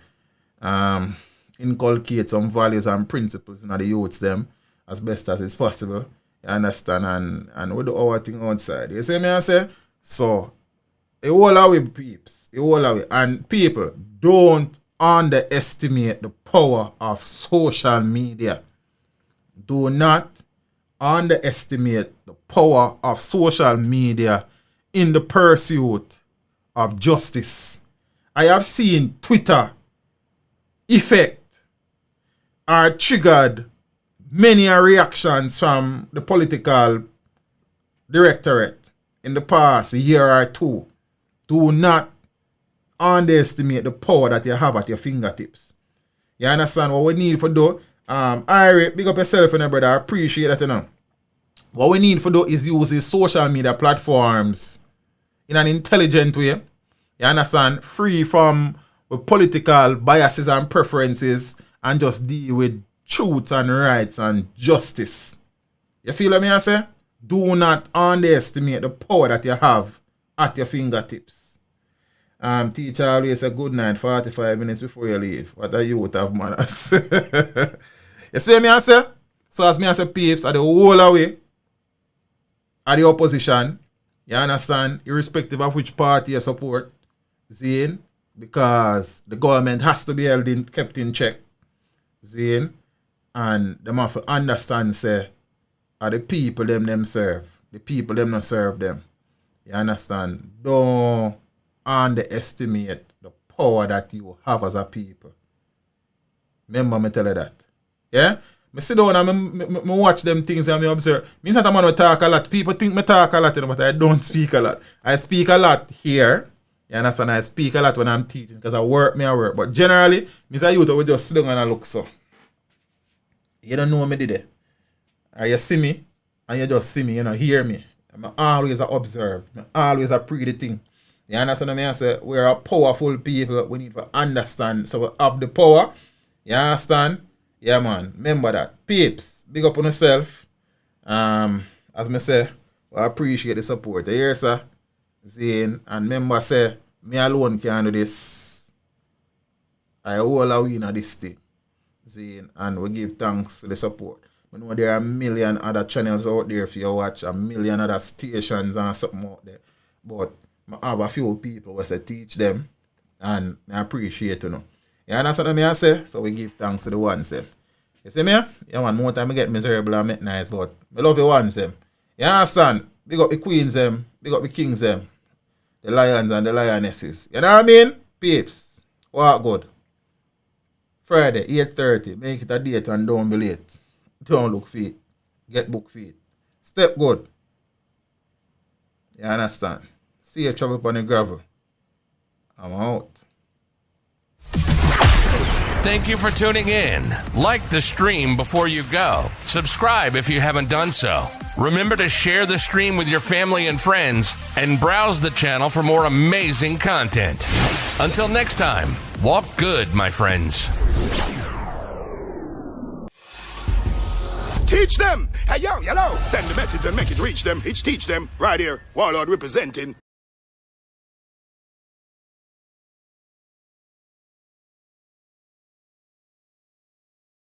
C: inculcate some values and principles in the youths them as best as it's possible. You understand? And we do our thing outside. You see me I say? So it all away, peeps. It all away. And people, don't underestimate the power of social media. Do not underestimate the power of social media in the pursuit of justice. I have seen Twitter effect or triggered many reactions from the political directorate in the past year or two. Do not underestimate the power that you have at your fingertips. You understand what we need for do? Irie, big up yourself and brother. I appreciate that, you know. What we need for do is use these social media platforms in an intelligent way. You understand? Free from political biases and preferences and just deal with truth and rights and justice. You feel what I say? Do not underestimate the power that you have at your fingertips. Teacher always a good night 45 minutes before you leave. What a youth have manners. You see me I say? So as me I say, peeps, at the whole away, at the opposition, you understand, irrespective of which party you support, Zane, because the government has to be kept in check, Zane, and them have to understand, say, are the people them serve, the people them not serve them. You understand? Don't underestimate the power that you have as a people. Remember me tell you that. Yeah? I sit down and I watch them things and I observe. Means that I'm going to talk a lot. People think I talk a lot, but I don't speak a lot. I speak a lot here. You understand? I speak a lot when I'm teaching because I work. But generally, means I would just sit down and I look so. You don't know me, did it? You see me and you just see me, you know, hear me. I always observe. I always pray the thing. You understand what I say? We're a powerful people. We need to understand. So we have the power. You understand? Yeah, man. Remember that. Peeps, big up on yourself. As me say, I appreciate the support. You hear, sir? Zane. And remember, say, me alone can't do this. I all are in this thing. Zane. And we give thanks for the support. We know there are a million other channels out there for you to watch, a million other stations and something out there. But I have a few people who say teach them. And I appreciate you know. You understand what I say? So we give thanks to the ones them. You see me? Yeah, man, more time I get miserable and make nice, but I love the ones them. You understand? Big up the queens them, big up the kings them, the lions and the lionesses. You know what I mean? Peeps, walk good. Friday, 8:30, make it a date and don't be late. Don't look fit. Get book fit. Step good. You understand? See you travel upon the gravel. I'm out.
B: Thank you for tuning in. Like the stream before you go. Subscribe if you haven't done so. Remember to share the stream with your family and friends and browse the channel for more amazing content. Until next time, walk good, my friends.
A: Teach them! Hey, yo, hello! Send the message and make it reach them. It's teach them right here. Warlord representing.